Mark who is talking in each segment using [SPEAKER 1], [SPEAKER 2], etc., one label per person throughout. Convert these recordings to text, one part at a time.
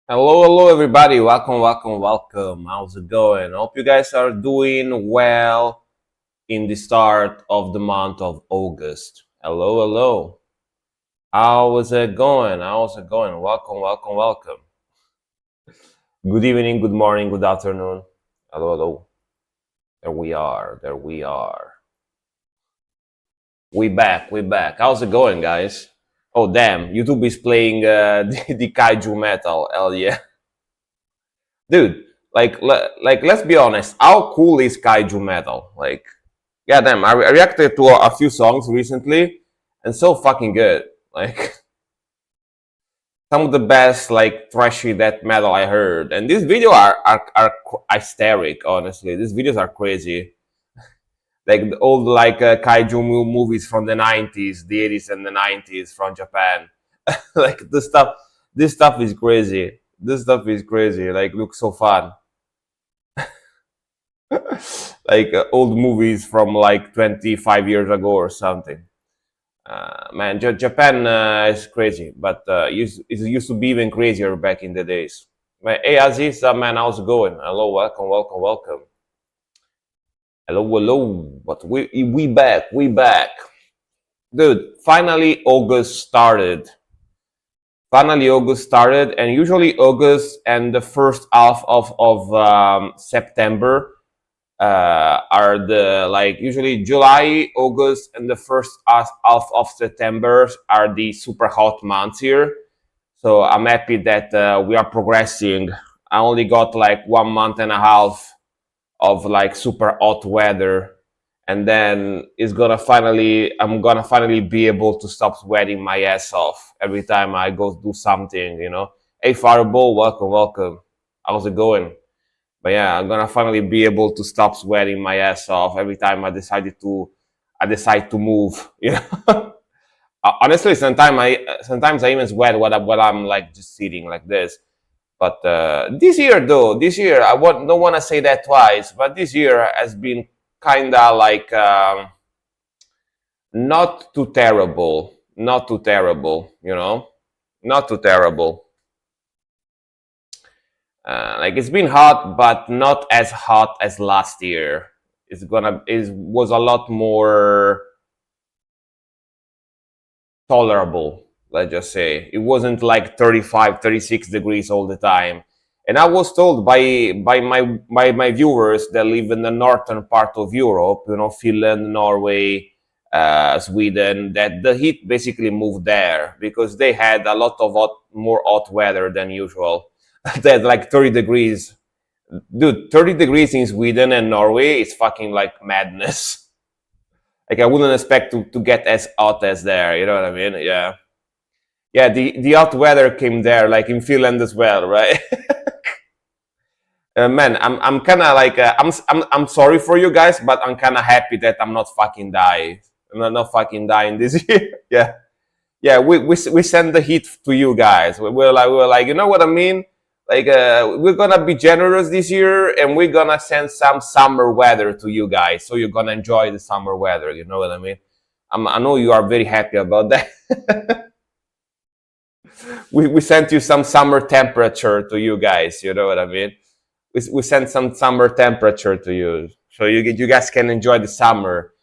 [SPEAKER 1] Hello, everybody. Welcome. How's it going? Hope you guys are doing well in the start of the month of August. Hello. How is it going? How's it going? Welcome. Good evening, good morning, good afternoon. Hello. There we are. We back. How's it going, guys? Oh, damn. YouTube is playing the kaiju metal. Hell yeah. Dude, let's be honest. How cool is kaiju metal? Like, yeah, damn. I reacted to a few songs recently, and so fucking good. Like some of the best like trashy death metal I heard. And these videos are hysteric. Honestly, these videos are crazy. Like the old like kaiju movies from the '90s, the '80s, and the '90s from Japan. Like this stuff is crazy. This stuff is crazy. Like looks so fun. Like old movies from like 25 years ago or something. Man, Japan is crazy, but it used to be even crazier back in the days. Hey, Aziz, man, how's it going? Hello, welcome. Hello. But we back, dude. Finally, August started, and usually August and the first half of September are the like usually July, August, and the first half of September are the super hot months here. So I'm happy that we are progressing. I only got like 1 month and a half of like super hot weather, and then I'm gonna finally be able to stop sweating my ass off every time I go do something. Hey, Fireball, welcome. How's it going? But yeah, I'm gonna finally be able to stop sweating my ass off every time I decide to move. Honestly, sometimes I even sweat when I'm like just sitting like this. But this year don't want to say that twice, but this year has been kind of like not too terrible, not too terrible. Like it's been hot, but not as hot as last year. It was a lot more tolerable. Let's just say it wasn't like 35, 36 degrees all the time. And I was told by my viewers that live in the northern part of Europe, Finland, Norway, Sweden, that the heat basically moved there because they had a lot of more hot weather than usual. They had like 30 degrees. Dude, 30 degrees in Sweden and Norway is fucking like madness. Like I wouldn't expect to get as hot as there. You know what I mean? Yeah, yeah. The hot weather came there, like in Finland as well, right? Man, I'm kind of like I'm sorry for you guys, but I'm kind of happy that I'm not fucking dying. I'm not fucking dying this year. Yeah, yeah. We send the heat to you guys. We're like, you know what I mean? Like we're gonna be generous this year, and we're gonna send some summer weather to you guys, so you're gonna enjoy the summer weather. You know what I mean? I know you are very happy about that. We sent you some summer temperature to you guys. You know what I mean? We sent some summer temperature to you, so you guys can enjoy the summer.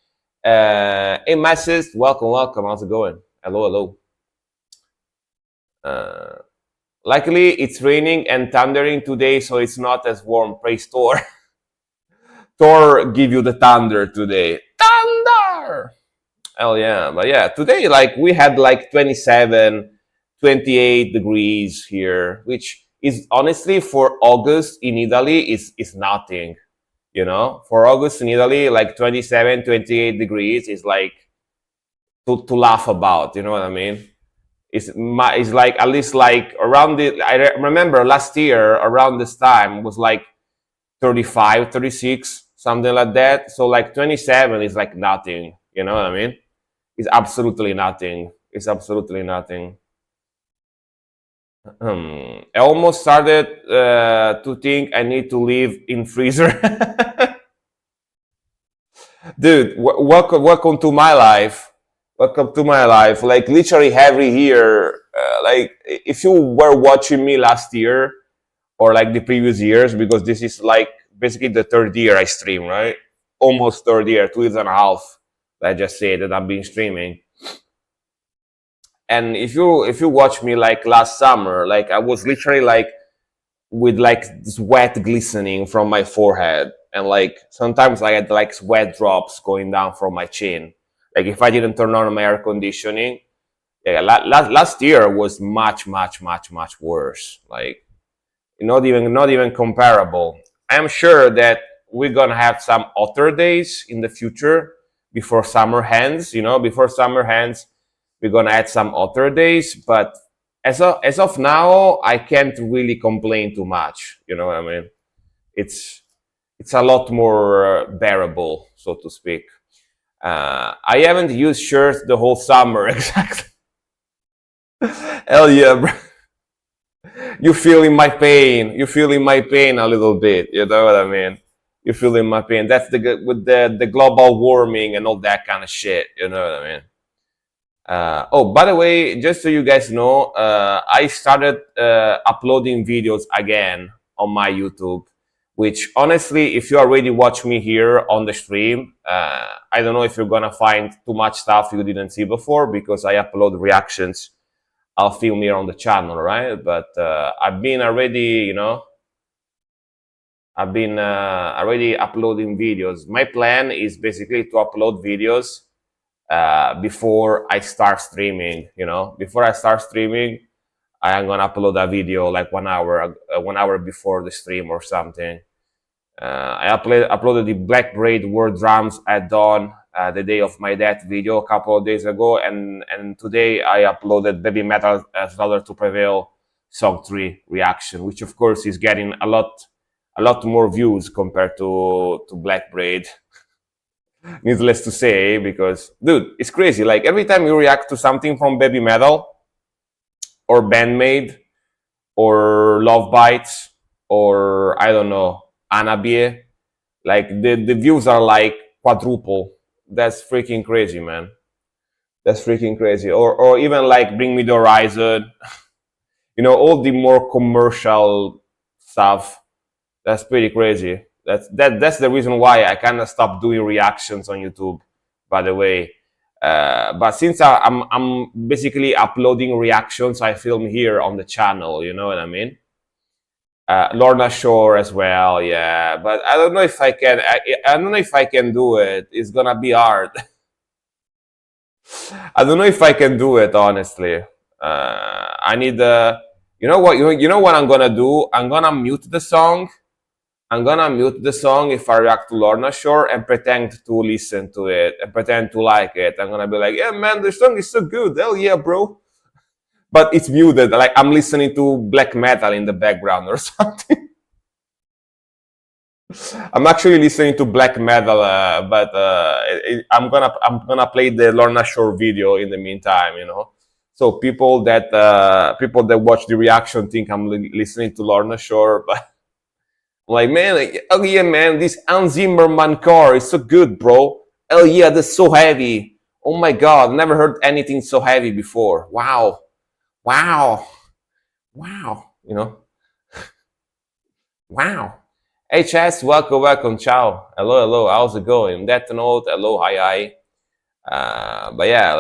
[SPEAKER 1] Hey, masses, welcome. How's it going? Hello. Uh, Luckily, it's raining and thundering today, so it's not as warm. Praise Thor. Thor give you the thunder today. Thunder! Hell yeah. But yeah, today, like, we had like 27, 28 degrees here, which is honestly for August in Italy is nothing. For August in Italy, like 27, 28 degrees is like to laugh about. You know what I mean? It's like at least like around the I remember last year around this time was like 35, 36, something like that. So like 27 is like nothing. You know what I mean? It's absolutely nothing. It's absolutely nothing. I almost started to think I need to live in freezer. Dude, welcome to my life. Welcome to my life. Like literally every year, like if you were watching me last year or like the previous years, because this is like basically the third year I stream, right? Almost third year, 2 years and a half. I just say that I've been streaming. And if you watch me like last summer, like I was literally like with like sweat glistening from my forehead, and like sometimes I had like sweat drops going down from my chin. Like if I didn't turn on my air conditioning, yeah, last year was much worse. Like not even comparable. I'm sure that we're gonna have some hotter days in the future before summer ends. Before summer ends, we're gonna add some hotter days. But as of now, I can't really complain too much. You know what I mean? It's a lot more bearable, so to speak. I haven't used shirts the whole summer exactly. Hell yeah, bro. You feeling my pain. You feeling my pain a little bit. You know what I mean? You feeling my pain. That's with the global warming and all that kind of shit. You know what I mean? Oh, by the way, just so you guys know, I started uploading videos again on my YouTube. Which honestly, if you already watch me here on the stream, I don't know if you're gonna find too much stuff you didn't see before, because I upload reactions I'll film here on the channel, right? But I've been already, already uploading videos. My plan is basically to upload videos before I start streaming. Before I start streaming, I am gonna upload a video like 1 hour before the stream or something. I uploaded the Black Braid War Drums at dawn, the day of my death video a couple of days ago, and today I uploaded Baby Metal Slaughter to Prevail Song 3 reaction, which of course is getting a lot more views compared to Black Braid. Needless to say, because dude, it's crazy. Like every time you react to something from Baby Metal or Bandmade or Love Bites or I don't know, Anabie, like the views are like quadruple. That's freaking crazy, man. That's freaking crazy. Or even like Bring Me the Horizon, all the more commercial stuff. That's pretty crazy. That's the reason why I kind of stopped doing reactions on YouTube, by the way. But since I'm basically uploading reactions I film here on the channel, you know what I mean? Lorna Shore as well, yeah. But I don't know if I can. I don't know if I can do it. It's gonna be hard. I don't know if I can do it, honestly. I need You know what? You know what I'm gonna do? I'm gonna mute the song. I'm gonna mute the song if I react to Lorna Shore and pretend to listen to it and pretend to like it. I'm gonna be like, yeah, man, the song is so good. Hell yeah, bro. But it's muted. Like I'm listening to black metal in the background or something. I'm actually listening to black metal, but I'm gonna play the Lorna Shore video in the meantime. So people that watch the reaction think I'm listening to Lorna Shore, but I'm like, man, oh yeah, man, this Hans Zimmerman car is so good, bro. Oh yeah, that's so heavy. Oh my god, never heard anything so heavy before. Wow. Wow. Wow. HS, welcome, ciao. Hello, how's it going? Death Note, hello, hi. But yeah,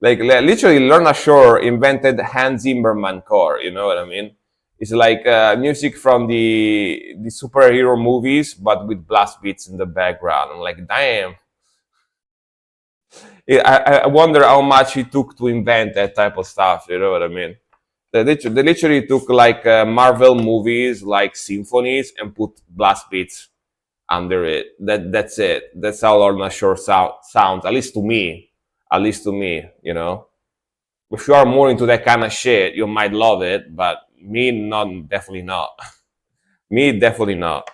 [SPEAKER 1] like literally Lorna Shore invented Hans Zimmerman core, you know what I mean? It's like music from the superhero movies, but with blast beats in the background. I'm like, damn. I wonder how much it took to invent that type of stuff, you know what I mean? They literally took like Marvel movies, like symphonies, and put blast beats under it. That's it. That's how Lorna Shore sounds. At least to me. If you are more into that kind of shit, you might love it. But me, definitely not. Me, definitely not.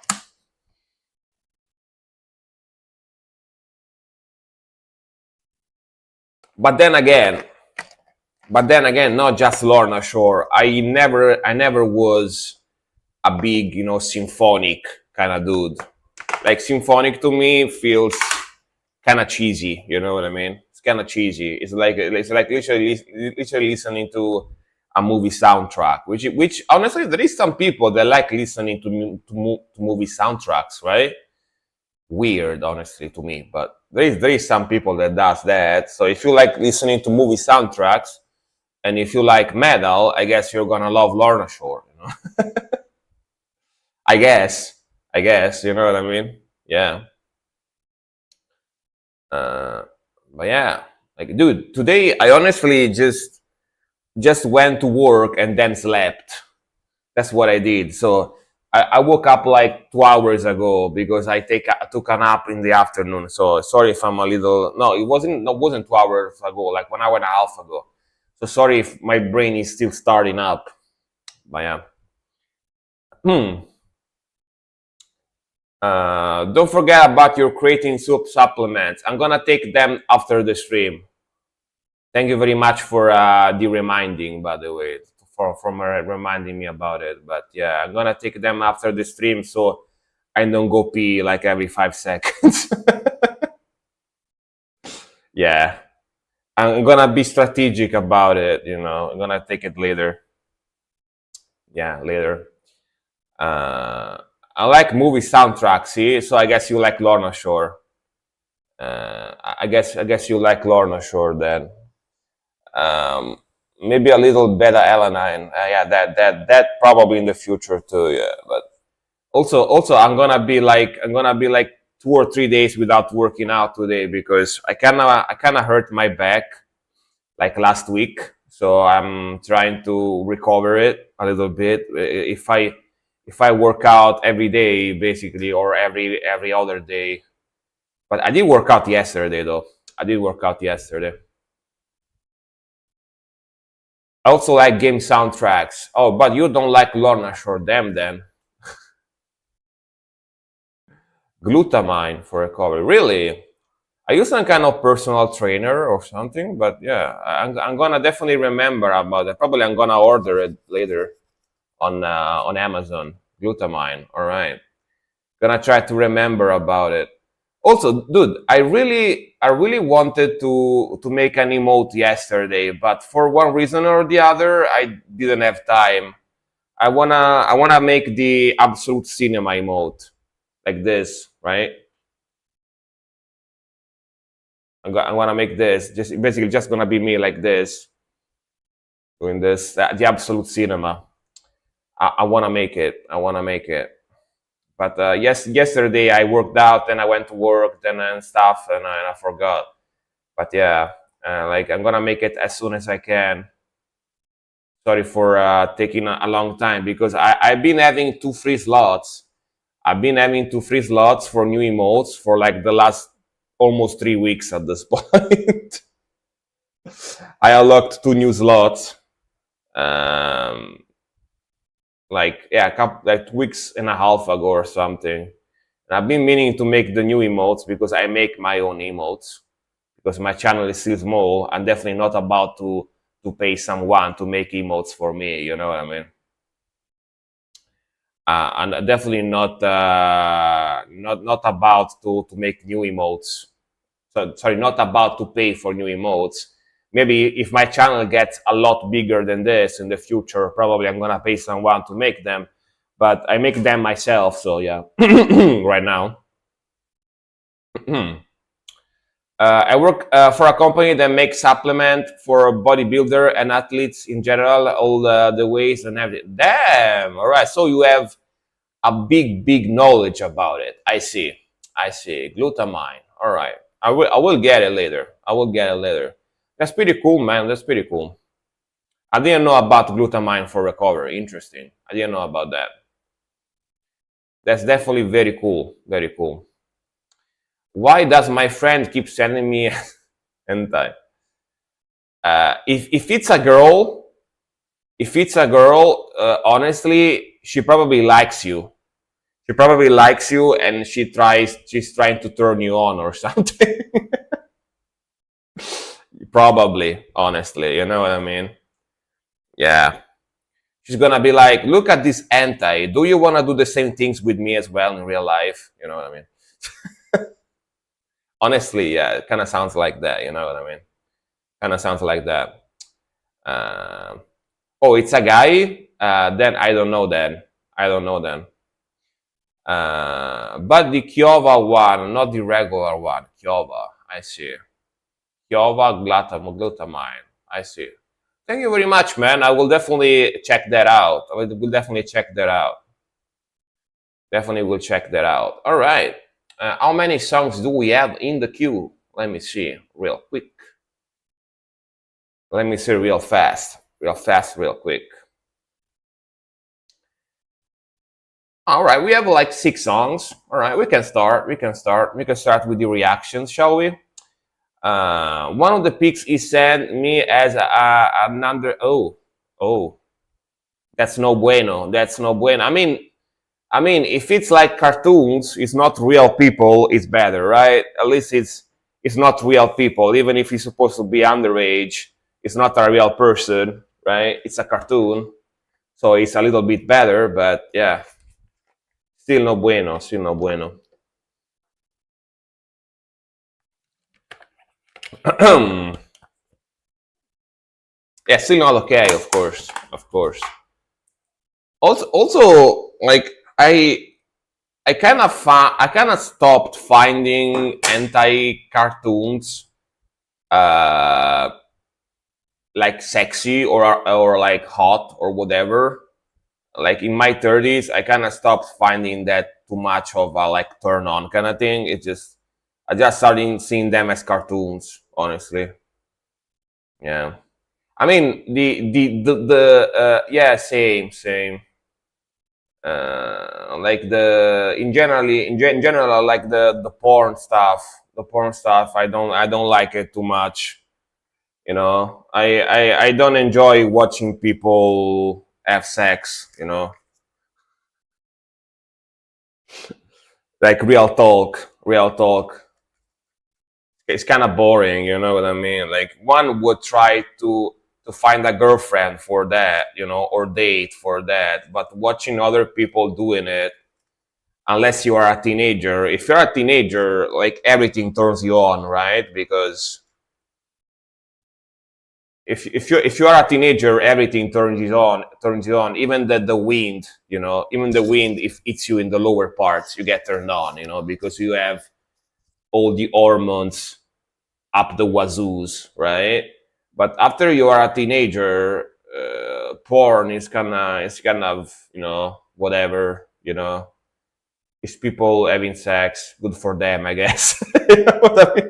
[SPEAKER 1] But then again, not just Lorna Shore. I never was a big, symphonic kind of dude. Like symphonic to me feels kind of cheesy. You know what I mean? It's kind of cheesy. It's like literally listening to a movie soundtrack. Which honestly, there is some people that like listening to movie soundtracks, right? Weird, honestly, to me, but there is some people that does that. So if you like listening to movie soundtracks, and if you like metal, I guess you're gonna love Lorna Shore. I guess. I guess. You know what I mean? Yeah. Uh, but yeah, like, dude, today I honestly just went to work and then slept. That's what I did. So I woke up like 2 hours ago because I took a nap in the afternoon. So sorry if I'm a little. No, it wasn't 2 hours ago. Like 1 hour and a half ago. So sorry if my brain is still starting up. But yeah. Hmm. Don't forget about your creatine soup supplements. I'm gonna take them after the stream. Thank you very much for the reminding, by the way, for reminding me about it. But yeah, I'm gonna take them after the stream so I don't go pee like every 5 seconds. Yeah, I'm gonna be strategic about it. I'm gonna take it later. Yeah, later. Uh, I like movie soundtracks. See, so I guess you like Lorna Shore. I guess you like Lorna Shore then. Um, Maybe a little beta alanine. Yeah, that probably in the future too. Yeah, but also I'm gonna be like 2 or 3 days without working out today because I kind of hurt my back like last week, so I'm trying to recover it a little bit. If I work out every day basically, or every other day, but I did work out yesterday though. I did work out yesterday. I also like game soundtracks. Oh, but you don't like Lorna Shore, them then. Glutamine for recovery. Really? I use some kind of personal trainer or something, but yeah, I'm gonna definitely remember about it. Probably I'm gonna order it later on Amazon. Glutamine. All right. Gonna try to remember about it. Also, dude, I really wanted to make an emote yesterday, but for one reason or the other, I didn't have time. I wanna make the absolute cinema emote like this, right? I'm gonna make this just basically just gonna be me like this doing this the absolute cinema. I wanna make it. I wanna make it. But yesterday I worked out and I went to work then and stuff and I forgot. But yeah, like I'm gonna make it as soon as I can. Sorry for taking a long time because I've been having two free slots. I've been having two free slots for new emotes for like the last almost 3 weeks at this point. I unlocked two new slots. Um, like yeah, like 2 weeks and a half ago or something. And I've been meaning to make the new emotes because I make my own emotes because my channel is still small. I'm definitely not about to pay someone to make emotes for me. You know what I mean? And definitely not about to make new emotes. So sorry, not about to pay for new emotes. Maybe if my channel gets a lot bigger than this in the future, probably I'm gonna pay someone to make them. But I make them myself, so yeah. Right now. I work for a company that makes supplement for bodybuilder and athletes in general, all the ways and everything. Damn. All right. So you have a big knowledge about it. I see. I see. Glutamine. All right. I will get it later. I will get it later. That's pretty cool, man. That's pretty cool. I didn't know about glutamine for recovery. Interesting. I didn't know about that. That's definitely very cool. Very cool. Why does my friend keep sending me hentai? If it's a girl, honestly, she probably likes you. She probably likes you, and she's trying to turn you on or something. Probably, honestly, you know what I mean? Yeah. She's gonna be like, look at this anti. Do you wanna do the same things with me as well in real life? You know what I mean? Honestly, yeah, it kind of sounds like that. You know what I mean? Kind of sounds like that. Um oh, it's a guy. Then I don't know. Then I don't know. Then, but the Kiowa one, not the regular one. Kiowa. I see. Kiowa glutamine. I see. Thank you very much, man. I will definitely check that out. Will definitely check that out. Definitely will check that out. All right. How many songs do we have in the queue? Let me see real quick. Let me see real fast. Real fast, real quick. All right, we have like 6 songs. All right, we can start. We can start. We can start with the reactions, shall we? One of the picks he sent me as another. Oh, that's no bueno. That's no bueno. I mean, if it's like cartoons, it's not real people. It's better, right? At least it's not real people. Even if he's supposed to be underage, it's not a real person, right? It's a cartoon, so it's a little bit better. But yeah, still no bueno. Still no bueno. Yeah, still not okay. Of course, of course. Also, like I kind of stopped finding anti cartoons uh like sexy or like hot or whatever. Like in my 30s, I kind of stopped finding that too much of a like turn on kind of thing. It just I just started seeing them as cartoons, honestly. Yeah. I mean the yeah, same. Like the in general I like the porn stuff. The porn stuff I don't like it too much. I don't enjoy watching people have sex. Like real talk. It's kind of boring. You know what I mean? Like one would try to find a girlfriend for that, or date for that, but watching other people doing it, unless you are a teenager. If you're a teenager, like everything turns you on, right? Because if you are a teenager, everything turns you on. Even the wind, even the wind, if it's you in the lower parts, you get turned on, because you have all the hormones up the wazoos, right? But after you are a teenager, porn is kind of whatever. It's people having sex, good for them, I guess. You know what I mean?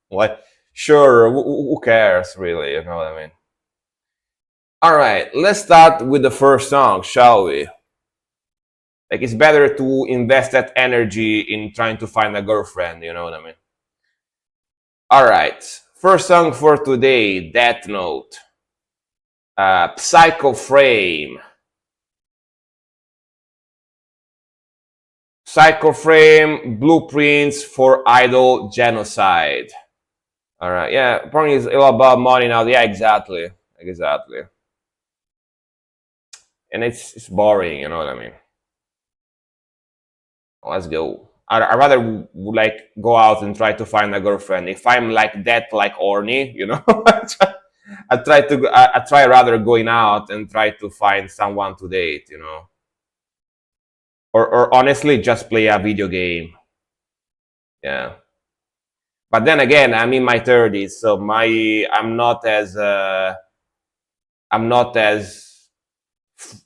[SPEAKER 1] What? Sure, who cares, really? You know what I mean? All right, let's start with the first song, shall we? Like, it's better to invest that energy in trying to find a girlfriend, you know what I mean? All right, first song for today, Death Note, Psycho Frame. Psycho Frame, Blueprints for Idol Genocide. All right, yeah, porn is all about money now. Yeah, exactly. And it's boring. You know what I mean? Let's go. I rather like go out and try to find a girlfriend. If I'm like that, like Orny, I try rather going out and try to find someone to date. Or honestly, just play a video game. Yeah. But then again, I'm in my 30s, so I'm not as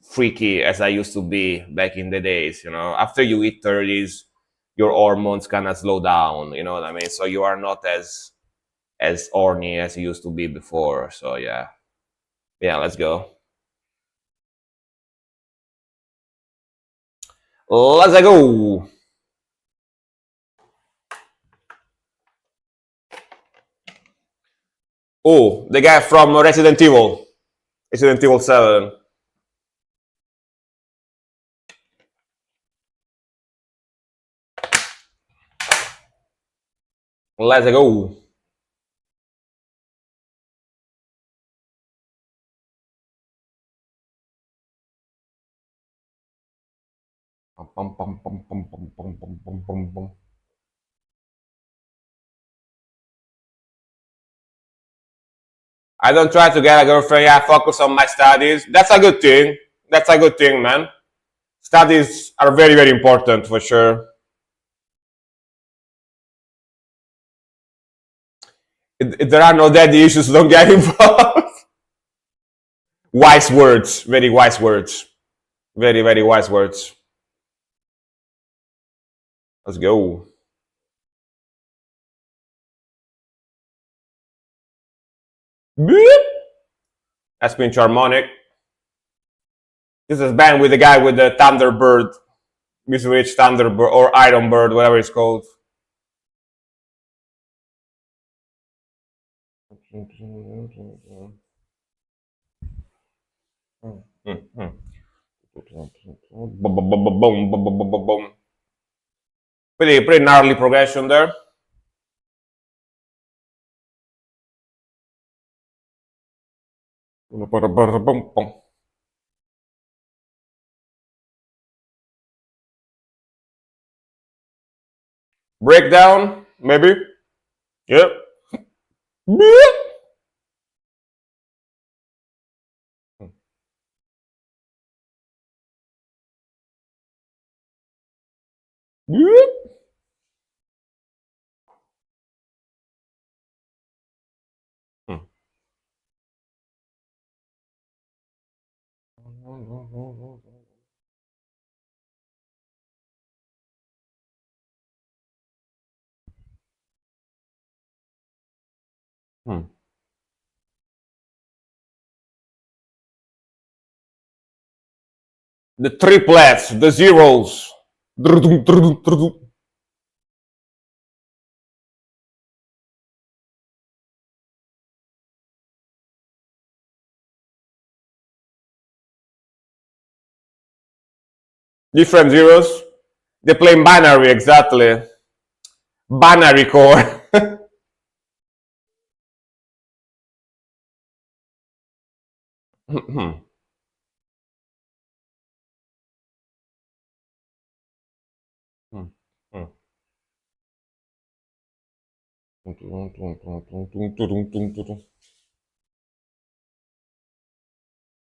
[SPEAKER 1] freaky as I used to be back in the days. After you hit 30s, your hormones kind of slow down. You know what I mean? So you are not as horny as you used to be before. So yeah, yeah. Let's go. Let's go. Oh, the guy from Resident Evil, Resident Evil 7. Let's go. Pum, pum, pum, pum, pum, pum, pum, pum, pum, pum, pum. I don't try to get a girlfriend. Yeah, I focus on my studies. That's a good thing. That's a good thing, man. Studies are very, very important for sure. If there are no daddy issues, don't get involved. Wise words, very wise words. Very, very wise words. Let's go. Beep. That's Pinch Harmonic. This is band with the guy with the Thunderbird, Mitsubishi Thunderbird or Iron Bird, whatever it's called. Pretty gnarly progression there. Breakdown, maybe. Yep. The triplets, the zeros. Different zeros. They play in binary, exactly. Binary core.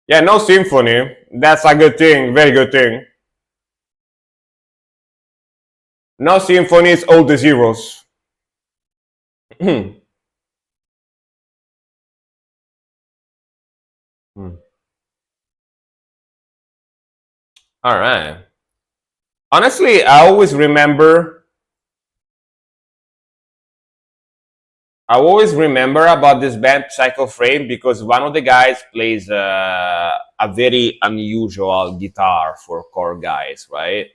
[SPEAKER 1] Yeah, no symphony. That's a good thing, very good thing. No symphonies, all the zeros. All right. Honestly, I always remember about this band Psycho Frame because one of the guys plays a very unusual guitar for core guys, right?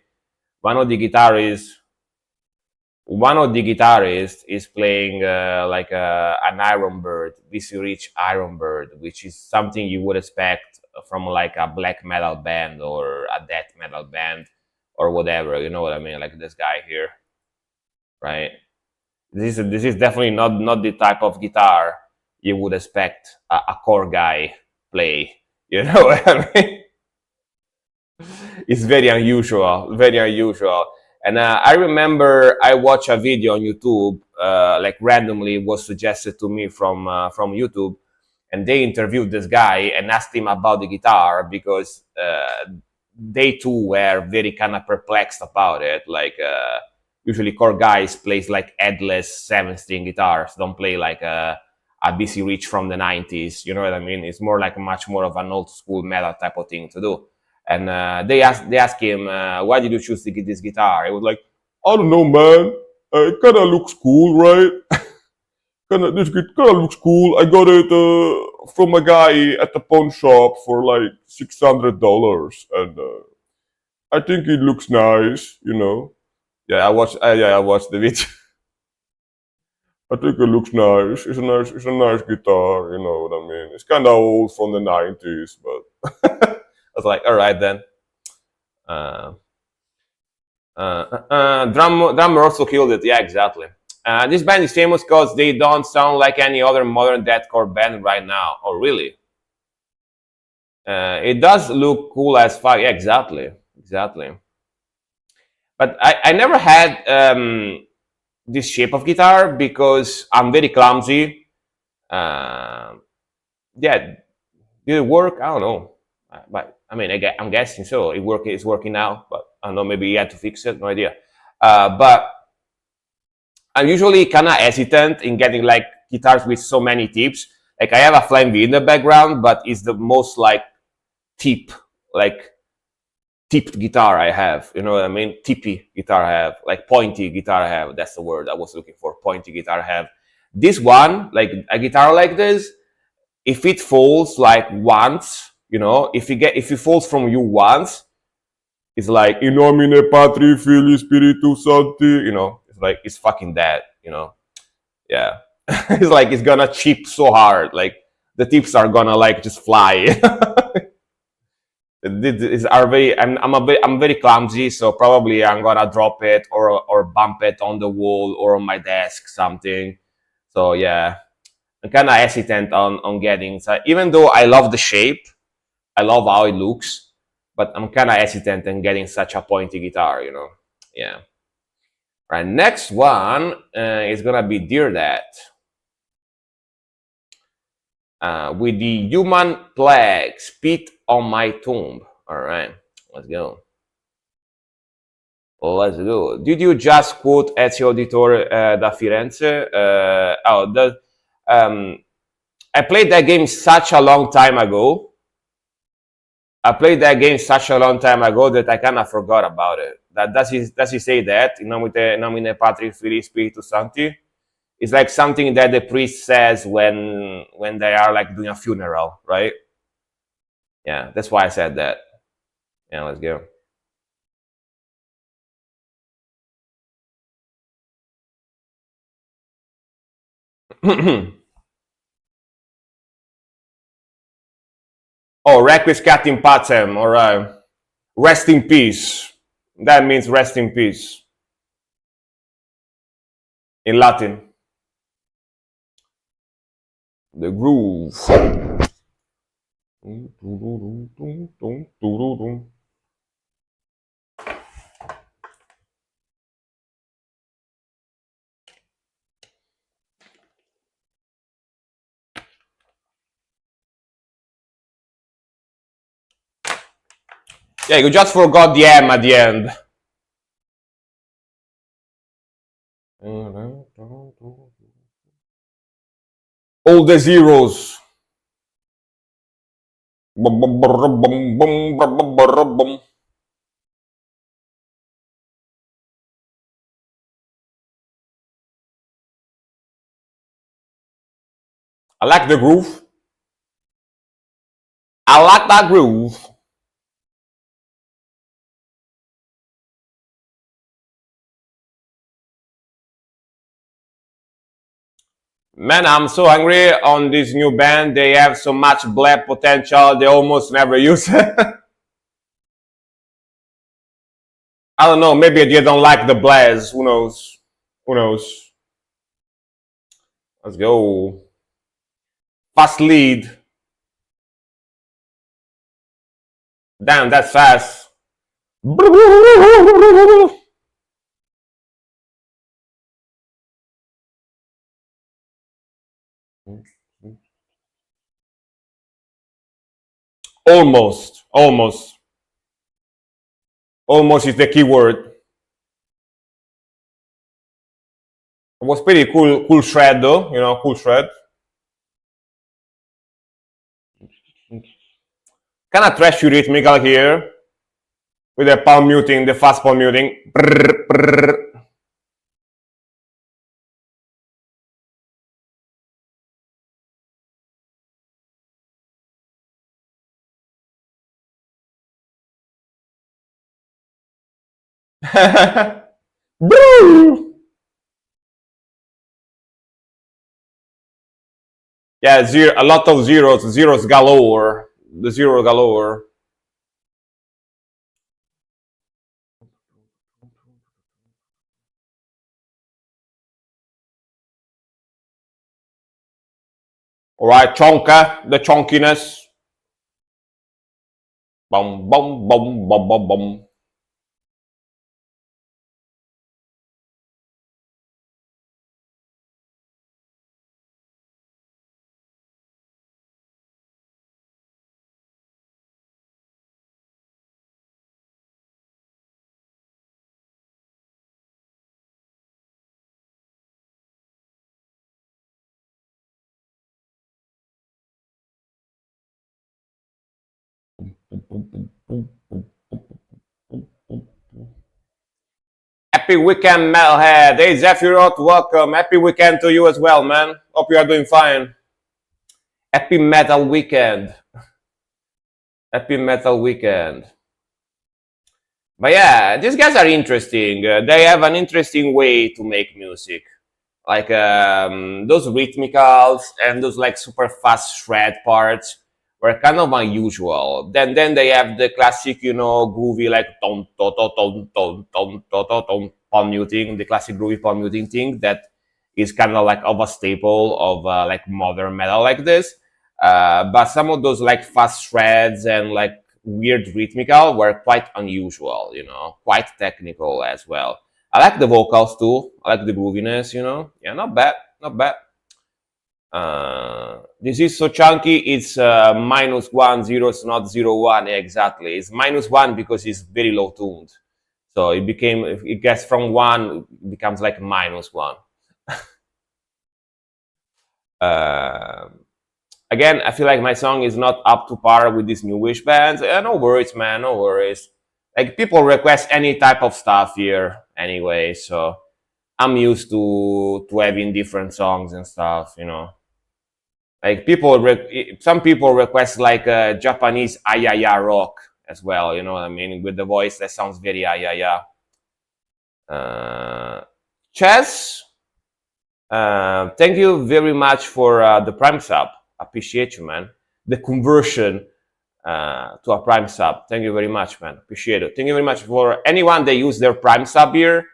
[SPEAKER 1] One of the guitarists, one of the guitarists is playing like an Iron Bird, BC Rich Iron Bird, which is something you would expect from like a black metal band or a death metal band or whatever. You know what I mean? Like this guy here, right? This is definitely not the type of guitar you would expect a core guy play. You know what I mean? It's very unusual, very unusual. And I remember I watched a video on YouTube, like randomly was suggested to me from YouTube, and they interviewed this guy and asked him about the guitar because they too were very kind of perplexed about it. Like usually core guys plays like headless 7-string guitars, don't play like a BC Rich from the 90s. You know what I mean? It's more like much more of an old school metal type of thing to do. And they asked him, why did you choose to get this guitar? He was like, I don't know, man. It kind of looks cool, right? This kind of looks cool. I got it from a guy at the pawn shop for like $600, and I think it looks nice, you know. Yeah, I watched the video. I think it looks nice. It's a nice guitar. You know what I mean? It's kind of old from the '90s, but I was like, all right then. Drummer also killed it. Yeah, exactly. This band is famous because they don't sound like any other modern deathcore band right now. Oh, really? It does look cool as fuck. Yeah, exactly, exactly. But I never had this shape of guitar because I'm very clumsy. Uh, Yeah, did it work? I don't know. But I mean, I'm guessing so. It's working now, but I don't know. Maybe he had to fix it. No idea. But I'm usually kind of hesitant in getting like guitars with so many tips. Like I have a Flying V in the background, but it's the most like tip, like tipped guitar I have. You know what I mean? Tippy guitar I have, like pointy guitar I have. That's the word I was looking for. Pointy guitar I have. This one, like a guitar like this, if it falls like once, if it falls from you once, it's like in nomine Patri Filii Spiritus Sancti, it's like it's fucking dead. Yeah. It's like it's gonna chip so hard, like the tips are gonna like just fly. I'm very clumsy, so probably I'm gonna drop it or bump it on the wall or on my desk, something. So yeah, I'm kind of hesitant on getting. So even though I love the shape, I love how it looks, but I'm kind of hesitant in getting such a pointy guitar. Yeah. Right. Next one is gonna be Dear Dad. With the human plague, spit on my tomb. All right, let's go. Let's go. Did you just quote Ezio Auditore da Firenze? I played that game such a long time ago. I played that game such a long time ago that I kind of forgot about it. Does he say that? In nomine Patri Filii Spiritus Sancti? It's like something that the priest says when they are like doing a funeral, right? Yeah, that's why I said that. Yeah, let's go. Oh, Requiescat in pacem. All right. Rest in peace. That means rest in peace in Latin. The groove. Yeah, you just forgot the M at the end. All the zeros. I like the groove. I like that groove. Man, I'm so angry on this new band. They have so much black potential. They almost never use it. I don't know. Maybe they don't like the Blaze. Who knows? Who knows? Let's go. Fast lead. Damn, that's fast. Almost. Almost. Almost is the key word. It was pretty cool shred though. Cool shred. Kind of trashy rhythmical here with the palm muting, the fast palm muting. Brrr, brrr. Yeah, a lot of zeros galore. The zero galore. All right, chonka, the chonkiness. Bum bum bum bum bum bum. Happy weekend, Metalhead. Hey, Zephyroth, welcome. Happy weekend to you as well, man. Hope you are doing fine. Happy metal weekend. Happy metal weekend. But yeah, these guys are interesting. They have an interesting way to make music. Like those rhythmicals and those like super fast shred parts were kind of unusual. Then they have the classic, groovy like ton ton ton ton ton ton ton ton ton palm muting, the classic groovy palm muting thing that is kind of like of a staple of like modern metal like this. But some of those like fast shreds and like weird rhythmical were quite unusual, quite technical as well. I like the vocals too. I like the grooviness. Yeah, not bad, not bad. This is so chunky. It's -1 0. It's not 0 1 exactly. It's -1 because it's very low tuned. So it gets from 1, it becomes like -1. Again, I feel like my song is not up to par with these newish bands. No worries, man. No worries. Like people request any type of stuff here anyway, so I'm used to having different songs and stuff. Like some people request like Japanese ayaya rock as well. You know what I mean? With the voice that sounds very ayaya. Chess, thank you very much for the Prime sub. Appreciate you, man. The conversion to a Prime sub. Thank you very much, man. Appreciate it. Thank you very much for anyone that use their Prime sub here.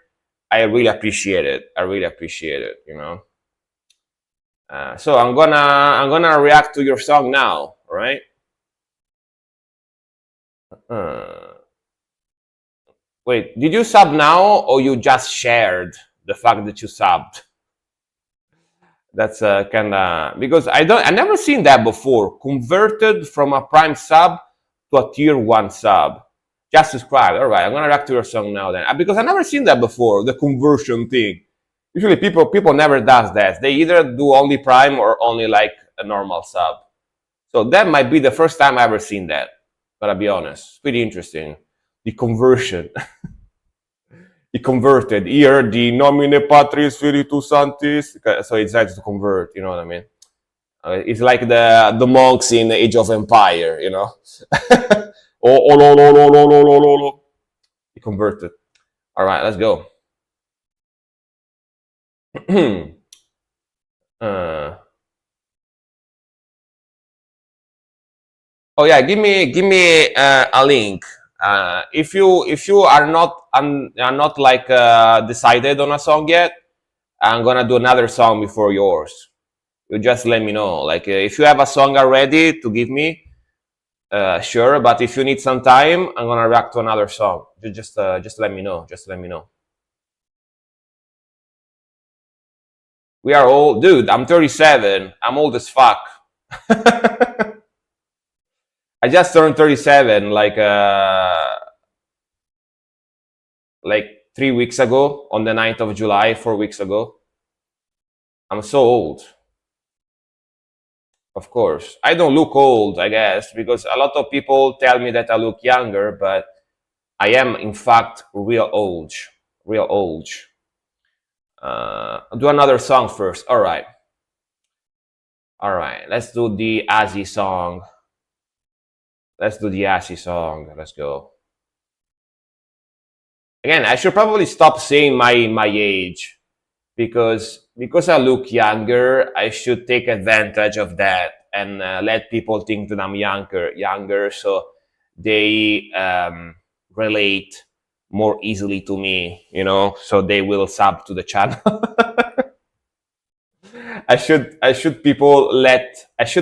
[SPEAKER 1] I really appreciate it. I really appreciate it. So I'm gonna react to your song now, all right? Wait, did you sub now or you just shared the fact that you subbed? That's kind of because I never seen that before. Converted from a Prime sub to a tier 1 sub. Just subscribe. All right, I'm gonna react to your song now then, because I never seen that before. The conversion thing. Usually people never does that. They either do only Prime or only like a normal sub. So that might be the first time I ever seen that. Gotta be honest. It's pretty interesting. The conversion. He converted. Here, the nomine patris spiritus sanctis. So it decides to convert. You know what I mean? It's like the monks in Age of Empire. Oh. He converted. All right, let's go. Oh yeah, give me a link. If you are not like decided on a song yet, I'm gonna do another song before yours. You just let me know. Like if you have a song already to give me, sure. But if you need some time, I'm gonna react to another song. Just let me know. Just let me know. We are old, dude. I'm 37. I'm old as fuck. I just turned 37 like 3 weeks ago on the 9th of July, 4 weeks ago. I'm so old. Of course. I don't look old, I guess, because a lot of people tell me that I look younger, but I am in fact real old. Real old. I'll do another song first. All right. Let's do the Azzy song. Let's go. Again, I should probably stop saying my age because I look younger. I should take advantage of that and let people think that I'm younger, so they relate more easily to me. So they will sub to the channel. I should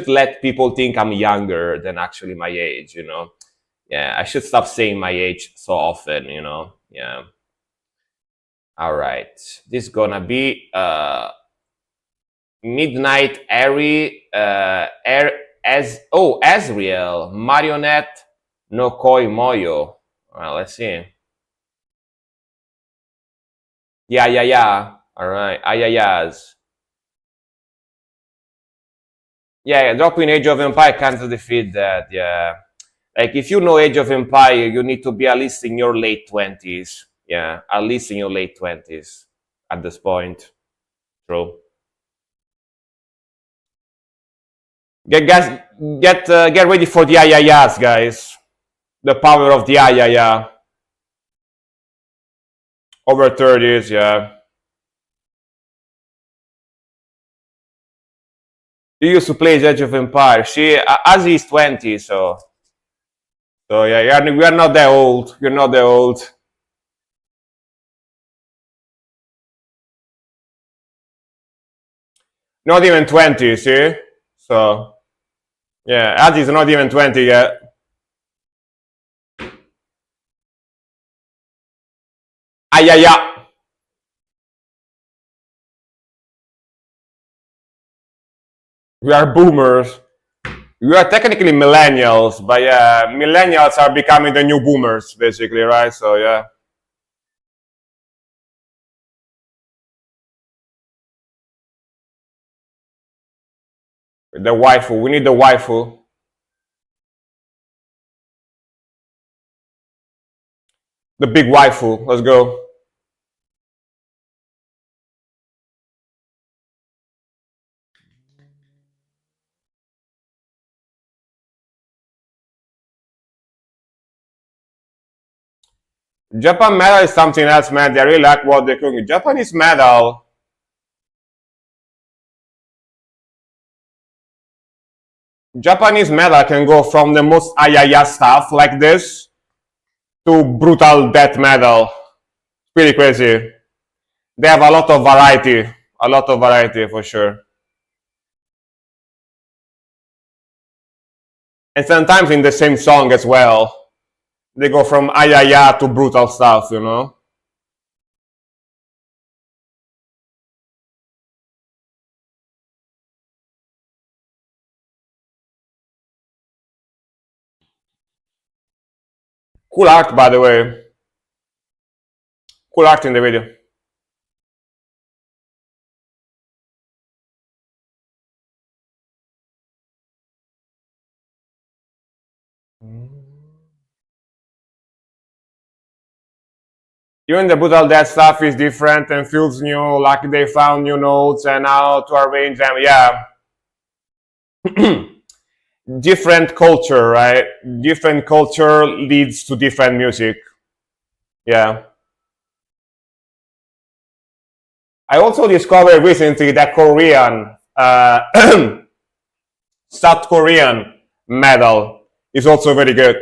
[SPEAKER 1] let people think I'm younger than actually my age. Yeah, I should stop saying my age so often. Yeah. All right, this is gonna be Midnight Airy Azriel Marionette no Koi Moyo. Well, let's see. Yeah. All right, ayayas. Yeah, dropping Age of Empire can't defeat that. Yeah, Like if you know Age of Empire, you need to be at least in your late 20s. Yeah, at least in your late 20s at this point. True. Get ready for the ayayas, guys. The power of the ayaya. Over 30s, yeah. You used to play Age of Empire. Azzy is 20, so yeah, we are not that old. You're not that old. Not even 20, see? So, yeah, Azzy is not even 20 yet. Ayaya. We are boomers. We are technically millennials, but yeah, millennials are becoming the new boomers, basically, right? So, yeah. The waifu. We need the waifu. The big waifu. Let's go. Japan metal is something else, man. They really like what they're cooking. Japanese metal. Japanese metal can go from the most ayaya stuff like this to brutal death metal. Pretty crazy. They have a lot of variety for sure. And sometimes in the same song as well, they go from ayaya to brutal stuff, you know. Cool art, by the way. Cool art in the video. Even the brutal death stuff is different and feels new, like they found new notes and how to arrange them. Yeah. Different culture, right? Different culture leads to different music. Yeah. I also discovered recently that Korean, South Korean metal is also very good.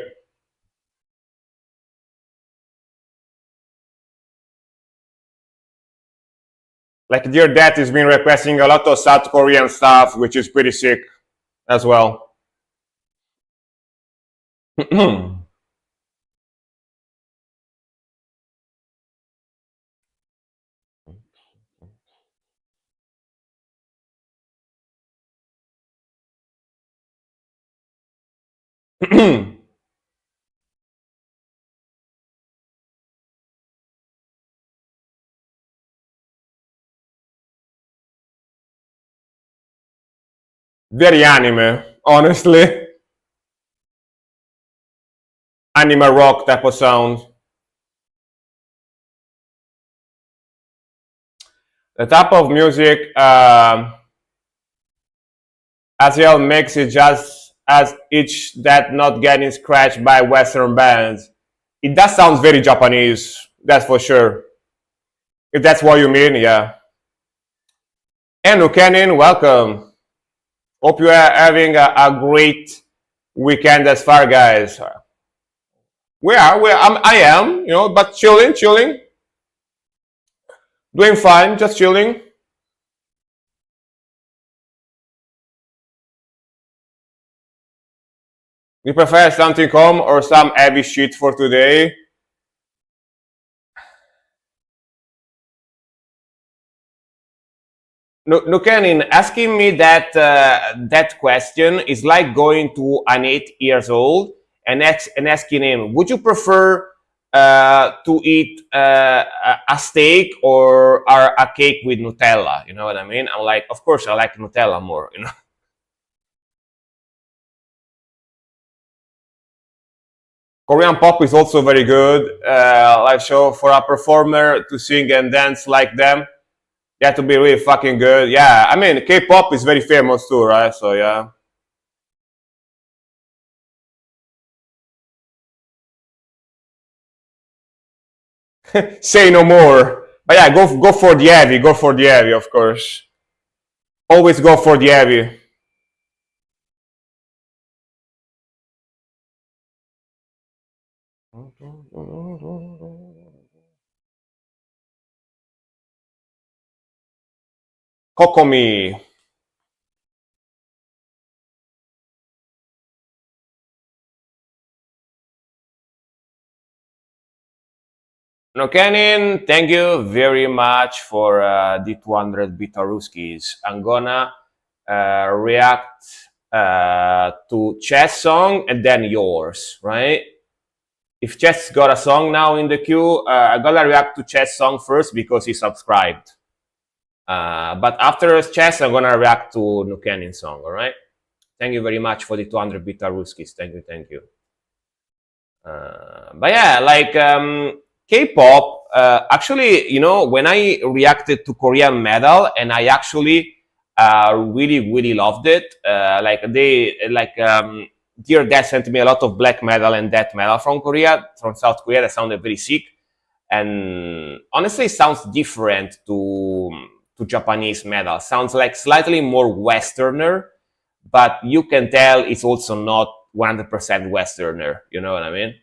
[SPEAKER 1] Like Dear Dad has been requesting a lot of South Korean stuff, which is pretty sick as well. Very anime, honestly. Anime rock type of sound. The type of music Aziel makes it just as each that not getting scratched by Western bands. It does sound very Japanese, that's for sure. If that's what you mean, yeah. And Ukenin, welcome. Hope you are having a great weekend as far, guys. I am, you know, but chilling, doing fine, just chilling. You prefer something calm or some heavy shit for today? Nukenin, asking me that question is like going to an 8 years old and asking him, would you prefer to eat a steak or a cake with Nutella? You know what I mean? I'm like, of course I like Nutella more. You know. Korean pop is also very good. Live show for a performer to sing and dance like them. You have to be really fucking good. Yeah, I mean, K-pop is very famous too, right? So yeah. Say no more. But yeah, go for the heavy. Go for the heavy, of course. Always go for the heavy. Kokomi. No Kenin, thank you very much for the 200 Bitaruskis. I'm gonna react to Chess song and then yours, right? If Chess got a song now in the queue, I'm gonna react to Chess song first because he subscribed. But after Chess, I'm gonna react to Nukenin song, all right? Thank you very much for the 200 Bitaruskis. Thank you, thank you. But yeah, like K-pop. Actually, you know, when I reacted to Korean metal, and I actually really loved it. Like Dear Dad sent me a lot of black metal and death metal from Korea, from South Korea. That sounded very sick, and honestly, it sounds different to Japanese metal. Sounds like slightly more Westerner, but you can tell it's also not 100% Westerner. You know what I mean?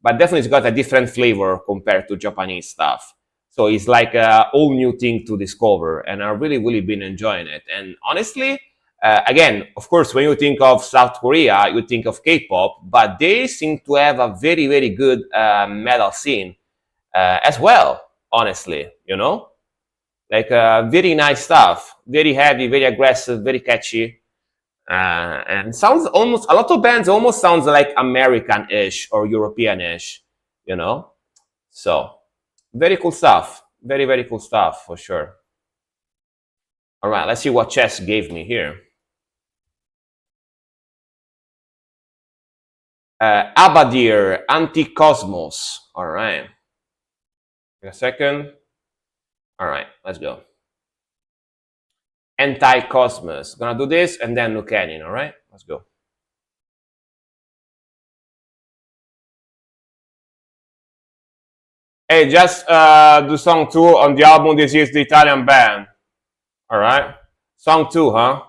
[SPEAKER 1] But definitely it's got a different flavor compared to Japanese stuff. So it's like a whole new thing to discover, and I've really been enjoying it. And honestly, again, of course, when you think of South Korea, you think of K-pop, but they seem to have a very good metal scene as well. Honestly, you know, like very nice stuff, very heavy, very aggressive, very catchy. And sounds almost a lot of bands almost sounds like American-ish or European-ish, you know. So very cool stuff, very cool stuff for sure. All right, let's see what Chess gave me here. Abadir Anti-Cosmos. All right, a second. All right, let's go. Anti-Cosmos. Gonna do this and then Nukenin. All right, let's go. Hey, just do song 2 on the album. This is the Italian band. All right, song 2, huh?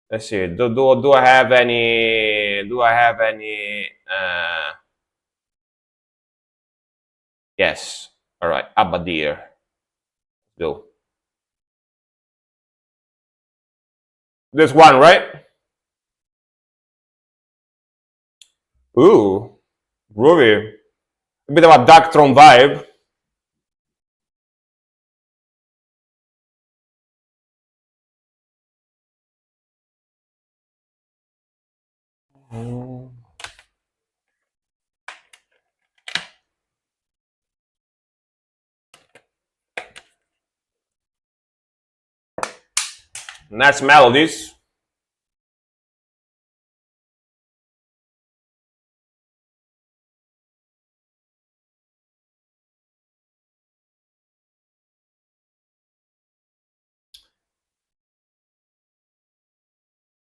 [SPEAKER 1] Let's see. Do I have any? Do I have any? Yes. All right. Abadir. Go. This one, right? Ooh, groovy. A bit of a Darkthrone vibe. Nice melodies.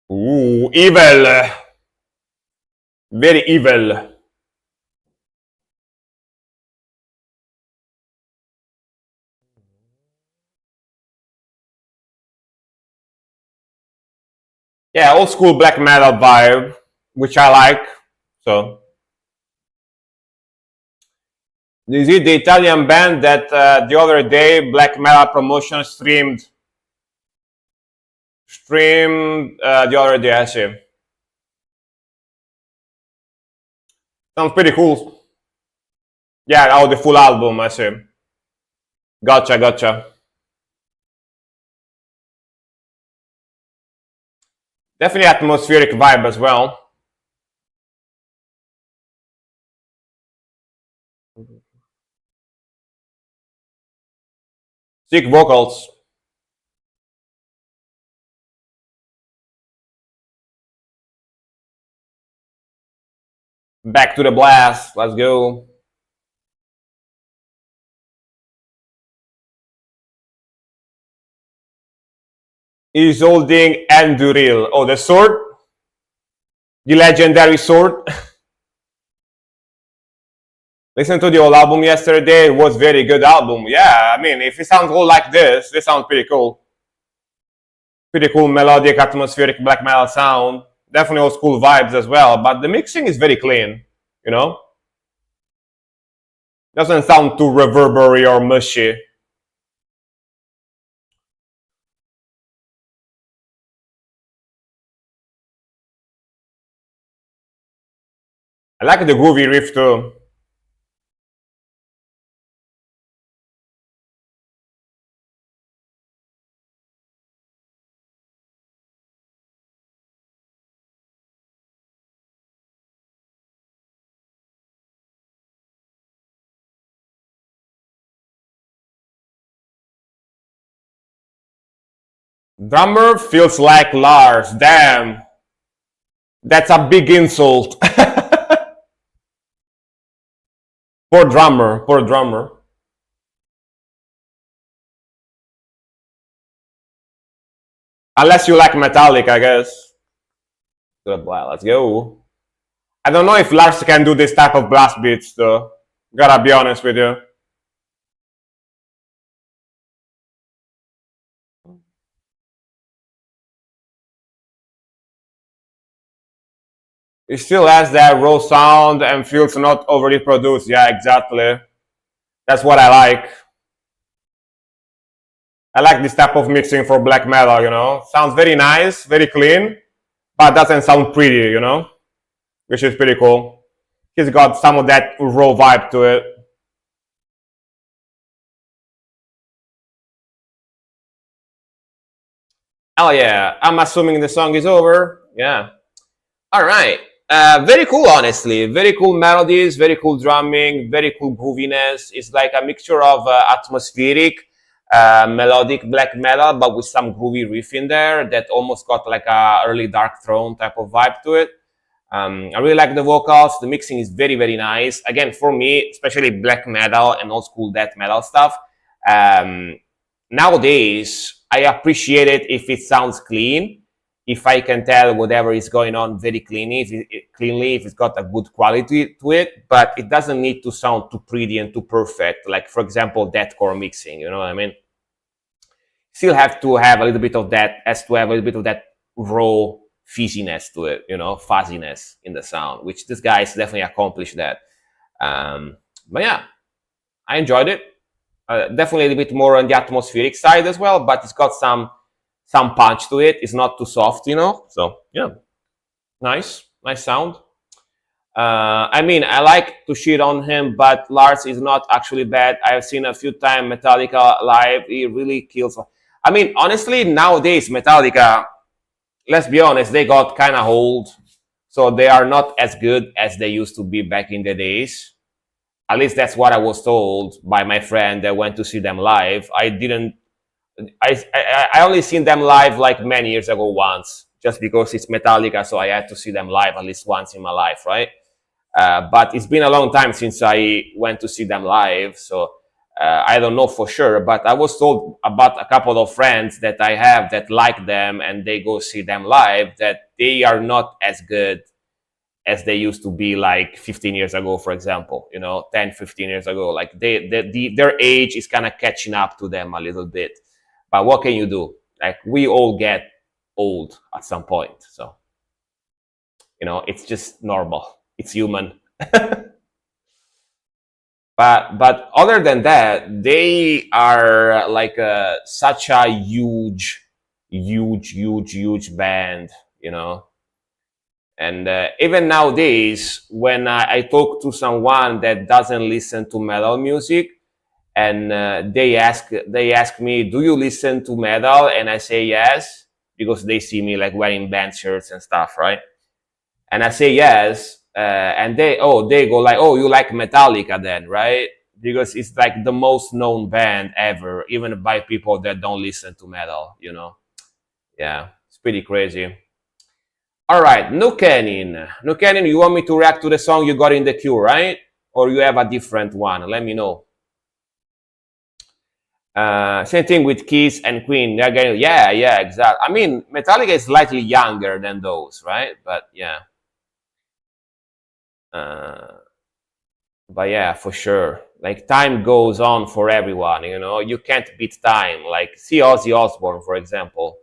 [SPEAKER 1] Ooh, evil. Very evil. Yeah, old school black metal vibe, which I like. So, is it the Italian band that the other day black metal promotion streamed the other day? I see. Sounds pretty cool. Yeah, oh, the full album. I see. Gotcha. Definitely atmospheric vibe as well. Sick vocals. Back to the blast. Let's go. He's holding Anduril. Oh, the sword? The legendary sword? Listen to the old album yesterday. It was very good album. Yeah, I mean, if it sounds all like this sounds pretty cool. Pretty cool melodic, atmospheric black metal sound. Definitely old school vibes as well. But the mixing is very clean. You know, doesn't sound too reverberary or mushy. I like the groovy riff too. Drummer feels like Lars. Damn, that's a big insult. Poor drummer. Poor drummer. Unless you like Metallic, I guess. Good, well, let's go. I don't know if Lars can do this type of blast beats, though. Gotta be honest with you. It still has that raw sound and feels not overly produced. Yeah, exactly. That's what I like. I like this type of mixing for black metal, you know. Sounds very nice, very clean, but doesn't sound pretty, you know, which is pretty cool. He's got some of that raw vibe to it. Oh yeah, I'm assuming the song is over. Yeah. All right. Very cool, honestly. Very cool melodies, very cool drumming, very cool grooviness. It's like a mixture of atmospheric, melodic black metal, but with some groovy riff in there that almost got like a early Dark Throne type of vibe to it. I really like the vocals. The mixing is very, very nice. Again, for me, especially black metal and old school death metal stuff. Um, Nowadays, I appreciate it if it sounds clean, if I can tell whatever is going on very cleanly, if it's got a good quality to it, but it doesn't need to sound too pretty and too perfect. Like, for example, deathcore mixing, you know what I mean? Still have to have a little bit of that, has to have a little bit of that raw fizziness to it, you know, fuzziness in the sound, which this guy's definitely accomplished that. But yeah, I enjoyed it. Definitely a little bit more on the atmospheric side as well, but it's got some punch to it. It's not too soft, you know. So yeah, nice sound. I mean, I like to shit on him, but Lars is not actually bad. I've seen a few times Metallica live. He really kills. I mean, honestly, nowadays Metallica, let's be honest, they got kind of old, so they are not as good as they used to be back in the days. At least that's what I was told by my friend that went to see them live. I didn't. I only seen them live like many years ago once, just because it's Metallica, so I had to see them live at least once in my life, right? But it's been a long time since I went to see them live, so I don't know for sure. But I was told about a couple of friends that I have that like them and they go see them live that they are not as good as they used to be like 15 years ago, for example, you know, 10, 15 years ago. Like their age is kind of catching up to them a little bit. But what can you do? Like we all get old at some point. So, you know, it's just normal. It's human. But other than that, they are like such a huge band, you know. And even nowadays, when I talk to someone that doesn't listen to metal music, and they ask me, "Do you listen to metal?" And I say yes, because they see me like wearing band shirts and stuff, right? And I say yes, and they go like, "Oh, you like Metallica then, right?" Because it's like the most known band ever, even by people that don't listen to metal, you know. Yeah, it's pretty crazy. All right, Nukenin. Nukenin, you want me to react to the song you got in the queue, right? Or you have a different one? Let me know. Same thing with Kiss and Queen. They're getting, yeah, exactly. I mean, Metallica is slightly younger than those, right? But yeah. But yeah, for sure. Like time goes on for everyone, you know. You can't beat time. Like see Ozzy Osbourne, for example.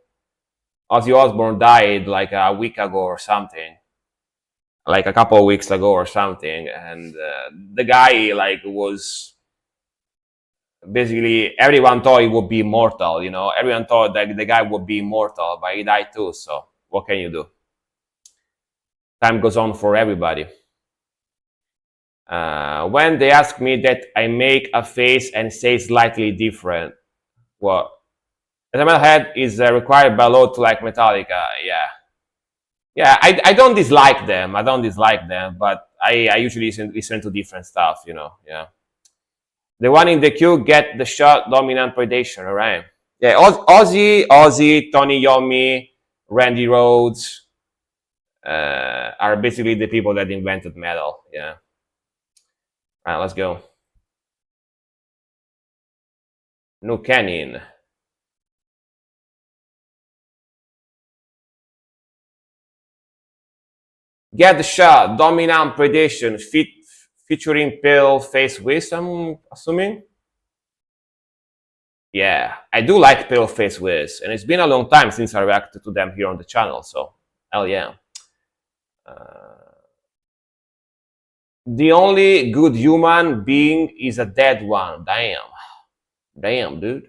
[SPEAKER 1] Ozzy Osbourne died like a week ago or something, like a couple of weeks ago or something, and the guy like was basically everyone thought he would be immortal. You know, everyone thought that the guy would be immortal, but he died too. So what can you do? Time goes on for everybody. When they ask me that I make a face and say slightly different, well, as a metalhead is required by law to like Metallica. Yeah. I don't dislike them. I don't dislike them, but I usually listen to different stuff. You know. Yeah. The one in the queue get the shot dominant predation. All right. Yeah. Ozzy, Tony Iommi, Randy Rhoads are basically the people that invented metal. Yeah. All right. Let's go. Nukenin. Get the shot, dominant predation, featuring pale face Wiz, I'm assuming. Yeah, I do like pale face Wiz, and it's been a long time since I reacted to them here on the channel, so hell yeah. The only good human being is a dead one. Damn, dude.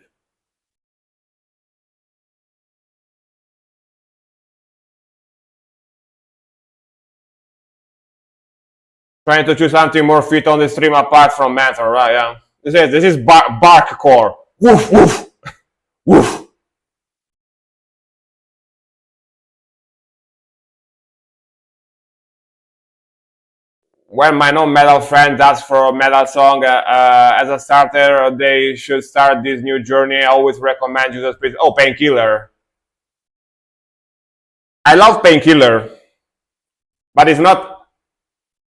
[SPEAKER 1] Trying to choose something more fit on the stream apart from Manthor, right? Yeah. This is Barkcore. Woof woof woof. When my non-metal friend asks for a metal song as a starter, they should start this new journey. I always recommend Judas Priest. Oh, Painkiller. I love Painkiller, but it's not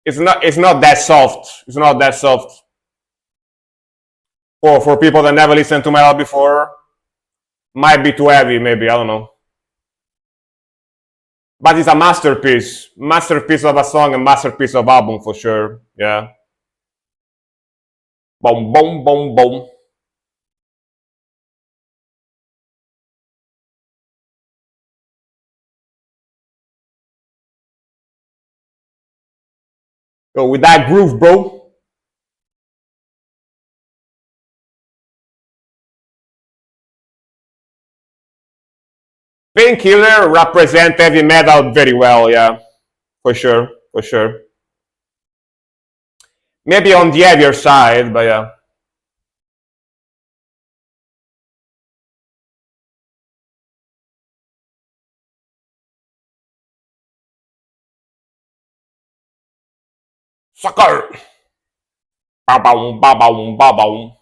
[SPEAKER 1] that soft. It's not that soft. For people that never listened to metal before, might be too heavy. Maybe I don't know. But it's a masterpiece of a song, a masterpiece of album for sure. Yeah. Boom, boom, boom, boom. So with that groove, bro. Painkiller represent heavy metal very well, yeah, for sure, for sure. Maybe on the heavier side, but yeah. Sucker! Ba-boom, ba-boom, ba-boom.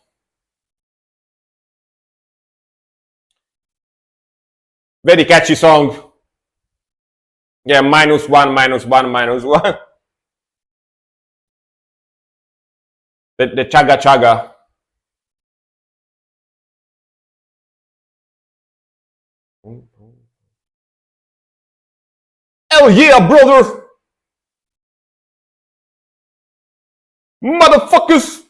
[SPEAKER 1] Very catchy song. Yeah, -1, -1, -1. The chaga chaga. Hell yeah, brother! Motherfuckers!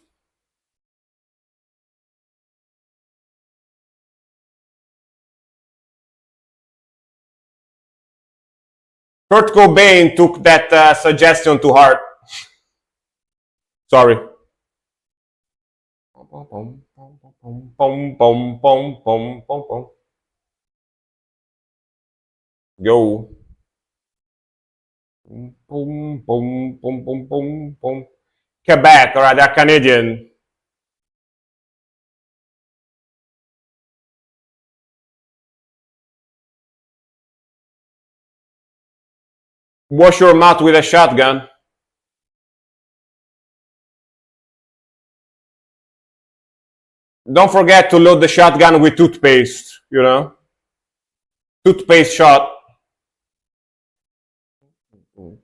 [SPEAKER 1] Kurt Cobain took that suggestion to heart. Sorry. Yo. Boom, boom, boom, boom, boom, boom. Quebec, alright, they're Canadian. Wash your mouth with a shotgun. Don't forget to load the shotgun with toothpaste, you know? Toothpaste shot.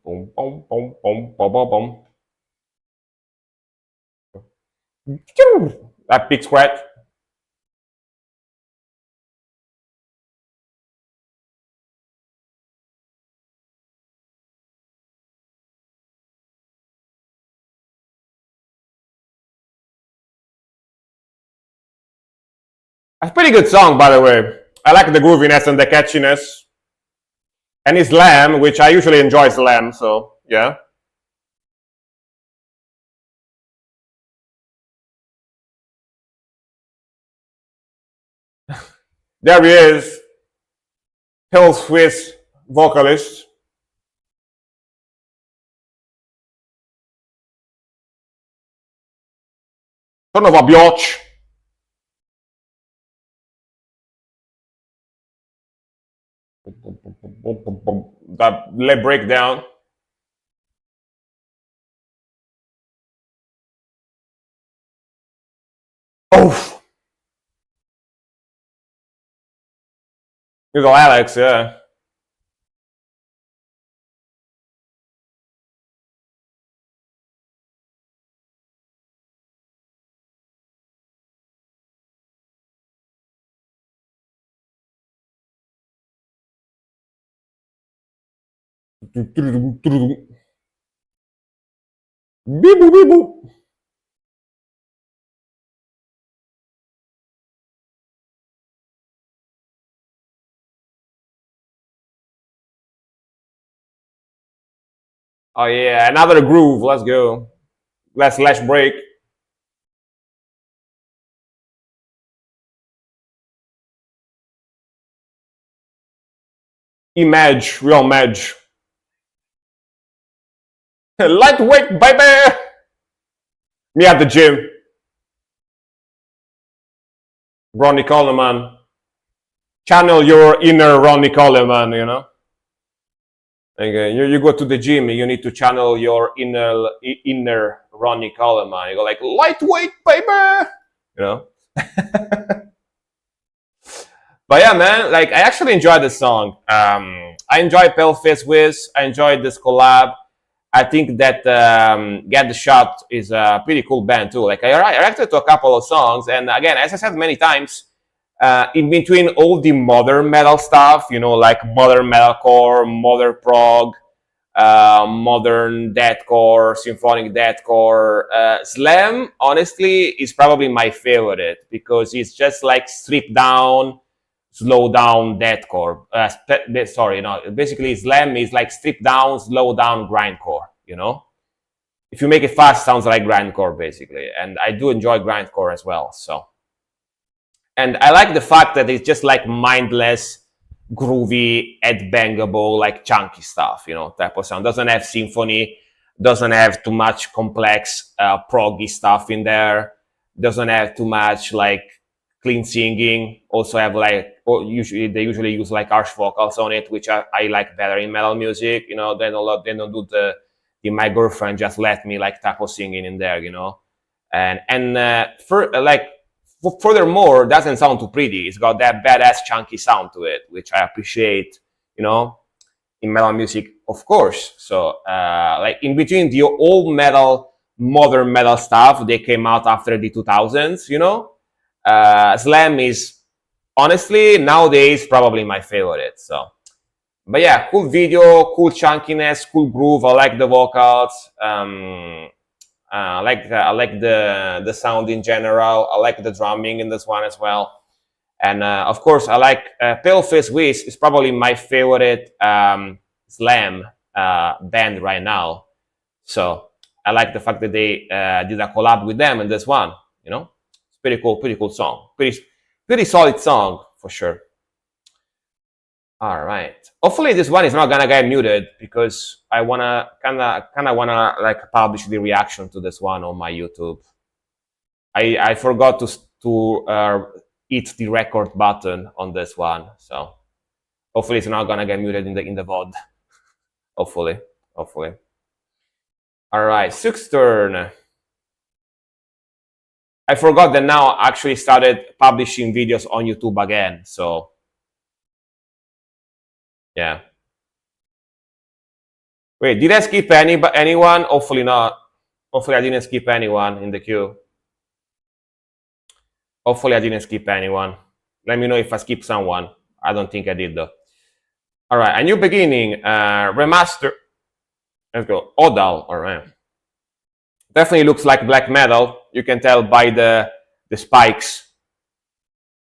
[SPEAKER 1] boom, boom, boom, boom, boom, boom, boom. That big scratch. That's a pretty good song, by the way. I like the grooviness and the catchiness. And it's Slam, which I usually enjoy Slam, so yeah. There he is, Hill Swiss vocalist. Son of a biatch. That leg breakdown. Oh, you go, Alex, yeah. Beep, boop, beep, boop. Oh yeah, another groove. Let's go. Let's break. Image, real Madge. Lightweight, baby. Me at the gym. Ronnie Coleman. Channel your inner Ronnie Coleman, you know? Okay, you go to the gym, you need to channel your inner Ronnie Coleman. You go like, lightweight, baby! You know? But yeah, man, like, I actually enjoyed this song. I enjoyed Paleface Wiz. I enjoyed this collab. I think that Get the Shot is a pretty cool band too. Like, I reacted to a couple of songs, and again, as I said many times, in between all the modern metal stuff, you know, like modern metalcore, modern prog, modern deathcore, symphonic deathcore, Slam, honestly, is probably my favorite because it's just like stripped down, slow down deathcore. Sorry, no, basically Slam is like stripped down, slow down grindcore, you know? If you make it fast, it sounds like grindcore basically. And I do enjoy grindcore as well, so. And I like the fact that it's just like mindless, groovy, headbangable, like chunky stuff, you know, type of sound. Doesn't have symphony, doesn't have too much complex proggy stuff in there, doesn't have too much like clean singing. Also have like, they usually use like harsh vocals on it, which I like better in metal music. You know, they don't do the my girlfriend just let me like type of singing in there, you know. And furthermore, doesn't sound too pretty. It's got that badass chunky sound to it, which I appreciate, you know, in metal music, of course. So, like in between the old metal, modern metal stuff, they came out after the 2000s, you know. Slam is honestly nowadays probably my favorite. So, but yeah, cool video, cool chunkiness, cool groove. I like the vocals. I like the sound in general. I like the drumming in this one as well. And of course, I like Paleface Wiz is probably my favorite Slam band right now. So I like the fact that they did a collab with them in this one. You know, it's pretty cool song. Pretty solid song for sure. All right. Hopefully this one is not gonna get muted because I wanna kinda wanna like publish the reaction to this one on my YouTube. I forgot to hit the record button on this one, so hopefully it's not gonna get muted in the VOD. Hopefully. All right, Suk's turn. I forgot that now I actually started publishing videos on YouTube again, so yeah. Wait, did I skip anyone? Hopefully not. Hopefully I didn't skip anyone in the queue. Hopefully I didn't skip anyone. Let me know if I skipped someone. I don't think I did though. All right, A New Beginning, remaster. Let's go. Odal, all right. Definitely looks like black metal. You can tell by the spikes.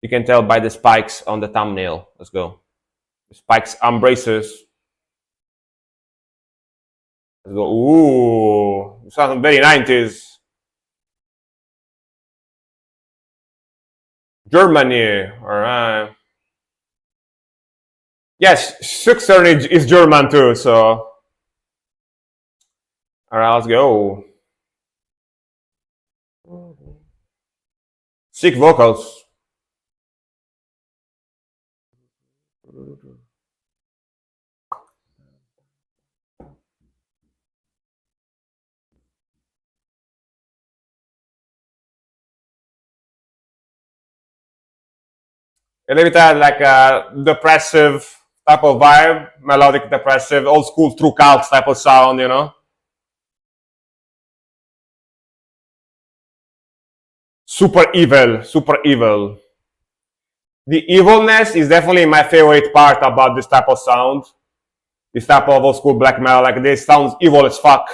[SPEAKER 1] You can tell by the spikes on the thumbnail. Let's go. Spikes embraces. Let's go. Ooh, sounds very 90s. Germany, all right. Yes, Schuxern is German too, so. All right, let's go. Sick vocals. A little bit like a depressive type of vibe, melodic depressive, old school True Cult type of sound, you know? Super evil, super evil. The evilness is definitely my favorite part about this type of sound. This type of old school black metal, like this sounds evil as fuck.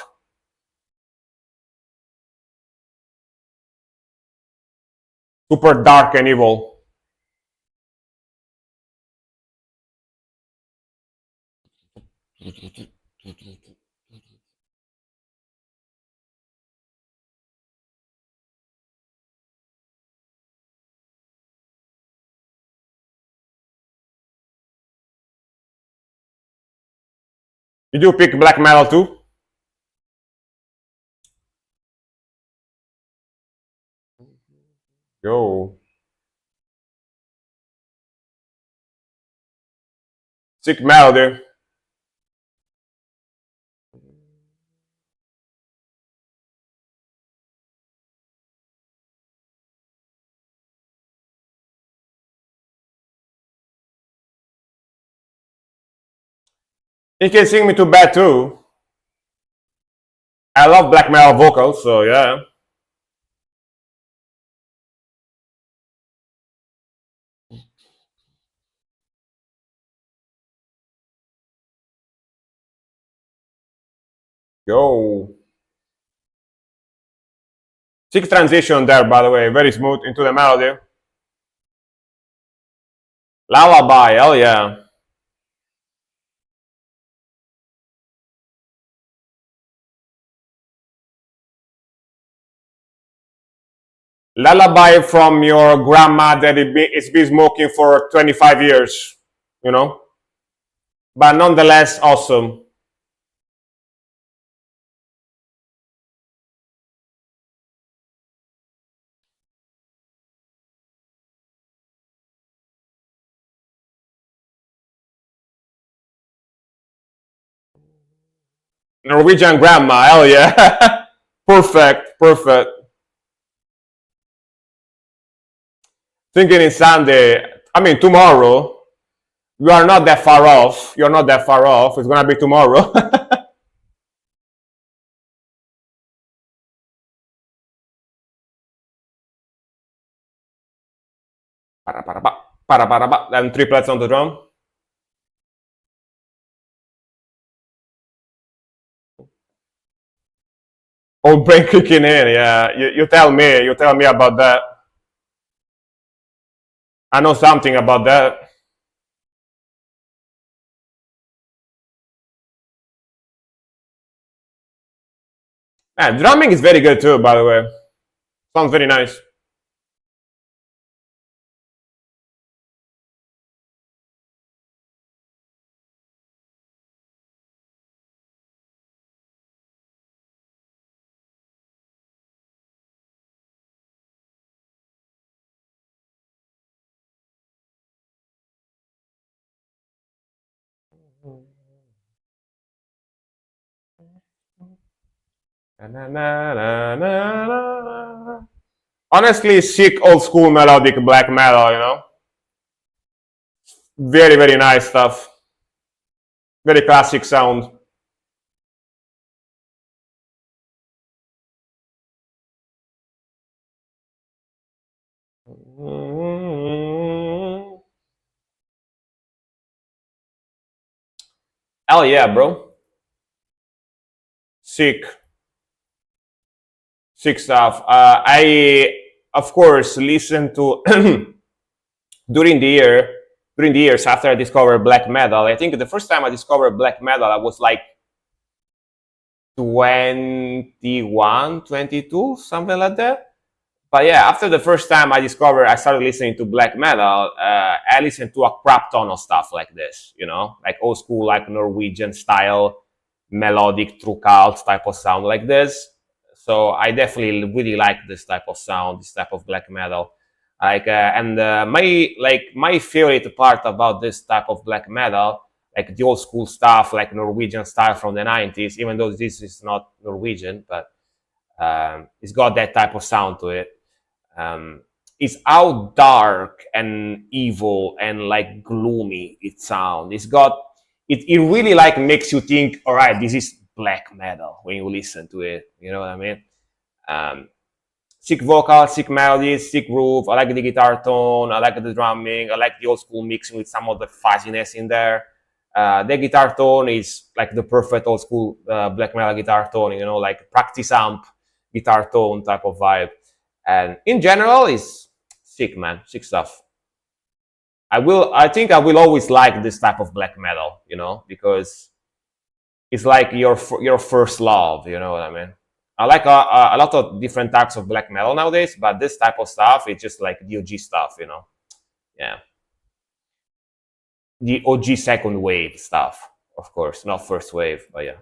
[SPEAKER 1] Super dark and evil. Did you pick black metal too? Yo. Sick melody. He can sing me to bed too. I love black metal vocals, so yeah. Yo. Sick transition there, by the way, very smooth into the melody. Lullaby, hell yeah. Lullaby from your grandma that it's been smoking for 25 years, you know? But nonetheless, awesome. Norwegian grandma, hell yeah. Perfect, perfect. Thinking it's Sunday, I mean tomorrow. You are not that far off. You're not that far off. It's gonna be tomorrow. And triplets on the drum. Old brain kicking in, yeah. You tell me. You tell me about that. I know something about that. Yeah, drumming is very good too, by the way. Sounds very nice. Honestly, sick old school melodic black metal, you know? Very, very nice stuff. Very classic sound. Hell yeah, bro. Sick, sick stuff. I, of course, listen to during the year, during the years after I discovered black metal. I think the first time I discovered black metal, I was like 21, 22, something like that. But yeah, after the first time I started listening to black metal, I listened to a crap ton of stuff like this, like old school, like Norwegian style, melodic true cult type of sound like this. So I definitely really like this type of sound, this type of black metal. And my favorite part about this type of black metal, like the old school stuff, like Norwegian style from the 90s, even though this is not Norwegian, but it's got that type of sound to it. um, is how dark and evil and like gloomy it sounds. It really like makes you think, all right, this is black metal when you listen to it. You know what I mean? Um, Sick vocal, sick melodies, sick groove. I like the guitar tone. I like the drumming. I like the old school mixing with some of the fuzziness in there. The guitar tone is like the perfect old school black metal guitar tone, like practice amp guitar tone type of vibe. And in general, it's sick, man, sick stuff. I think I will always like this type of black metal, because it's like your first love. You know what I mean? I like a lot of different types of black metal nowadays, but this type of stuff, it's just like the OG stuff. Yeah, the OG second wave stuff, of course, not first wave, but yeah.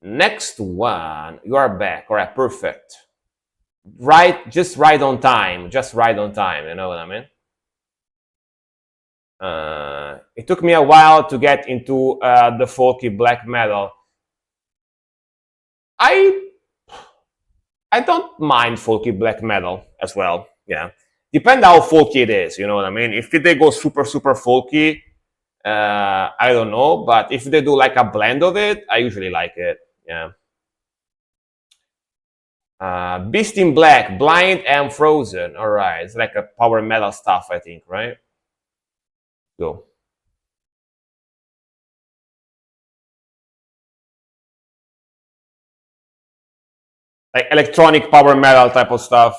[SPEAKER 1] Next one, you are back. All right, perfect. Right, just right on time. Just right on time. You know what I mean? It took me a while to get into the folky black metal. I I don't mind folky black metal as well. Yeah, depend how folky it is. You know what I mean? If they go super super folky, I don't know. But if they do like a blend of it, I usually like it. Yeah. Beast in Black, Blind and Frozen. All right, it's like a power metal stuff, I think, right? Go. Like electronic power metal type of stuff.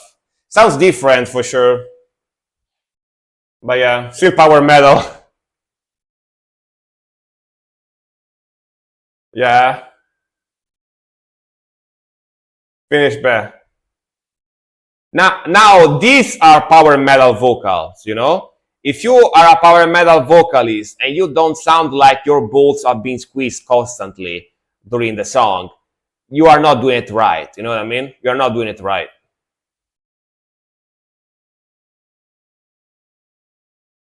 [SPEAKER 1] Sounds different for sure, but yeah, still power metal. Yeah, finish back. Now these are power metal vocals. If you are a power metal vocalist and you don't sound like your bolts are being squeezed constantly during the song, you are not doing it right. You know what I mean? You are not doing it right.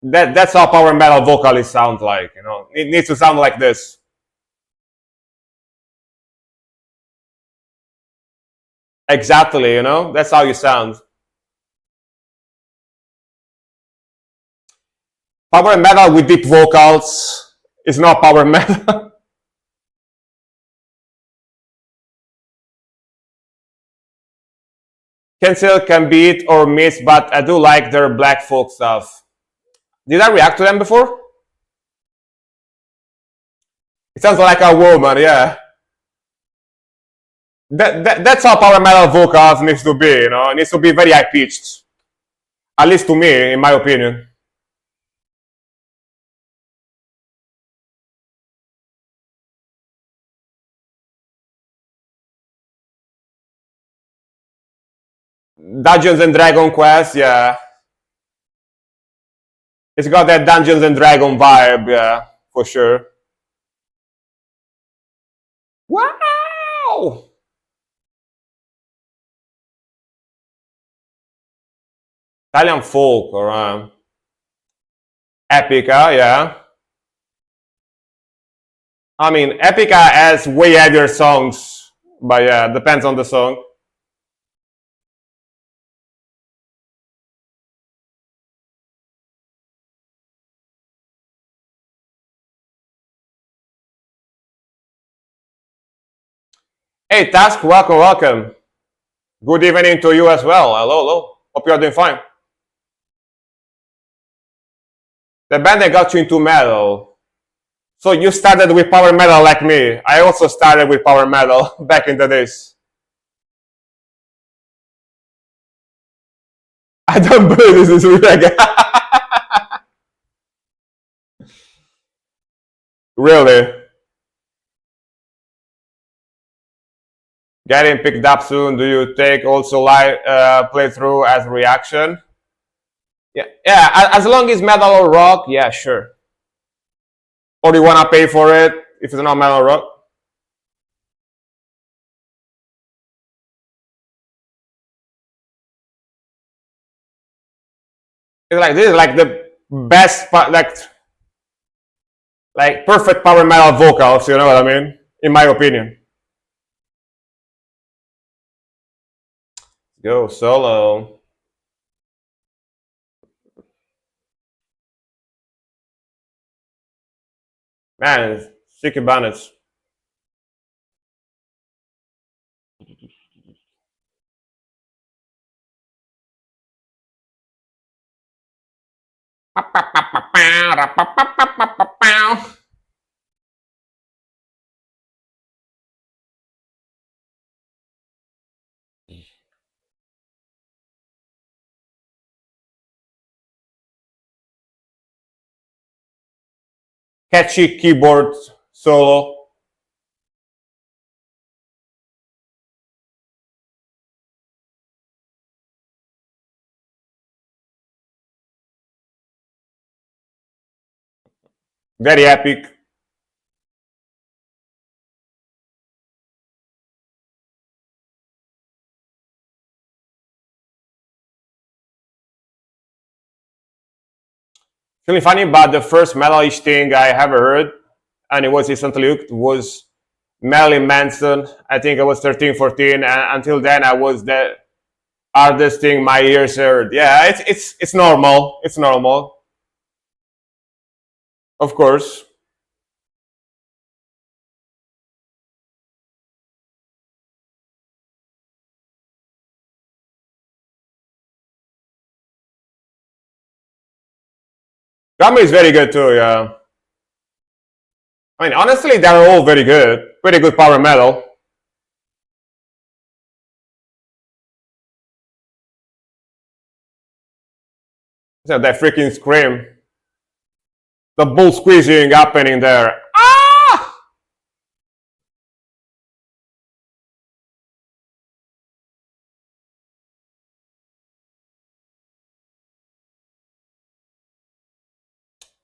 [SPEAKER 1] That's how power metal vocalists sound like. It needs to sound like this. Exactly. That's how you sound. Power metal with deep vocals is not power metal. Cancel can beat or miss, but I do like their black folk stuff. Did I react to them before? It sounds like a woman, yeah. That's how power metal vocals needs to be, It needs to be very high pitched. At least to me, in my opinion. Dungeons and Dragon Quest, yeah. It's got that Dungeons and Dragon vibe, yeah, for sure. Wow! Italian folk or Epica, yeah. I mean, Epica has way heavier songs, but yeah, depends on the song. Hey, Task, welcome, welcome. Good evening to you as well. Hello, hello. Hope you are doing fine. The band that got you into metal. So you started with power metal like me. I also started with power metal back in the days. I don't believe this is real again. Really? Getting picked up soon. Do you take also live playthrough as reaction? Yeah, yeah. As long as metal or rock, yeah, sure. Or do you wanna pay for it if it's not metal or rock? It's like this is like the best, like perfect power metal vocals. You know what I mean? In my opinion. Go solo. Man, Sticky Bandits. Catchy keyboard solo. Very epic. Really funny, but the first metalish thing I ever heard, and it was instantly hooked, was Marilyn Manson. I think I was 13, 14, and until then I was the hardest thing my ears heard. Yeah, it's normal. It's normal, of course. Drummer is very good too. Yeah, I mean honestly, they're all very good. Pretty good power metal. So that freaking scream, the bull squeezing happening there. Ah!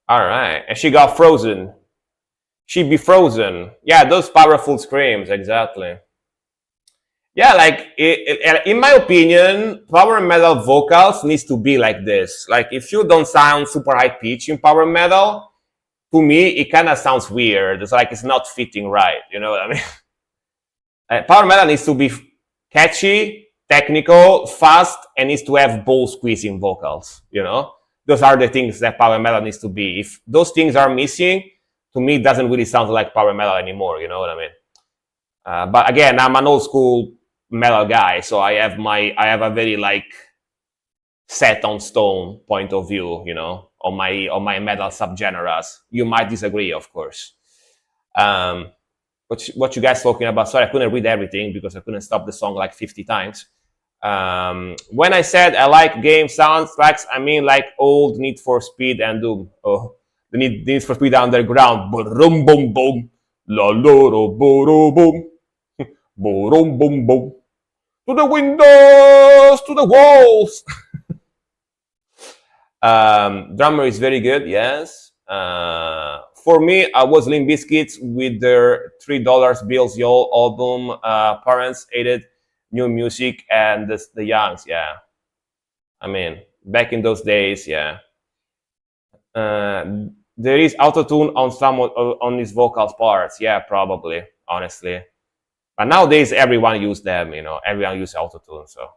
[SPEAKER 1] All right, and she got frozen. She be frozen. Yeah, those powerful screams, exactly. Yeah, like in my opinion, power metal vocals needs to be like this. Like if you don't sound super high pitch in power metal, to me it kind of sounds weird. It's like it's not fitting right. You know what I mean? Power metal needs to be catchy, technical, fast, and needs to have ball squeezing vocals. You know, those are the things that power metal needs to be. If those things are missing, to me, it doesn't really sound like power metal anymore. You know what I mean? But again, I'm an old school metal guy, so I have a very like set on stone point of view, you know, on my metal subgenres. You might disagree, of course. Um, what you guys talking about? Sorry, I couldn't read everything because I couldn't stop the song like 50 times. When I said I like game soundtracks, I mean like old Need for Speed and Doom. Oh, the Need for Speed Underground. Boom, boom, boom. La, lo, boom, boom. Boom, boom, boom. To the windows, to the walls. Drummer is very good, yes. For me, I was Limp Bizkit with their $3 Bills Y'all album. Parents hated new music and the Youngs, yeah. I mean, back in those days, yeah. There is autotune on some on his vocals parts, yeah, probably, honestly. But nowadays, everyone use them, you know, everyone use autotune, so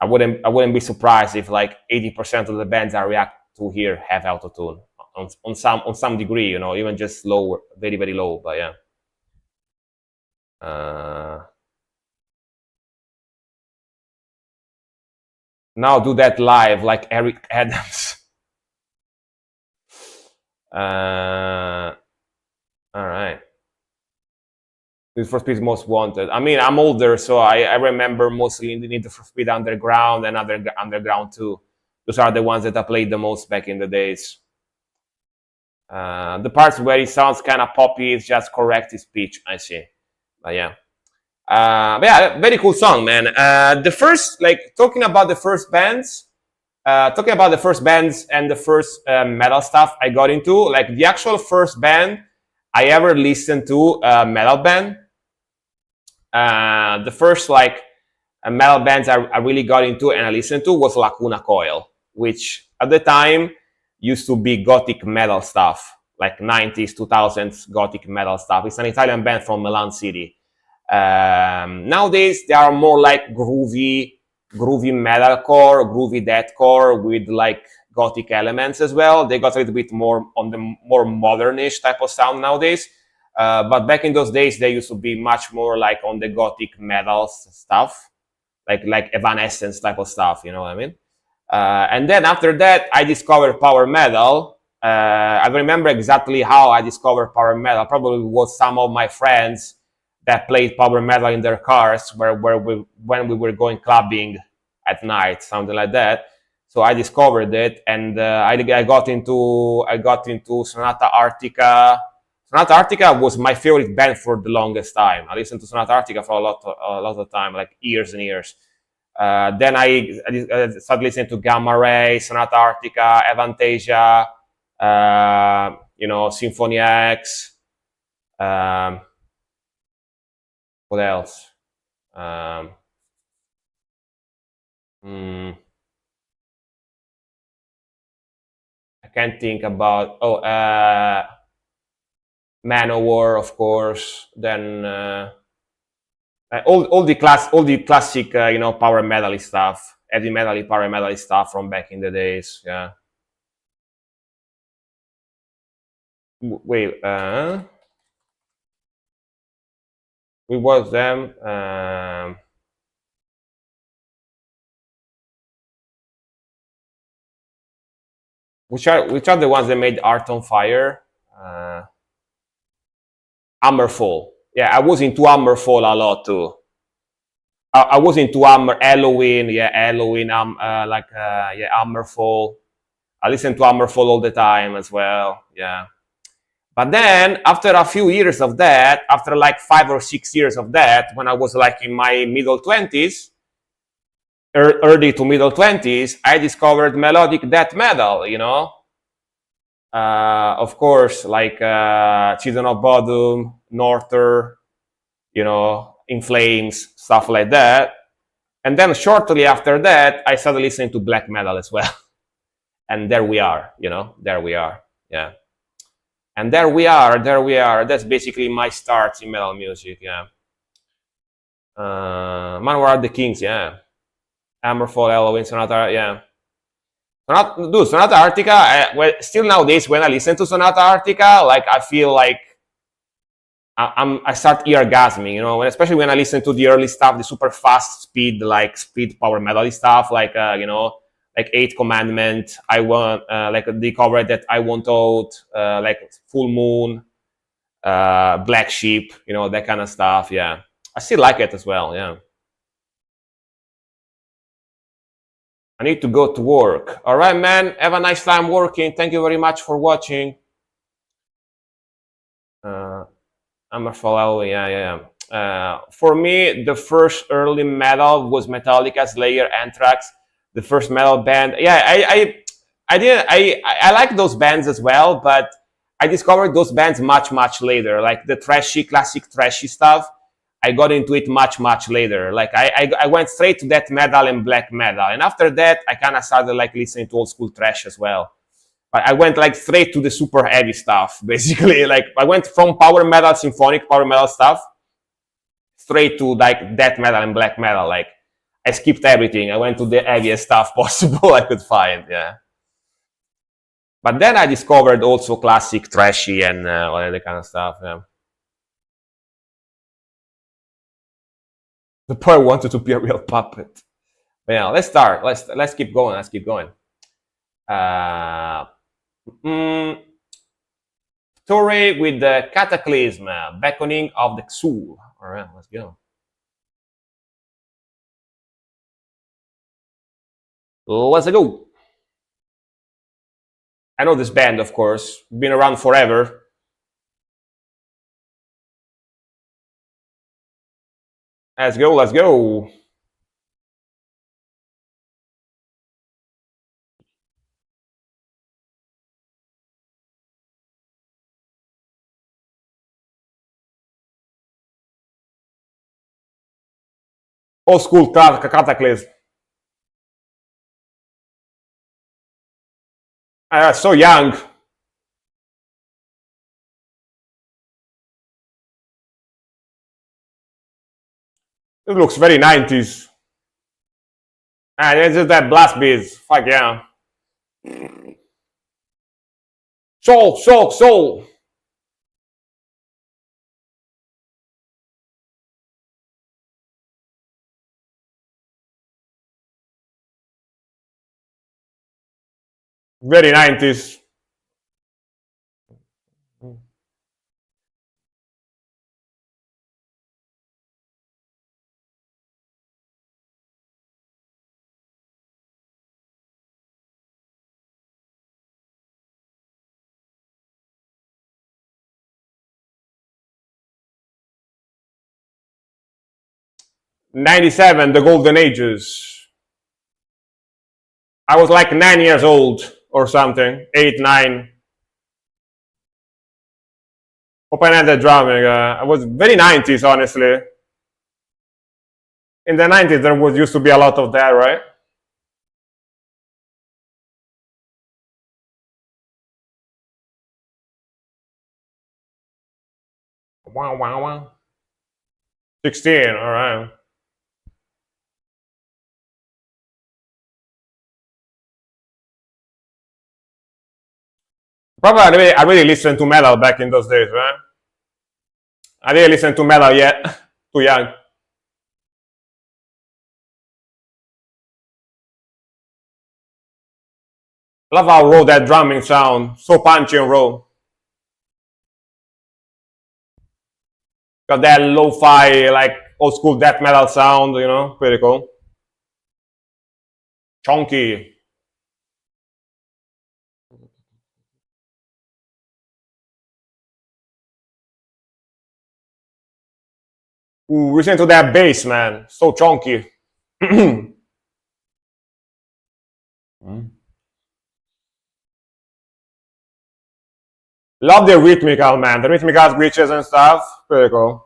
[SPEAKER 1] I wouldn't be surprised if like 80% of the bands I react to here have autotune on some degree, you know, even just low, very very low. But yeah. Now do that live like Eric Adams. All right. Need for Speed Most Wanted. I mean, I'm older, so I remember mostly the Need for Speed Underground and Underground 2. Those are the ones that I played the most back in the days. The parts where it sounds kind of poppy is just correct his pitch, I see. But yeah. But yeah, very cool song, man. The first, like, talking about the first bands and the first metal stuff I got into, like the actual first band I ever listened to, metal band. The first like metal bands I really got into and I listened to was Lacuna Coil, which at the time used to be gothic metal stuff, like 90s, 2000s gothic metal stuff. It's an Italian band from Milan City. Nowadays, they are more like groovy metalcore, groovy deathcore with like gothic elements as well. They got a little bit more on the more modernish type of sound nowadays. But back in those days, they used to be much more like on the gothic metal stuff, like Evanescence type of stuff. You know what I mean? And then after that, I discovered power metal. I remember exactly how I discovered power metal. Probably was some of my friends that played power metal in their cars when we were going clubbing at night, something like that. So I discovered it, and I got into Sonata Arctica. Sonata Arctica was my favorite band for the longest time. I listened to Sonata Arctica for a lot of time, like years and years. Then I started listening to Gamma Ray, Sonata Arctica, Avantasia, Symphony X. What else? I can't think about. Manowar, of course. Then all the classic, power metal stuff, heavy metal, power metal stuff from back in the days. Yeah. Wait. We was them. Which are the ones that made Art on Fire? Hammerfall. Yeah, I was into Hammerfall a lot too. I was into Halloween. Yeah, Halloween. Hammerfall. I listened to Hammerfall all the time as well. Yeah. But then, after a few years of that, after like 5 or 6 years of that, when I was like in my middle 20s, early to middle 20s, I discovered melodic death metal, of course, like Children of Bodom, Norther, In Flames, stuff like that. And then shortly after that, I started listening to black metal as well. And there we are, there we are. Yeah. And there we are. That's basically my start in metal music, yeah. Manowar are the Kings, yeah. Hammerfall, Halloween, Sonata, yeah. Sonata Arctica, still nowadays when I listen to Sonata Arctica, like I feel like I start orgasming, especially when I listen to the early stuff, the super fast speed power metal stuff, like Eighth Commandment, I Want, like the cover that I Want Out, like Full Moon, Black Sheep, that kind of stuff. Yeah, I still like it as well. Yeah. I need to go to work. All right, man. Have a nice time working. Thank you very much for watching. I'm a follow. Yeah. For me, the first early metal was Metallica, Slayer, Anthrax. The first metal band. Yeah, I like those bands as well, but I discovered those bands much later. Like the classic trashy stuff, I got into it much later. Like I went straight to death metal and black metal, and after that I kind of started like listening to old school thrash as well. But I went like straight to the super heavy stuff, basically. Like I went from power metal, symphonic power metal stuff, straight to like death metal and black metal. Like I skipped everything. I went to the heaviest stuff possible I could find. Yeah. But then I discovered also classic trashy and all that kind of stuff. Yeah. The boy wanted to be a real puppet. But yeah, let's start. Let's keep going. Torre with the Cataclysm, Beckoning of the Xul. All right, let's go. Let's go. I know this band, of course. Been around forever. Let's go, let's go. Old school Cataclysm. So young. It looks very 90s. And it's just that blast beats. Fuck yeah. Soul, soul, soul. Very 90s. '97, the golden ages. I was like 9 years old or something, 8, 9. Open-ended drumming. I was very 90s, honestly. In the 90s, there was used to be a lot of that, right? Wow, wow, wow. 16, all right. Probably I really listened to metal back in those days, right? I didn't listen to metal yet. Too young. Love how raw that drumming sound. So punchy and raw. Got that lo-fi, like old school death metal sound, you know, pretty cool. Chunky. Ooh, listen to that bass, man. So chunky. Love the rhythmical, man. The rhythmical glitches and stuff. Pretty cool.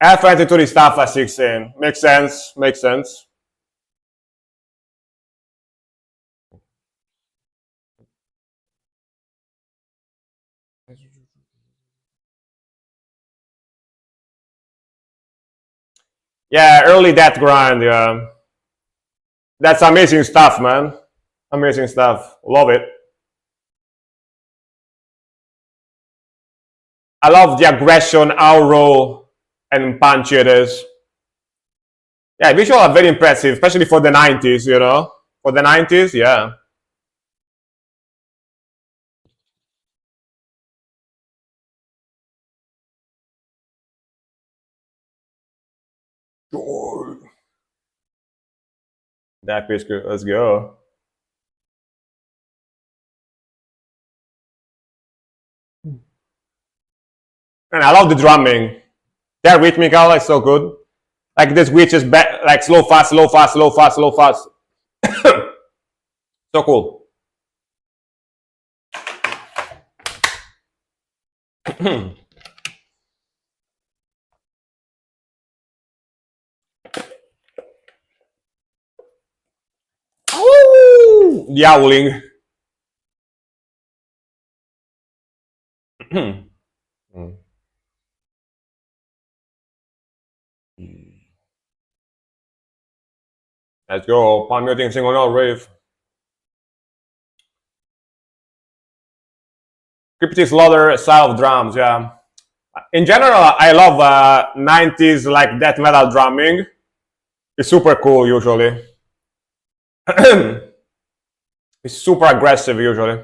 [SPEAKER 1] F22 stuff at 16. Makes sense. Makes sense. Yeah, early death grind. Yeah, that's amazing stuff, man. Amazing stuff. Love it. I love the aggression, how raw and punchy it is. Yeah, visuals are very impressive, especially for the 90s, you know? For the 90s, yeah. That is good. Let's go. And I love the drumming. That rhythmical is so good. Like this witch is like slow, fast, slow, fast, slow, fast, slow, fast. So cool. Ooh, the howling. Let's go. Palm muting single note riff. Cryptic Slaughter style of drums, yeah. In general, I love 90s like death metal drumming. It's super cool usually. It's super aggressive usually.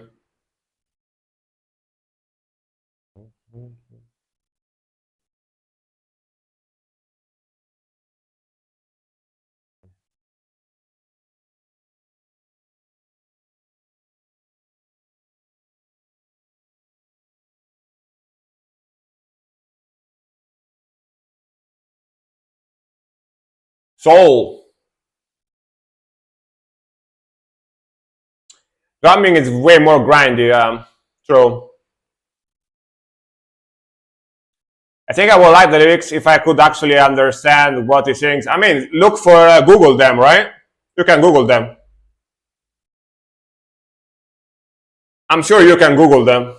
[SPEAKER 1] Soul. Drumming is way more grindy. So I think I would like the lyrics if I could actually understand what he sings. I mean, look for Google them, right? You can Google them. I'm sure you can Google them.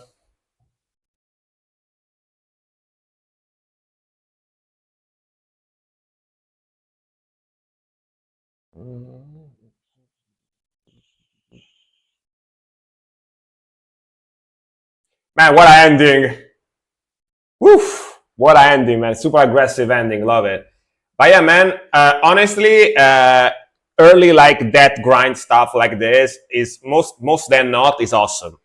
[SPEAKER 1] Man, what a ending! Woof! What a ending, man! Super aggressive ending. Love it. But yeah, man. Honestly, early like that grind stuff like this is most than not is awesome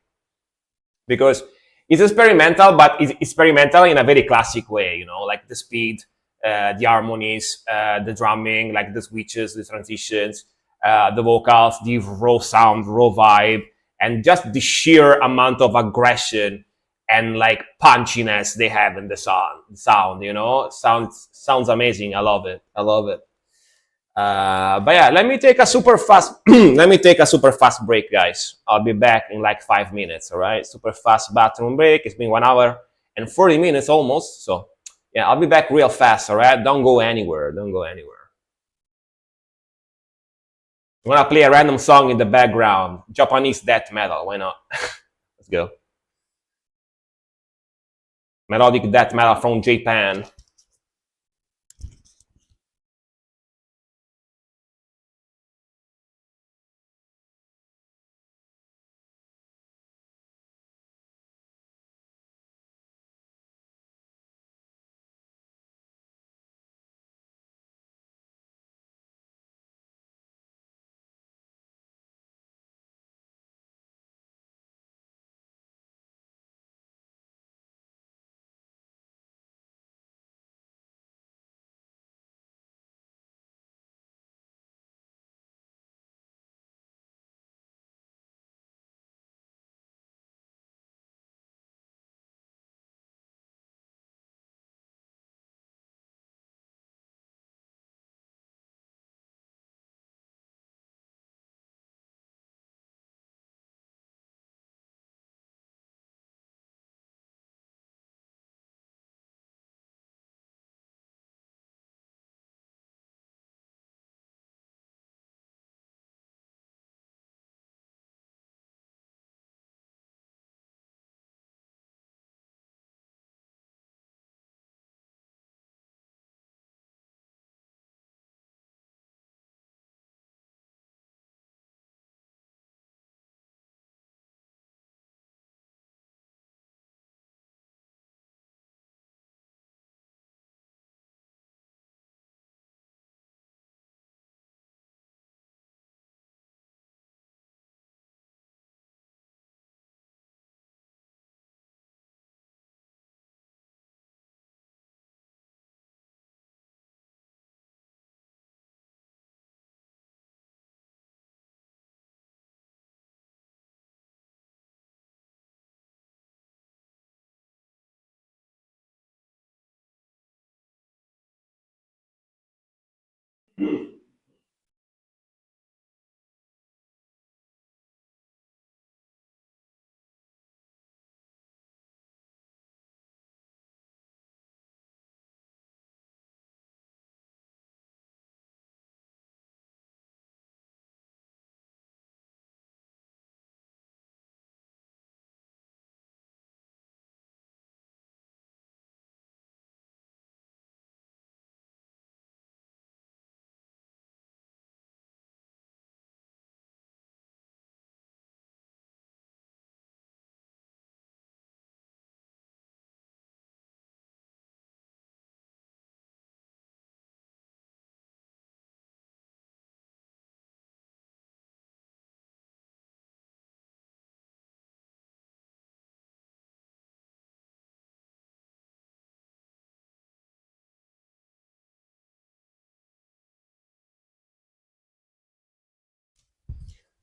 [SPEAKER 1] because it's experimental, but it's experimental in a very classic way. You know, like the speed, the harmonies, the drumming, like the switches, the transitions, the vocals, the raw sound, raw vibe, and just the sheer amount of aggression and like punchiness they have in the sound, you know, sounds amazing. I love it. I love it. But yeah, let me take a super fast. Let me take a super fast break, guys. I'll be back in like 5 minutes. All right, super fast bathroom break. It's been 1 hour and 40 minutes almost. So yeah, I'll be back real fast. All right, don't go anywhere. Don't go anywhere. I'm gonna play a random song in the background. Japanese death metal. Why not? Let's go. Melodic death metal from Japan.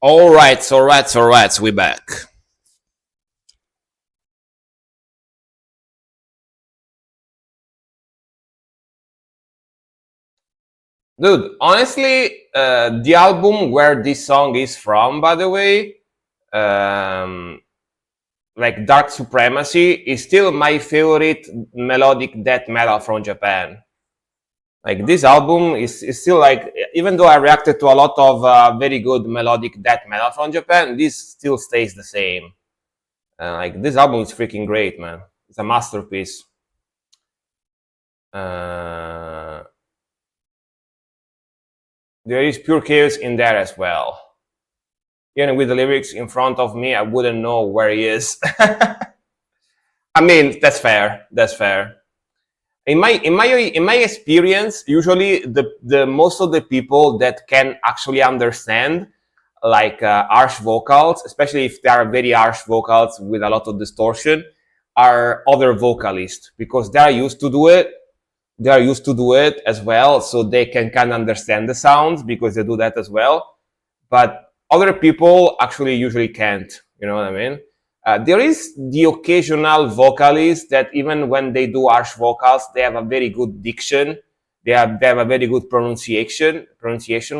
[SPEAKER 1] All right, all right, all right. We back. Dude, honestly, the album where this song is from, by the way, um, like Dark Supremacy, is still my favorite melodic death metal from Japan. Like this album is still like, even though I reacted to a lot of very good melodic death metal from Japan, this still stays the same. Like this album is freaking great, man. It's a masterpiece. Uh, there is pure chaos in there as well. Even with the lyrics in front of me, I wouldn't know where he is. I mean, that's fair. That's fair. In my experience, usually the most of the people that can actually understand like harsh vocals, especially if they are very harsh vocals with a lot of distortion, are other vocalists because they are used to do it. They are used to do it as well, so they can kind of understand the sounds because they do that as well. But other people actually usually can't. You know what I mean? There is the occasional vocalist that even when they do harsh vocals, they have a very good diction. They have a very good pronunciation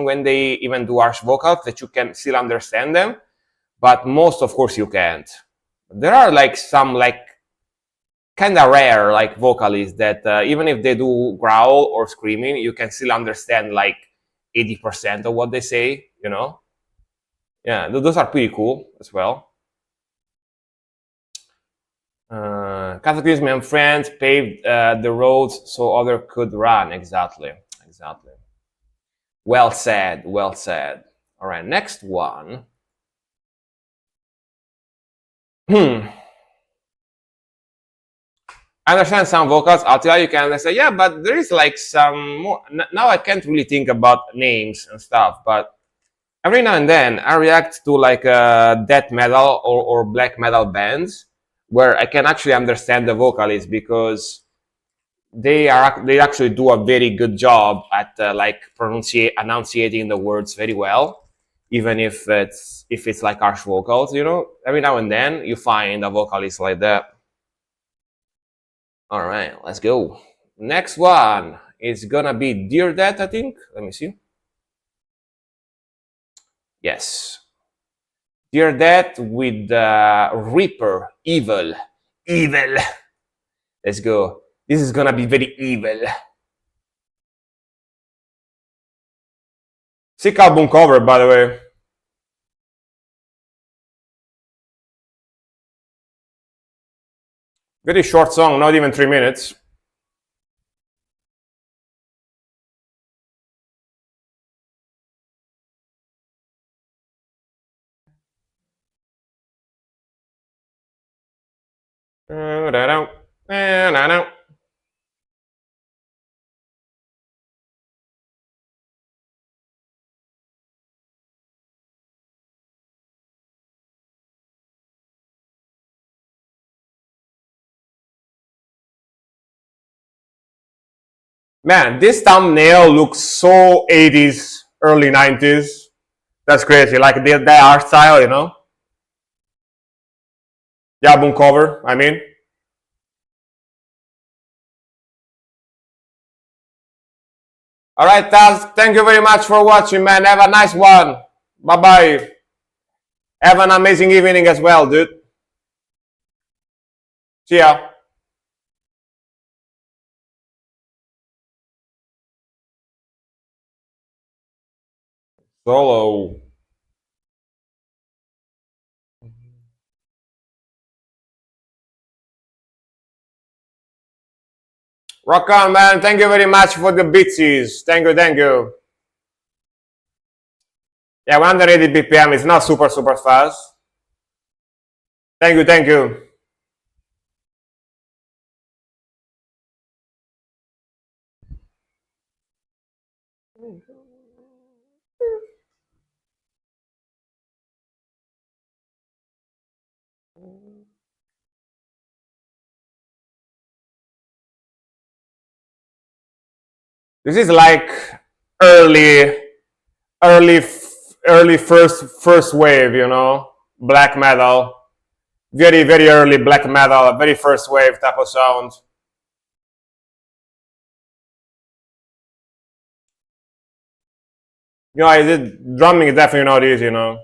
[SPEAKER 1] when they even do harsh vocals that you can still understand them. But most, of course, you can't. There are like some like kind of rare like vocalists that even if they do growl or screaming, you can still understand like 80% of what they say. You know? Yeah, those are pretty cool as well. Cataclysm and friends paved the roads so other could run. Exactly, exactly. Well said, well said. All right, next one. I understand some vocals. I'll tell you, can say, yeah, but there is like some more. Now I can't really think about names and stuff, but every now and then I react to like death metal or black metal bands where I can actually understand the vocalist because they actually do a very good job at like enunciating the words very well, even if it's like harsh vocals. You know, every now and then you find a vocalist like that. All right, let's go. Next one is gonna be Dear Death, I think. Let me see. Yes, Dear Death with Reaper, evil. Let's go. This is gonna be very evil. Sick album cover, by the way. Very short song, not even 3 minutes. Man, this thumbnail looks so 80s, early 90s. That's crazy. Like the art style, you know? The album cover, I mean. All right, Taz, thank you very much for watching, man. Have a nice one. Bye bye. Have an amazing evening as well, dude. See ya. Solo. Rock on, man. Thank you very much for the beatsies. Thank you, thank you. Yeah, 180 BPM is not super, super fast. Thank you, thank you. This is like early, early, early first wave, you know, black metal. Very, very early black metal, very first wave type of sound. You know, I did drumming is definitely not easy, you know.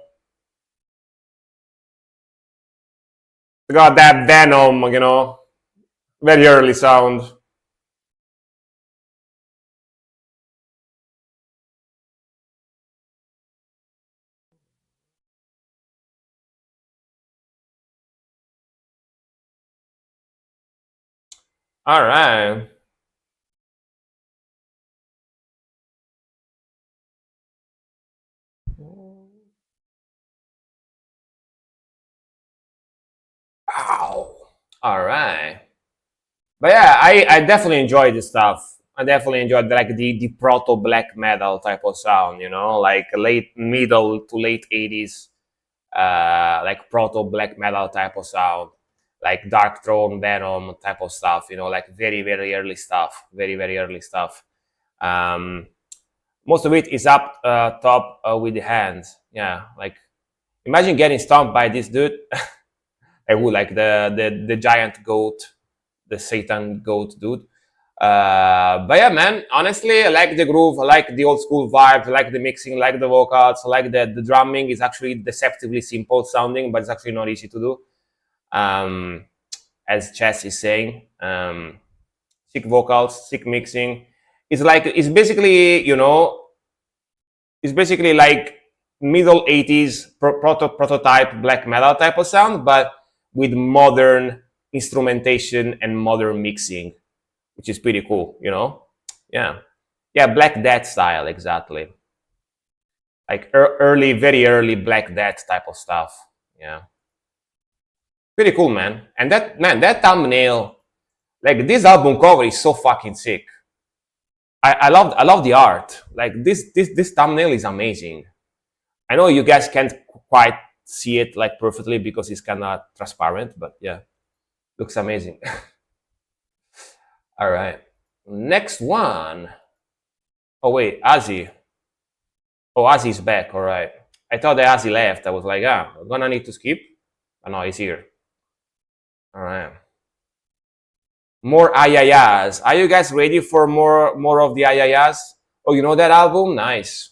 [SPEAKER 1] You got that Venom, you know, very early sound. All right. Ow. All right. But yeah, I definitely enjoy this stuff. I definitely enjoyed like the proto black metal type of sound, you know, like late middle to late 80s, like proto black metal type of sound, like Dark Throne, Venom type of stuff, you know, like very early stuff, very early stuff. Um, Most of it is up top with the hands. Yeah, like imagine getting stomped by this dude. I would like the giant goat, the Satan goat dude. But yeah, man, honestly, I like the groove, I like the old school vibe, I like the mixing, I like the vocals, I like the drumming is actually deceptively simple sounding, but it's actually not easy to do. Um, as Chess is saying, sick vocals, sick mixing. It's basically, you know, it's basically like middle 80s prototype black metal type of sound, but with modern instrumentation and modern mixing, which is pretty cool, you know? Yeah. Yeah, Black Death style, exactly. Like early, very early Black Death type of stuff. Yeah. Pretty cool, man. And that thumbnail, like this album cover is so fucking sick. I love the art. Like this thumbnail is amazing. I know you guys can't quite see it like perfectly because it's kind of transparent, but yeah, looks amazing. All right, next one. Oh wait, Ozzy. Oh, Ozzy's back. All right. I thought that Ozzy left. I was like, I'm gonna need to skip. Oh no, he's here. All right. More ayayas. Are you guys ready for more of the ayayas? Oh, you know that album? Nice.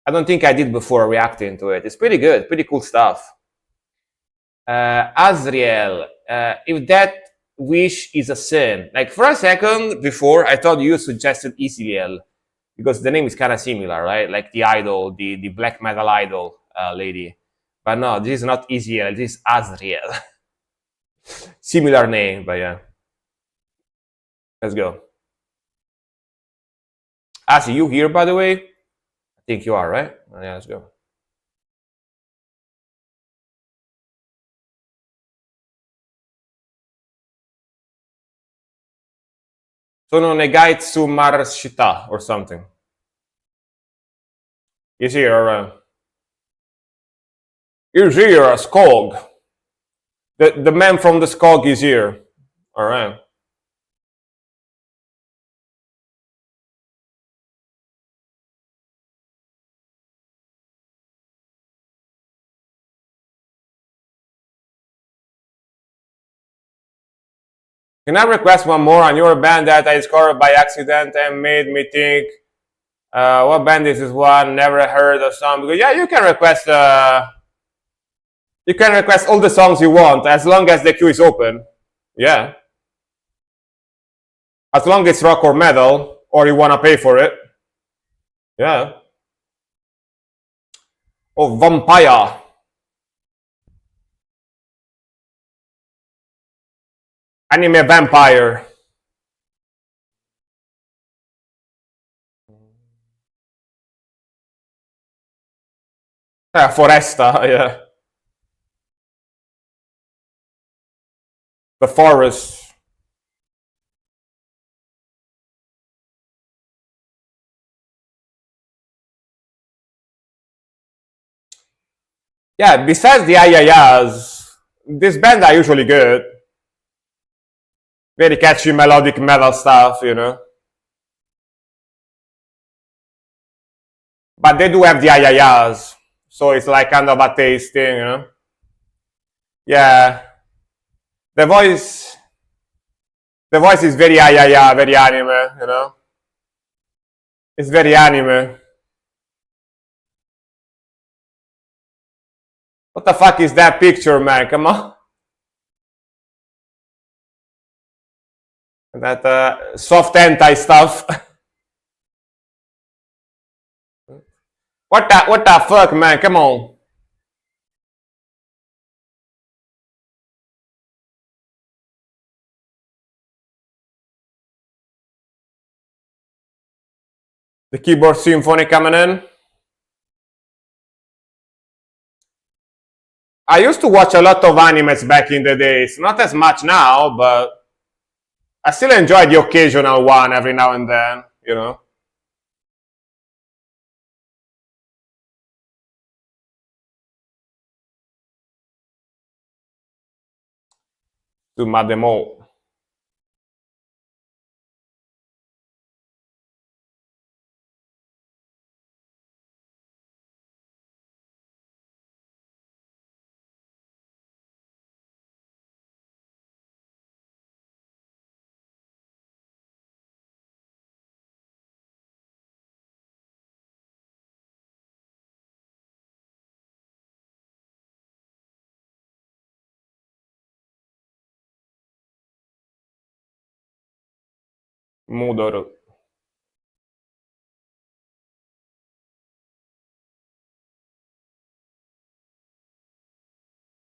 [SPEAKER 1] I don't think I did before reacting to it. It's pretty good, pretty cool stuff. Azriel, if that wish is a sin. Like for a second before, I thought you suggested Isiel because the name is kind of similar, right? Like the idol, the black metal idol lady. But no, this is not Isiel. This is Azriel. Similar name, but yeah. Let's go. Asi, you here, by the way? I think you are, right? Oh, yeah, let's go. Sono Negaitsu Marashita or something. He's here, alright. He's here, a Skog. The man from the Skog is here. Alright. Can I request one more on your band that I discovered by accident and made me think, what band is this one? Never heard of some. Because yeah, you can request all the songs you want as long as the queue is open. Yeah. As long as it's rock or metal, or you wanna pay for it. Yeah. Oh, Vampire. Anime Vampire. Foresta, yeah. The Forest. Yeah, besides the Ayayas, this band are usually good. Very catchy melodic metal stuff, you know. But they do have the Ayayas, so it's like kind of a taste thing, you know. Yeah, the voice, the voice is very Ayaya, very anime, you know. It's very anime. What the fuck is that picture, man? Come on. That soft hentai stuff. What the fuck, man? Come on. The keyboard symphony coming in. I used to watch a lot of animes back in the days. Not as much now, but I still enjoy the occasional one every now and then, you know. To Mademo. Mudoru.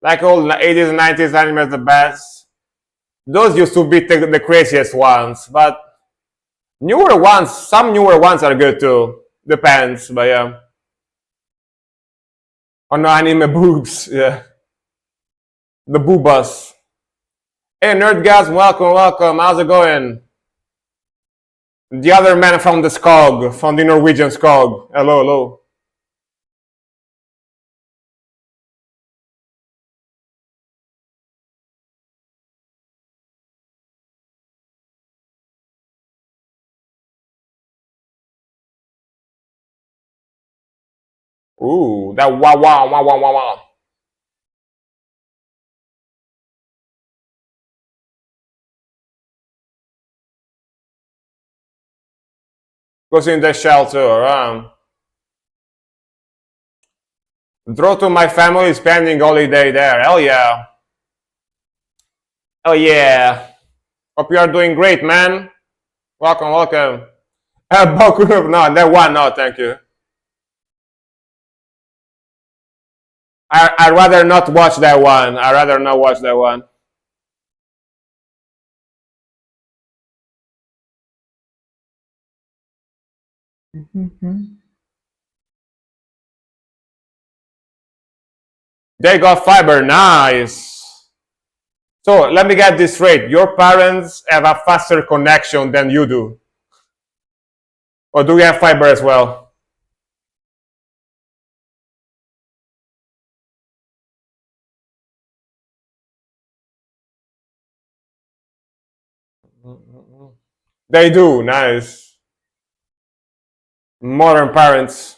[SPEAKER 1] Like all 80s and 90s animes, the best. Those used to be the craziest ones, but newer ones, some newer ones are good too. Depends, but yeah. On the anime boobs, yeah. The boobas. Hey, Nerdgasm, welcome, welcome. How's it going? The other man from the Skog, from the Norwegian Skog. Hello, hello. Ooh, that wow, wow, wow, wow, wow, wow. Goes in the shelter. Draw to my family spending holiday there. Hell yeah. Hell yeah. Hope you are doing great, man. Welcome, welcome. Boku no, that one, no, thank you. I'd rather not watch that one. I'd rather not watch that one. They got fiber, nice. So let me get this straight. Your parents have a faster connection than you do. Or do you have fiber as well? They do, nice. Modern parents.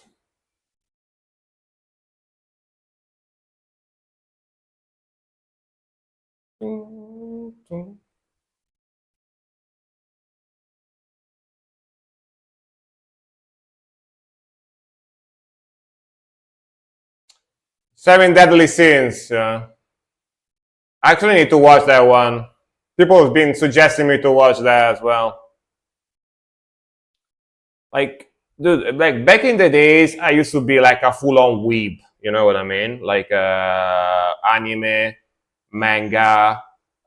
[SPEAKER 1] Seven Deadly Sins. I actually need to watch that one. People have been suggesting me to watch that as well. Like, dude, like back in the days, I used to be like a full-on weeb. You know what I mean? Like anime, manga,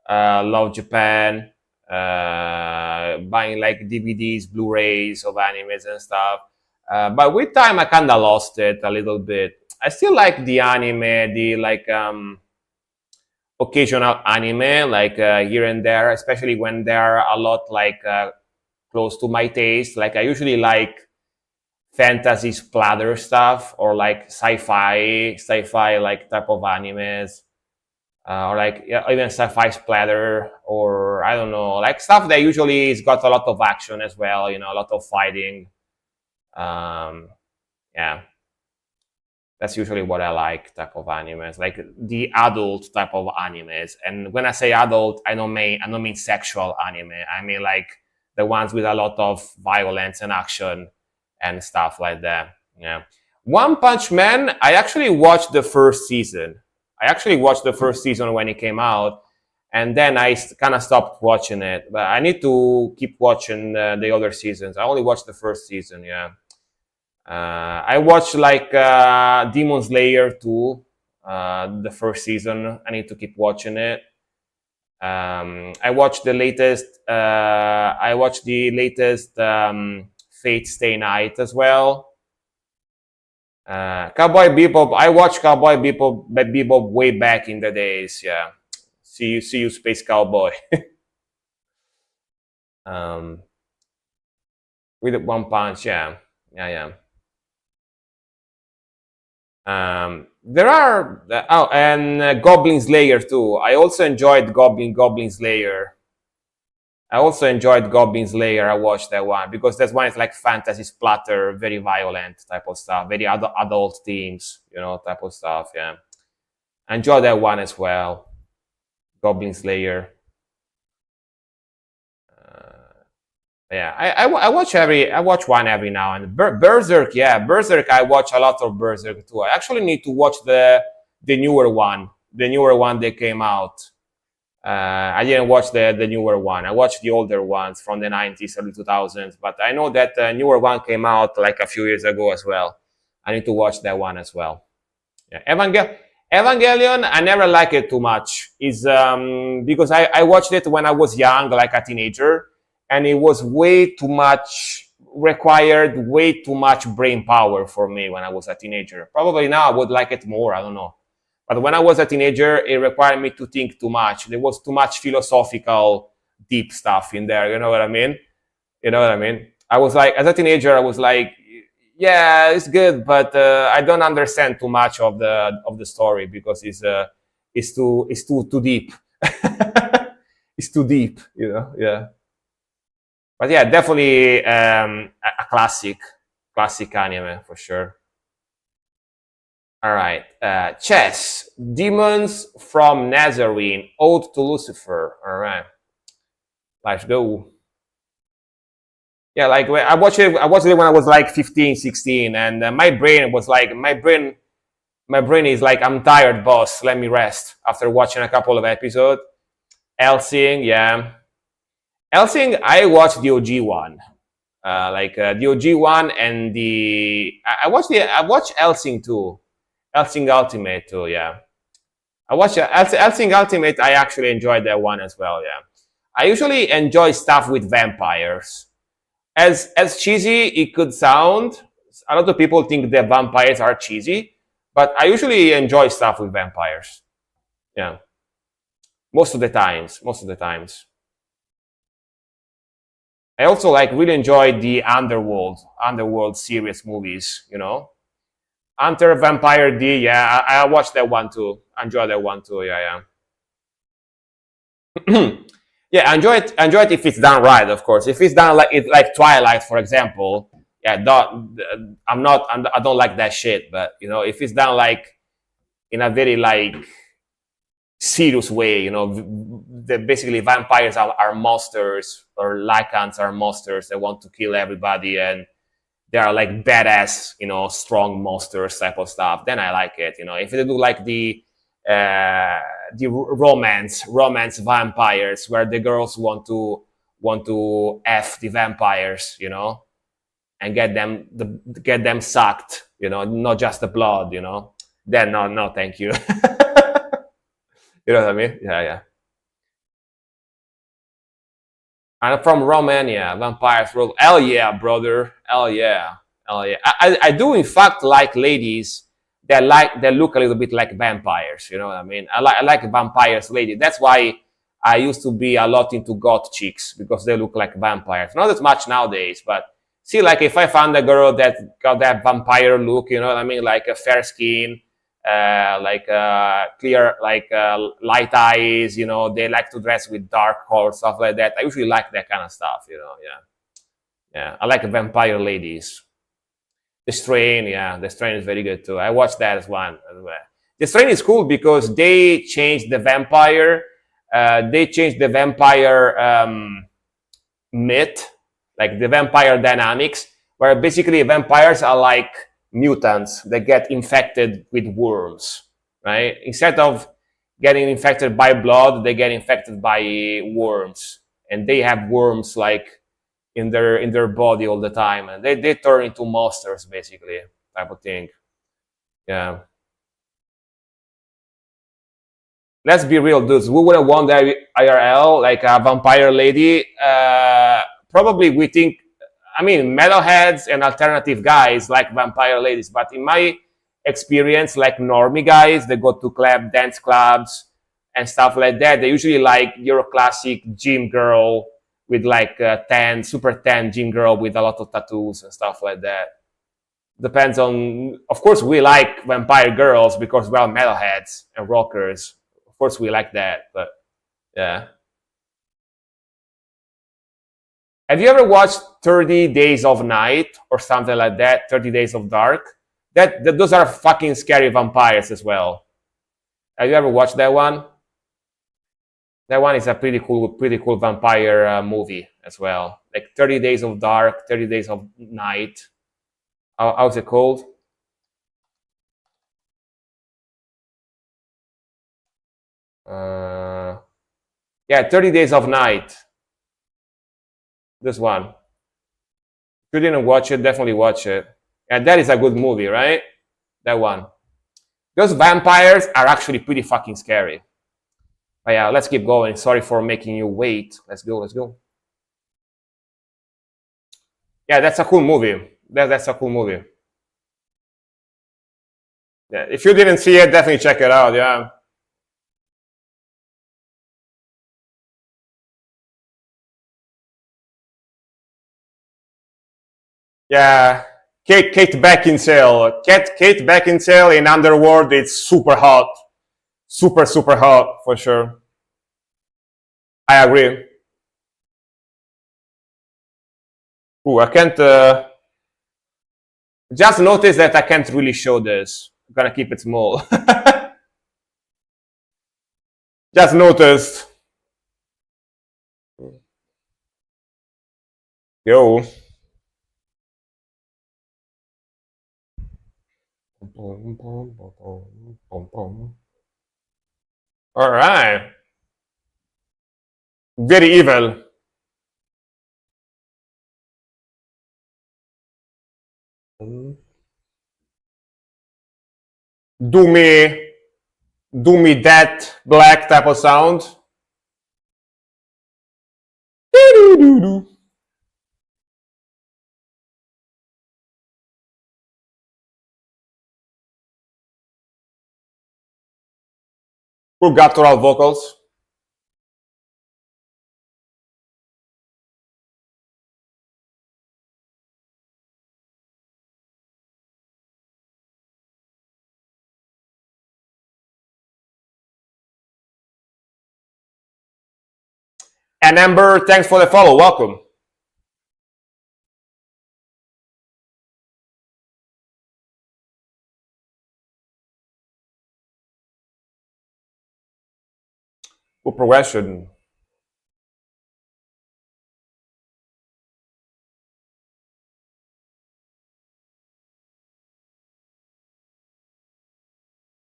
[SPEAKER 1] love Japan, buying like DVDs, Blu-rays of animes and stuff. But with time, I kind of lost it a little bit. I still like the anime, the like occasional anime, like here and there, especially when they're a lot like close to my taste. Like I usually like fantasy splatter stuff or like sci-fi like type of animes. Or like yeah, even sci-fi splatter, or I don't know, like stuff that usually has got a lot of action as well, you know, a lot of fighting. Yeah, that's usually what I like type of animes, like the adult type of animes. And when I say adult, I don't mean sexual anime. I mean like the ones with a lot of violence and action and stuff like that. Yeah. One Punch Man, I actually watched the first season. I actually watched the first season when it came out, and then I kind of stopped watching it. But I need to keep watching the other seasons. I only watched the first season. Yeah. I watched like Demon Slayer too, the first season. I need to keep watching it. I watched the latest. I watched the latest Fate Stay Night as well. Cowboy Bebop. I watched Cowboy Bebop way back in the days. Yeah. See you, Space Cowboy. um, with One Punch. Yeah, yeah. There are and Goblin Slayer too. I also enjoyed Goblin Slayer. I also enjoyed Goblin Slayer. I watched that one because that one is like fantasy splatter, very violent type of stuff, very adult themes, type of stuff. Yeah, I enjoyed that one as well. Goblin Slayer. Yeah, I watch one every now and Berserk. Yeah, Berserk. I watch a lot of Berserk too. I actually need to watch the newer one, that came out. I didn't watch the newer one. I watched the older ones from the 90s, early 2000s. But I know that the newer one came out like a few years ago as well. I need to watch that one as well. Yeah, Evangelion. I never liked it too much. Is because I watched it when I was young, like a teenager, and it was required way too much brain power for me when I was a teenager. Probably now I would like it more. I don't know. But when I was a teenager, it required me to think too much. There was too much philosophical, deep stuff in there. You know what I mean? I was like, as a teenager, I was like, yeah, it's good, but I don't understand too much of the story because it's too deep. It's too deep. Yeah. But yeah, definitely a classic anime for sure. All right, chess, Demons from Nazarene, Ode to Lucifer. All right, let's go. Yeah, like I watched it. I watched it when I was like 15, 16, and my brain was like, my brain is like, I'm tired, boss. Let me rest. After watching a couple of episodes, Hellsing, yeah, Hellsing. I watched the OG one, the OG one, and I watched Hellsing too, Hellsing Ultimate too. Yeah, I watched Hellsing Ultimate. I actually enjoyed that one as well. Yeah, I usually enjoy stuff with vampires. As cheesy it could sound, a lot of people think that vampires are cheesy, but I usually enjoy stuff with vampires. Yeah, most of the times. I also like really enjoy the Underworld series movies. Hunter Vampire D. Yeah, I watched that one too. I enjoy that one too. Yeah, yeah. Yeah, enjoy it. Enjoy it if it's done right, of course. If it's done like Twilight, for example, yeah, I don't like that shit. But if it's done like in a very like serious way, basically vampires are monsters, or lycans are monsters that want to kill everybody, and they are like badass, strong monsters type of stuff. Then I like it. If they do like the romance vampires, where the girls want to f the vampires, and get them sucked, not just the blood, then no, thank you. You know what I mean? Yeah. And from Romania, vampires rule. Hell yeah, brother. Hell yeah. I do in fact like ladies that look a little bit like vampires. You know what I mean? I like vampires lady. That's why I used to be a lot into goth chicks, because they look like vampires. Not as much nowadays, but see, like if I found a girl that got that vampire look, you know what I mean, like a fair skin, like clear, like light eyes, they like to dress with dark color, stuff like that. I usually like that kind of stuff, yeah. I like vampire ladies. The Strain, yeah, The Strain is very good too. I watched that as one as well. The Strain is cool because they changed the vampire. Myth, like the vampire dynamics, where basically vampires are like mutants that get infected with worms. right? Instead of getting infected by blood, they get infected by worms, and they have worms like in their body all the time, and they turn into monsters basically, type of thing. Yeah. Let's be real, dudes. We would have won the IRL like a vampire lady. Probably we think. I mean, metalheads and alternative guys like vampire ladies, but in my experience, like normie guys, they go to dance clubs and stuff like that. They usually like your classic gym girl with like a super tan gym girl with a lot of tattoos and stuff like that. Depends on, of course, we like vampire girls because we're metalheads and rockers. Of course, we like that, but yeah. Have you ever watched 30 Days of Night or something like that? 30 Days of Dark? Those are fucking scary vampires as well. Have you ever watched that one? That one is a pretty cool vampire movie as well. Like 30 Days of Dark, 30 Days of Night. How's it called? Yeah, 30 Days of Night. This one. If you didn't watch it, definitely watch it. And that is a good movie, right? That one. Those vampires are actually pretty fucking scary. But yeah, let's keep going. Sorry for making you wait. Let's go, let's go. Yeah, that's a cool movie. That's a cool movie. Yeah, if you didn't see it, definitely check it out. Yeah. Yeah, Kate Beckinsale. Kate Beckinsale in Underworld. It's super hot, super hot for sure. I agree. Ooh, I can't. Just notice that I can't really show this. I'm gonna keep it small. Just noticed. Yo. All right. Very evil. Do me, do me that black type of sound. Cool guttural vocals. And Amber, thanks for the follow. Welcome. Good progression.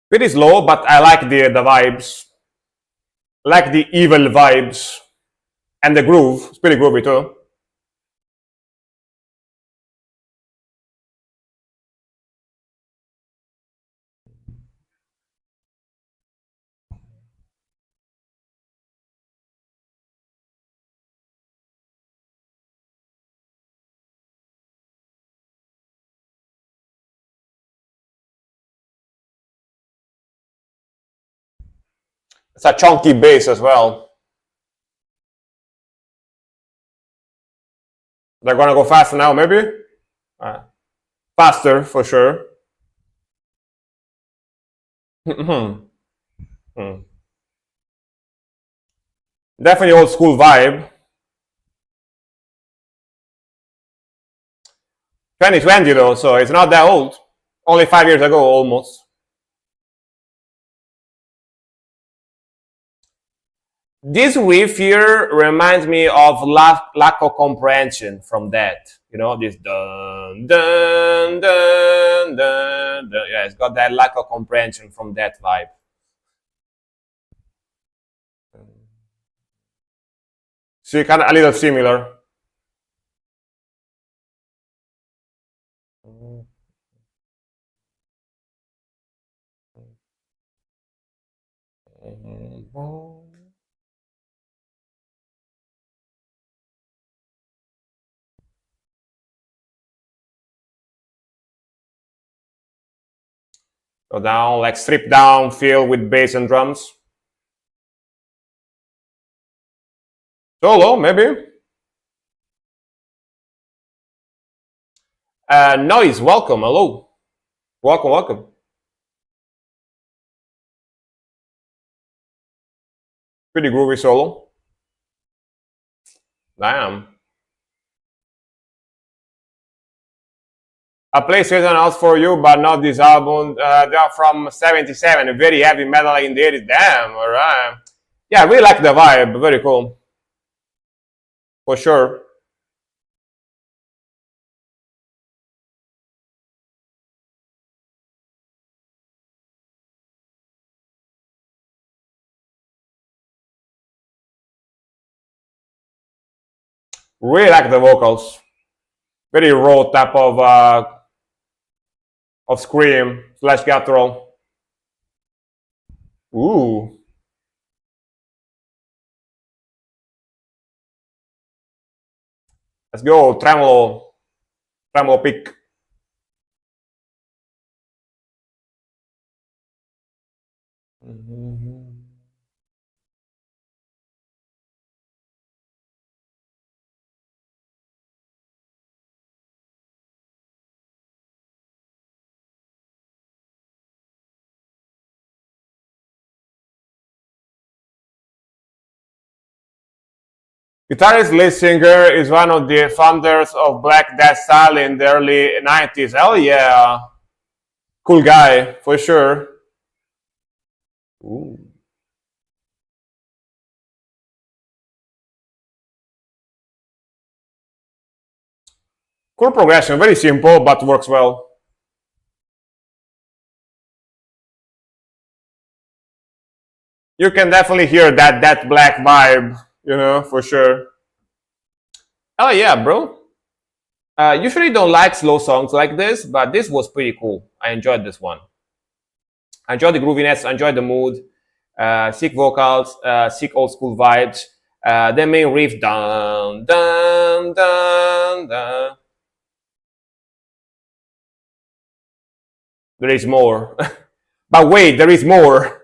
[SPEAKER 1] Pretty slow, but I like the vibes. I like the evil vibes. And the groove. It's pretty groovy too. It's a chunky bass as well. They're gonna go faster now, maybe? Faster, for sure. Definitely old school vibe. 2020 though, so it's not that old. Only 5 years ago, almost. This riff here reminds me of lack of comprehension from that. You know, this dun dun dun dun dun. Yeah, it's got that lack of comprehension from that vibe. So kind of a little similar. Go down, like strip down, feel with bass and drums. Solo, maybe. Noise, welcome, hello. Welcome, welcome. Pretty groovy solo. Damn. I play certain else for you, but not this album. They are from '77, very heavy metal in the 80s. Damn, alright. Yeah, I really like the vibe, very cool. For sure. Really like the vocals. Very raw type of scream slash guttural. Ooh. Let's go, tremolo. Tremolo pick. Guitarist lead singer is one of the founders of Black Death style in the early 90s. Hell yeah. Cool guy, for sure. Ooh. Cool progression, very simple, but works well. You can definitely hear that black vibe, for sure. Oh yeah, bro. Usually don't like slow songs like this, but this was pretty cool. I enjoyed this one. I enjoyed the grooviness, I enjoyed the mood, sick vocals, sick old school vibes. The main riff, dun dun dun dun. There is more, but wait, there is more.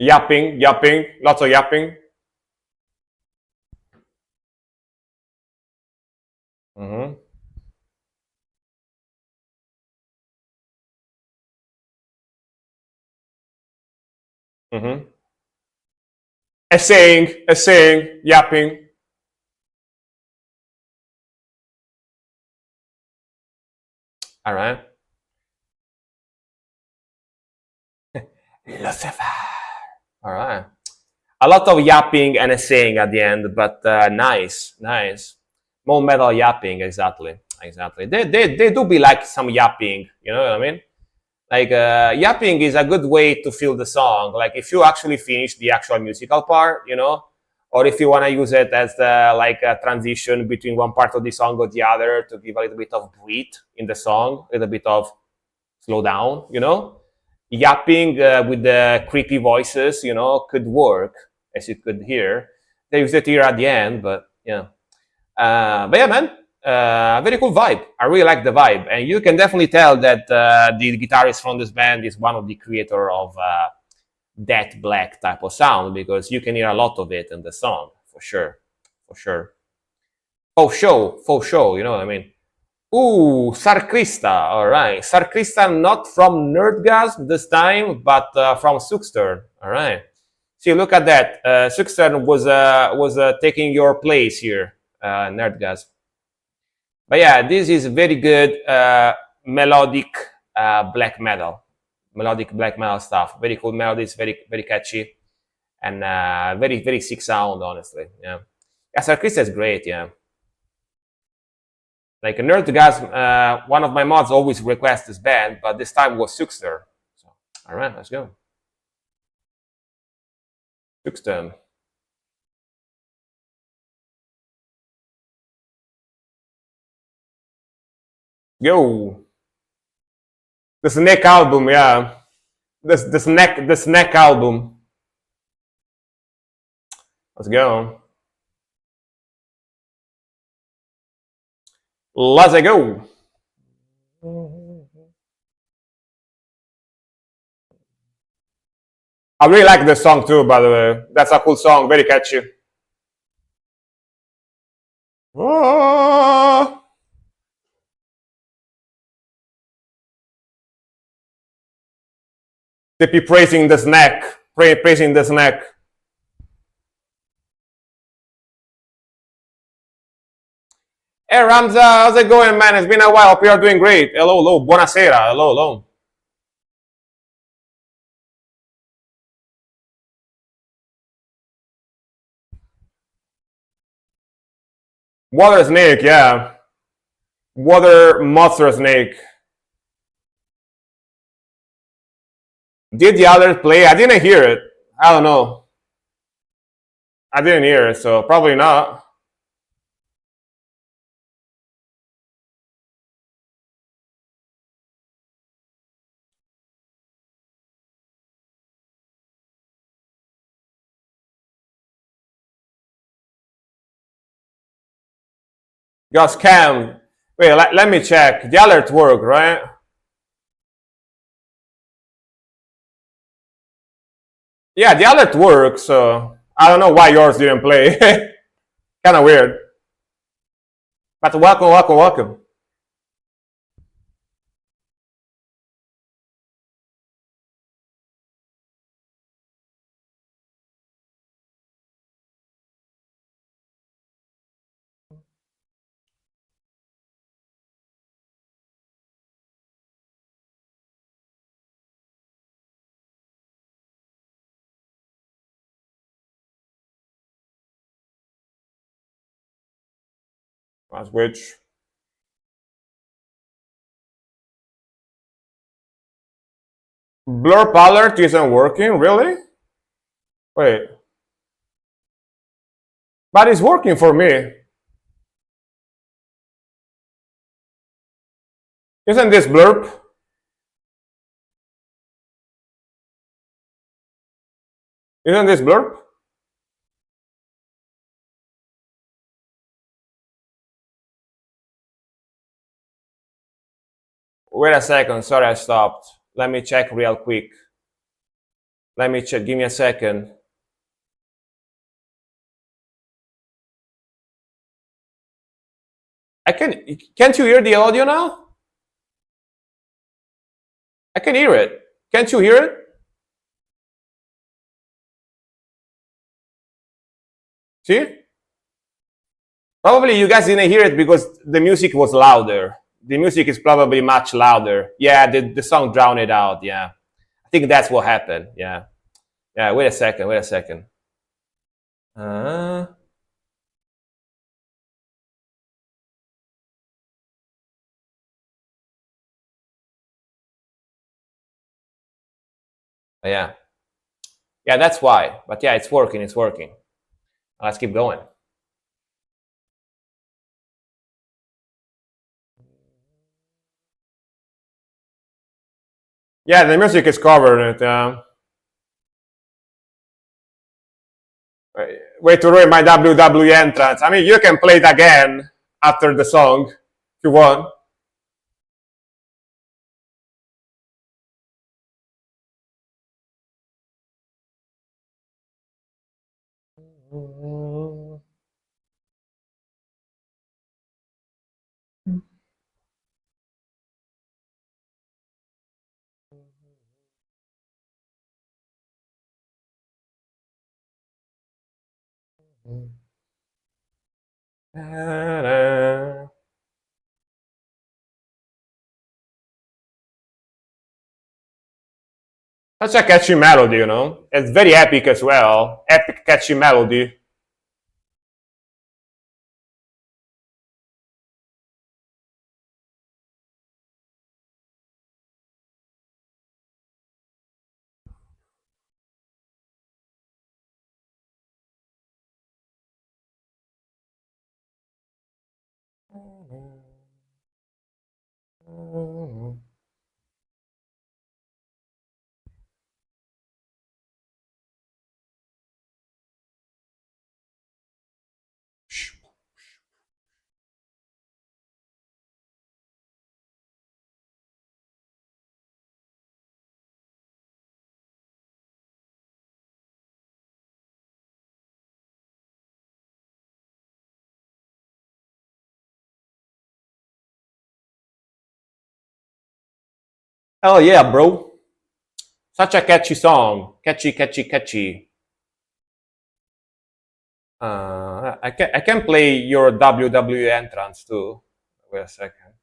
[SPEAKER 1] Yapping, yapping, lots of yapping. Mm-hmm. Mm-hmm. Essaying, yapping. All right. Lucifer. All right. A lot of yapping and essaying at the end, but nice, nice. More metal yapping, exactly. They do be like some yapping, you know what I mean? Like yapping is a good way to feel the song. Like if you actually finish the actual musical part, or if you want to use it as like a transition between one part of the song or the other to give a little bit of breathe in the song, a little bit of slow down, yapping with the creepy voices, could work, as you could hear. They use it here at the end, but yeah. But yeah, man, very cool vibe. I really like the vibe, and you can definitely tell that the guitarist from this band is one of the creator of that black type of sound, because you can hear a lot of it in the song, for sure, for sure. Faux show, you know what I mean? Ooh, Sarkrista, all right. Sarkrista, not from Nerdgasm this time, but from Sukstern, all right. See, look at that. Sukstern was taking your place here, Nerdgasm. But yeah, this is very good melodic black metal, melodic black metal stuff. Very cool melodies, very very catchy, and very very sick sound. Honestly, yeah. Yeah, Sir Chris is great, yeah. Like Nerdgasm, one of my mods always requests this band, but this time was Suxter. So, all right, let's go. Suxter. Go. The Snake album, yeah. The Snake album. Let's go. Let's go. I really like this song too, by the way. That's a cool song, very catchy. Oh. They be praising the snack, praising the snack. Hey Ramza, how's it going, man? It's been a while. Hope you are doing great. Hello, hello. Buonasera. Hello, hello. Water snake, yeah. Water monster snake. Did the others play? I didn't hear it. I don't know. I didn't hear it, so probably not. Got scammed. Wait, let me check. The alert worked, right? Yeah, the alert works, so I don't know why yours didn't play. Kind of weird. But welcome, welcome, welcome. That's which. Blurb alert isn't working, really? Wait. But it's working for me. Isn't this blurb? Isn't this blurb? Wait a second, sorry I stopped. Let me check real quick. Let me check, give me a second. Can't you hear the audio now? I can hear it. Can't you hear it? See? Probably you guys didn't hear it because the music was louder. The music is probably much louder. Yeah, the song drowned it out. Yeah. I think that's what happened. Yeah. Yeah, wait a second. Wait a second. Yeah. Yeah, that's why. But yeah, it's working. It's working. Let's keep going. Yeah, the music is covering it. Wait to ruin my WWE entrance. I mean, you can play it again after the song if you want. Such a catchy melody, you know. It's very epic as well. Epic, catchy melody. Hell yeah, bro. Such a catchy song. Catchy, catchy, catchy. I can play your WWE entrance too. Wait a second.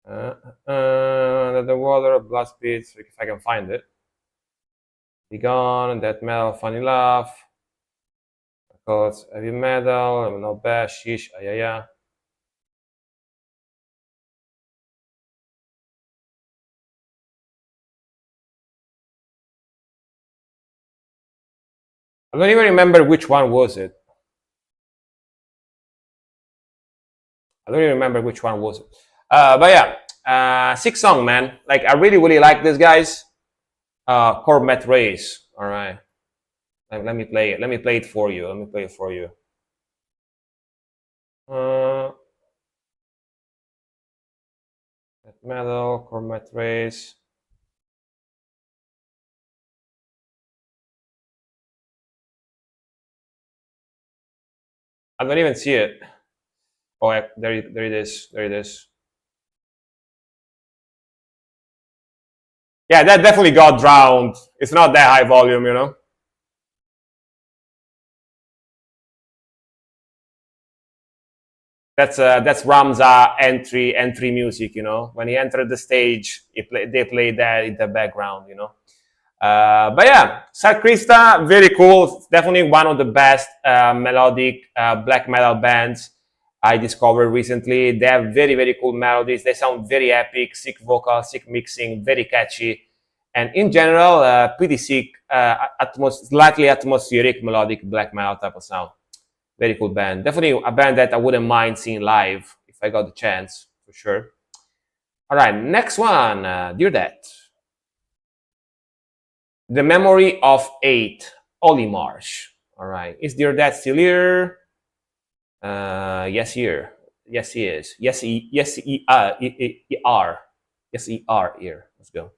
[SPEAKER 1] The water, blast beats, if I can find it. Be gone, death metal, funny laugh. Because heavy metal, I'm not bad, sheesh, yeah, yeah. I don't even remember which one was it. I don't even remember which one was it. But yeah, sick song, man. Like I really, really like this guys. Cormet Race. All right. Let me play it. Let me play it for you. Let me play it for you. Uh, Metal, Cormet Race. I don't even see it. Oh, there it is. There it is. Yeah, that definitely got drowned. It's not that high volume, you know. That's Ramza entry music, you know. When he entered the stage, they play that in the background, you know. But yeah, Sar Krista, very cool. Definitely one of the best melodic black metal bands I discovered recently. They have very, very cool melodies. They sound very epic, sick vocal, sick mixing, very catchy. And in general, pretty sick, slightly atmospheric melodic black metal type of sound. Very cool band. Definitely a band that I wouldn't mind seeing live if I got the chance, for sure. All right, next one, Dear Dad. The Memory of Eight, Ollie Marsh. All right. Is Dear Dad still here? Yes, here. Yes, he is. Yes, Yes, he are here. Let's go.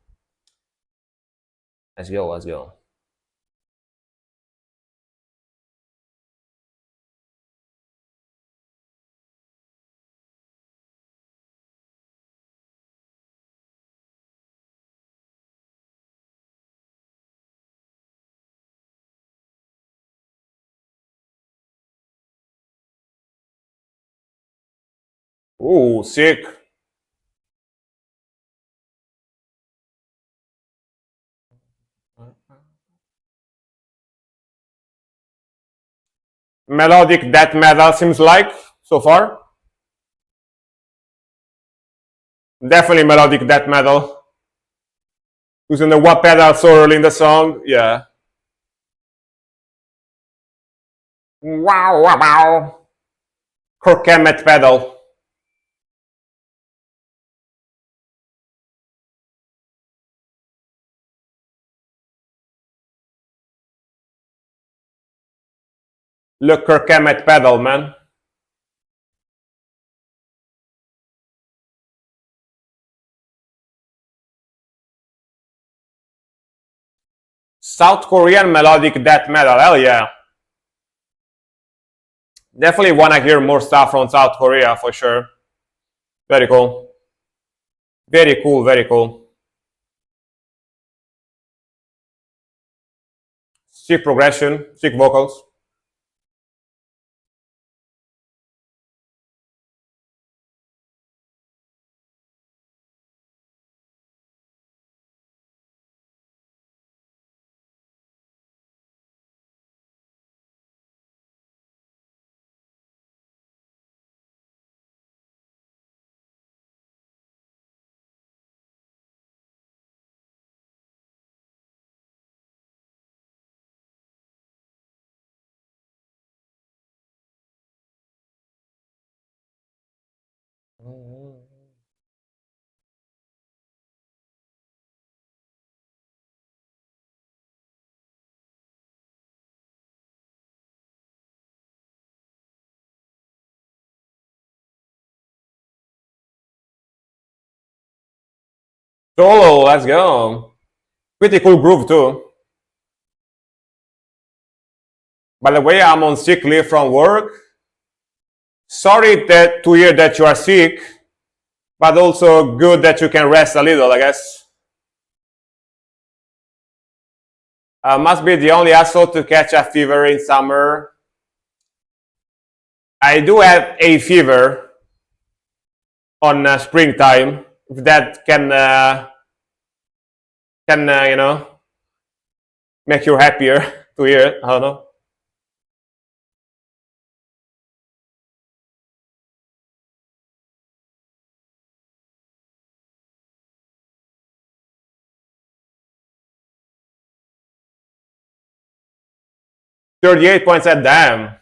[SPEAKER 1] Let's go. Let's go. Ooh, sick. Melodic death metal seems like so far. Definitely melodic death metal. Using the wah pedal so early in the song. Yeah. Wow, wow, wow. Kirk Hammett pedal. Look, Kirk Hammett pedal, man. South Korean melodic death metal. Hell yeah. Definitely want to hear more stuff from South Korea for sure. Very cool. Very cool. Very cool. Sick progression, sick vocals. Solo, let's go. Pretty cool groove too. By the way, I'm on sick leave from work. Sorry to hear that you are sick, but also good that you can rest a little, I guess. Must be the only asshole to catch a fever in summer. I do have a fever on springtime. If that can make you happier to hear it. I don't know. $38 points at damn.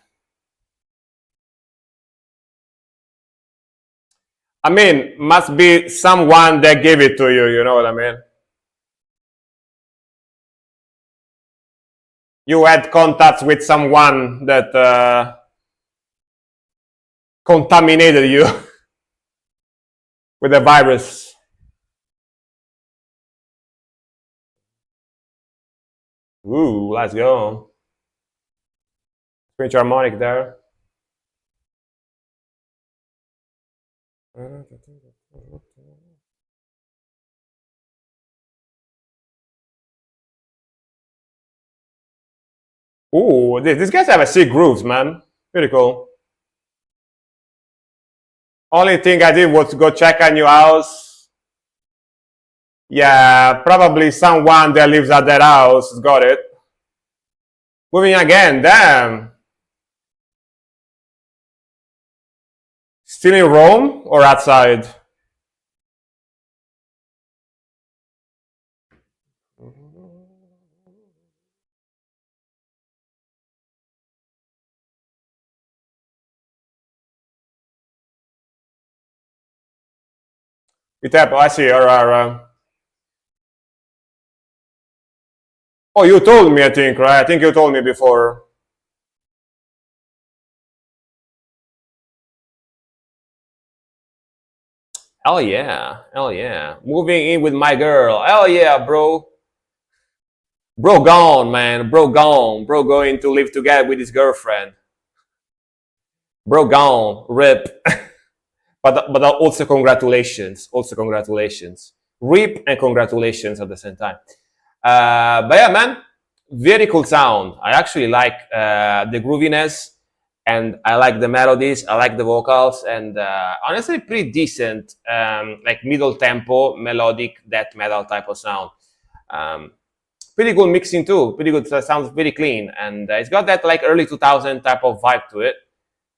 [SPEAKER 1] I mean, must be someone that gave it to you. You know what I mean? You had contacts with someone that contaminated you with the virus. Ooh, let's go. French harmonic there. Ooh, these guys have a sick grooves, man. Pretty cool. Only thing I did was go check a new house. Yeah, probably someone that lives at that house got it. Moving again, damn. Still in Rome or outside? You tap, I see, oh, you told me, I think, right? I think you told me before. Hell yeah, hell yeah. Moving in with my girl. Hell yeah, bro. Bro gone, man. Bro gone. Bro going to live together with his girlfriend. Bro gone. Rip. but also congratulations. Also congratulations. Rip and congratulations at the same time. But yeah, man, very cool sound. I actually like the grooviness, and I like the melodies. I like the vocals, and honestly, pretty decent, like middle tempo, melodic death metal type of sound. Um, Pretty good mixing too. Pretty good. Sounds very clean, and it's got that like early 2000 type of vibe to it.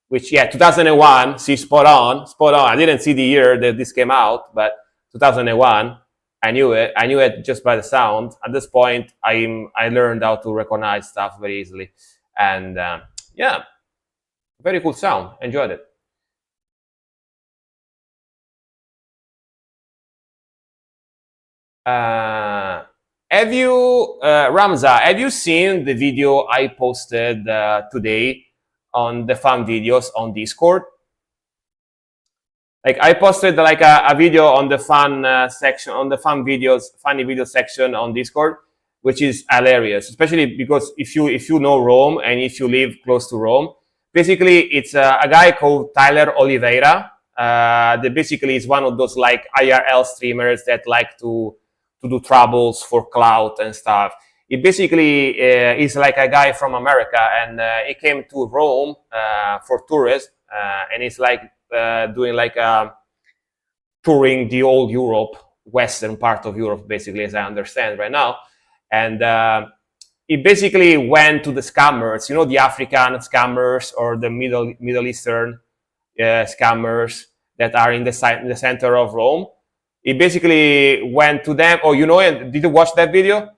[SPEAKER 1] Which, yeah, 2001. See, spot on, spot on. I didn't see the year that this came out, but 2001. I knew it. I knew it just by the sound. At this point, I learned how to recognize stuff very easily, and yeah, very cool sound. Enjoyed it. Have you, Ramza? Have you seen the video I posted today on the fun videos on Discord? Like I posted like a video on the fun section, on the fun videos, funny video section on Discord, which is hilarious, especially because if you know Rome and if you live close to Rome, basically it's a guy called Tyler Oliveira. That basically is one of those like IRL streamers that like to do troubles for clout and stuff. It basically is like a guy from America, and he came to Rome for tourists, and he's like doing like touring the old Europe, western part of Europe, basically, as I understand right now. And he basically went to the scammers, you know, the African scammers or the Middle Eastern scammers that are in the center of Rome. He basically went to them. Oh, you know, did you watch that video?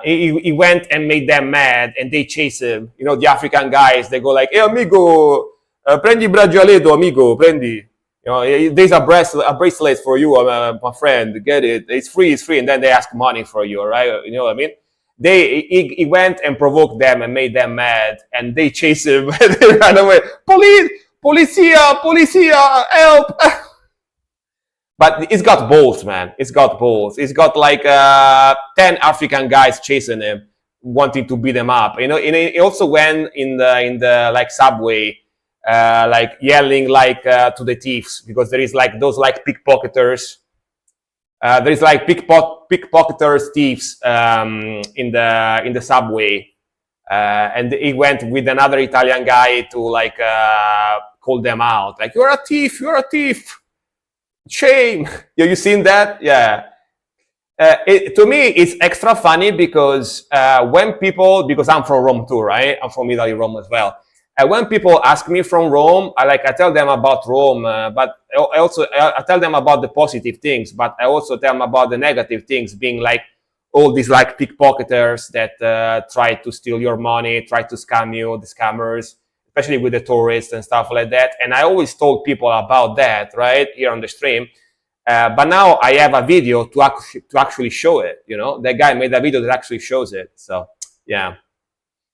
[SPEAKER 1] He went and made them mad, and they chase him. You know, the African guys, they go like, "Hey, amigo, prendi braccialetto, amigo, prendi." You know, there's a bracelet for you, my friend. Get it? It's free, it's free. And then they ask money for you, right? You know what I mean? He went and provoked them and made them mad, and they chased him. And they ran away. Police, policia, policia, help! But it's got balls, man. It's got balls. It's got like 10 African guys chasing him, wanting to beat him up. You know, and he also went in the like subway, like yelling like to the thieves, because there is like those like pickpocketers. There is like pickpocketers, thieves in the subway, and he went with another Italian guy to like call them out, like you're a thief, you're a thief. Shame. You seen that? Yeah. To me, it's extra funny because when people, because I'm from Rome too, right? I'm from Italy, Rome as well. When people ask me from Rome, I tell them about Rome, but I tell them about the positive things, but I also tell them about the negative things, being like all these like pickpocketers that try to steal your money, try to scam you, the scammers, especially with the tourists and stuff like that. And I always told people about that, right, here on the stream. But now I have a video to actually show it. You know, that guy made a video that actually shows it. So yeah,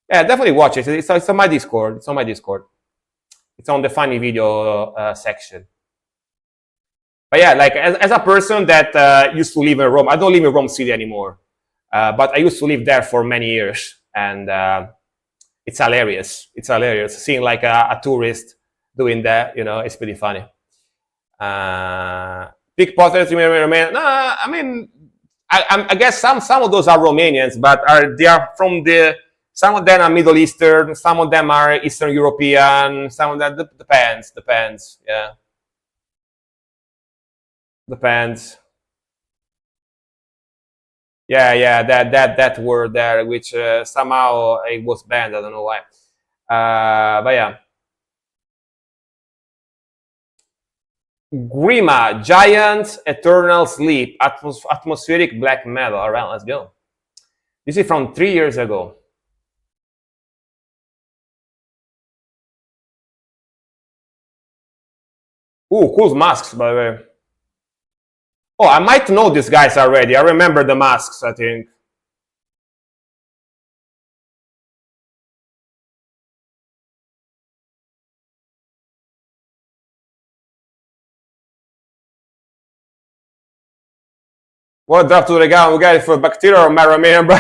[SPEAKER 1] definitely watch it. It's on my Discord. It's on my Discord. It's on the funny video section. But yeah, like as a person that used to live in Rome, I don't live in Rome City anymore, but I used to live there for many years, and it's hilarious. It's hilarious seeing like a tourist doing that. You know, it's pretty funny. Pickpockets, you may remain. No, I mean, I guess some of those are Romanians, but they are from the. Some of them are Middle Eastern, some of them are Eastern European, some of them depends. Yeah, depends. Yeah, that word there, which somehow it was banned. I don't know why. But yeah. Grima, Giants, Eternal Sleep, atmospheric black metal. All right, let's go. This is from 3 years ago. Ooh, cool masks, by the way. Oh, I might know these guys already. I remember the masks, I think. What drop to the ground? We got it for bacteria or Maramir, bro.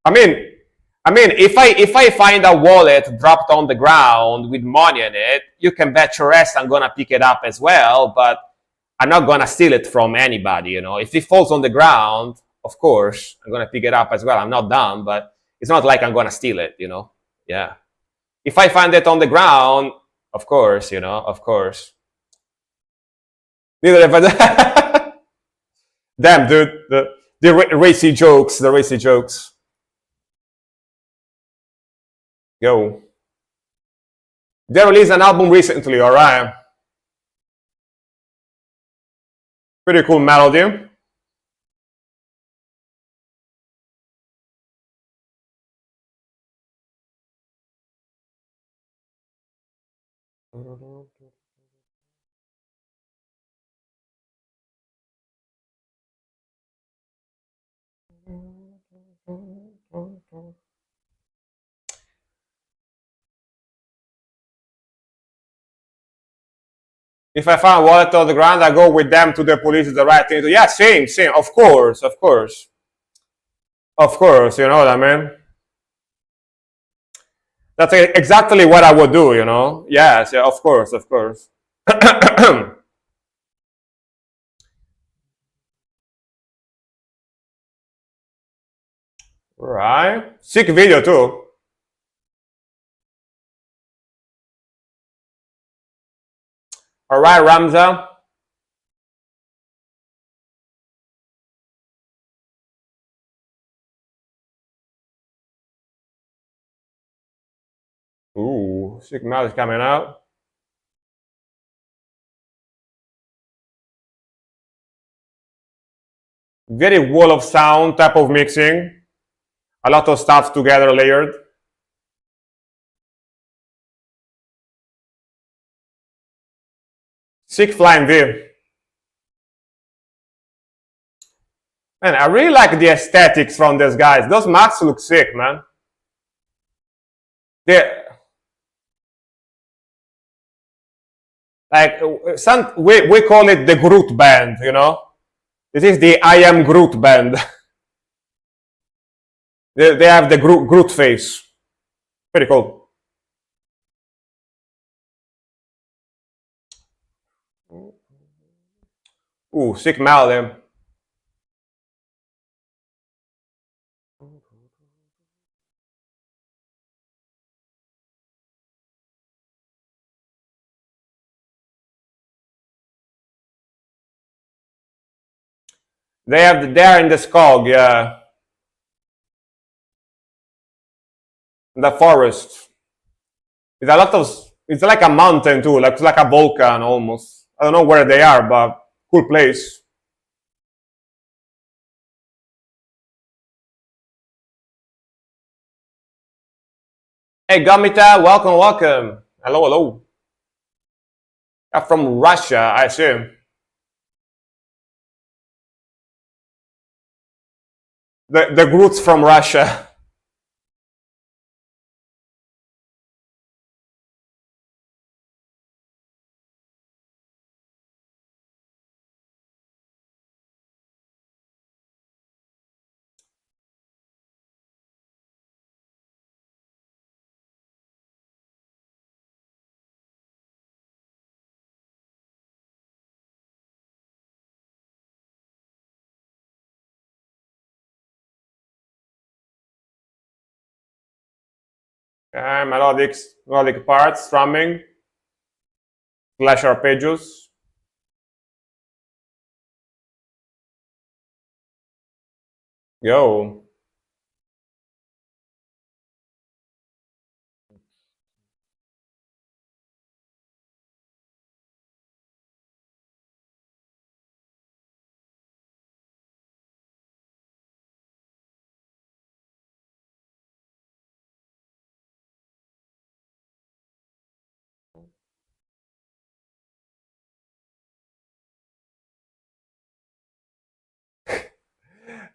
[SPEAKER 1] I mean, if I find a wallet dropped on the ground with money in it, you can bet your ass I'm gonna pick it up as well. But I'm not gonna steal it from anybody. You know, if it falls on the ground, of course I'm gonna pick it up as well. I'm not dumb, but it's not like I'm gonna steal it. You know, yeah. If I find it on the ground, of course, you know, of course. Neither if I. Damn, dude, the racy jokes, the racy jokes. Yo. They released an album recently, alright. Pretty cool melody. If I find a wallet on the ground, I go with them to the police. Is the right thing to do. Yeah, same. Of course. You know what I mean? That's exactly what I would do. You know? Yes. Yeah. Of course. Right. Sick video too. All right, Ramza. Ooh, sick melody coming out. Very wall of sound type of mixing. A lot of stuff together layered. Sick flying V. Man, I really like the aesthetics from these guys. Those masks look sick, man. They Like we call it the Groot band, you know. This is the I am Groot band. They have the Groot face. Pretty cool. Ooh, sick melody. They are in the Skog, yeah, in the forest. It's a lot of. It's like a mountain too, like a volcano almost. I don't know where they are, but cool place. Hey, Gamita, welcome, welcome. Hello, hello. I'm from Russia, I assume. The Groots from Russia. Melodic parts, strumming, slash arpeggios. Yo.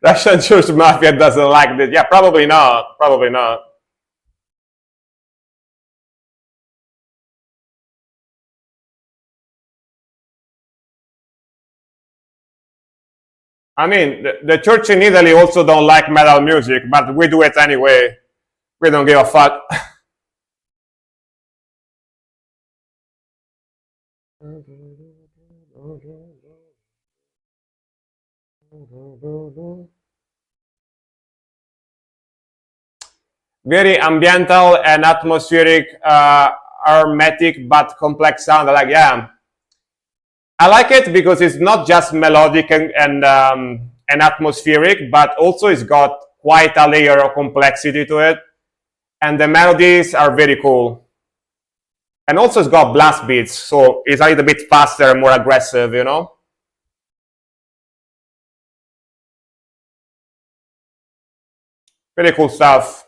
[SPEAKER 1] Russian church mafia doesn't like this. Yeah, probably not. Probably not. I mean, the church in Italy also don't like metal music, but we do it anyway. We don't give a fuck. Very ambiental and atmospheric, aromatic but complex sound. I like, yeah. I like it because it's not just melodic and atmospheric, but also it's got quite a layer of complexity to it, and the melodies are very cool. And also it's got blast beats, so it's a little bit faster and more aggressive, you know. Really cool stuff.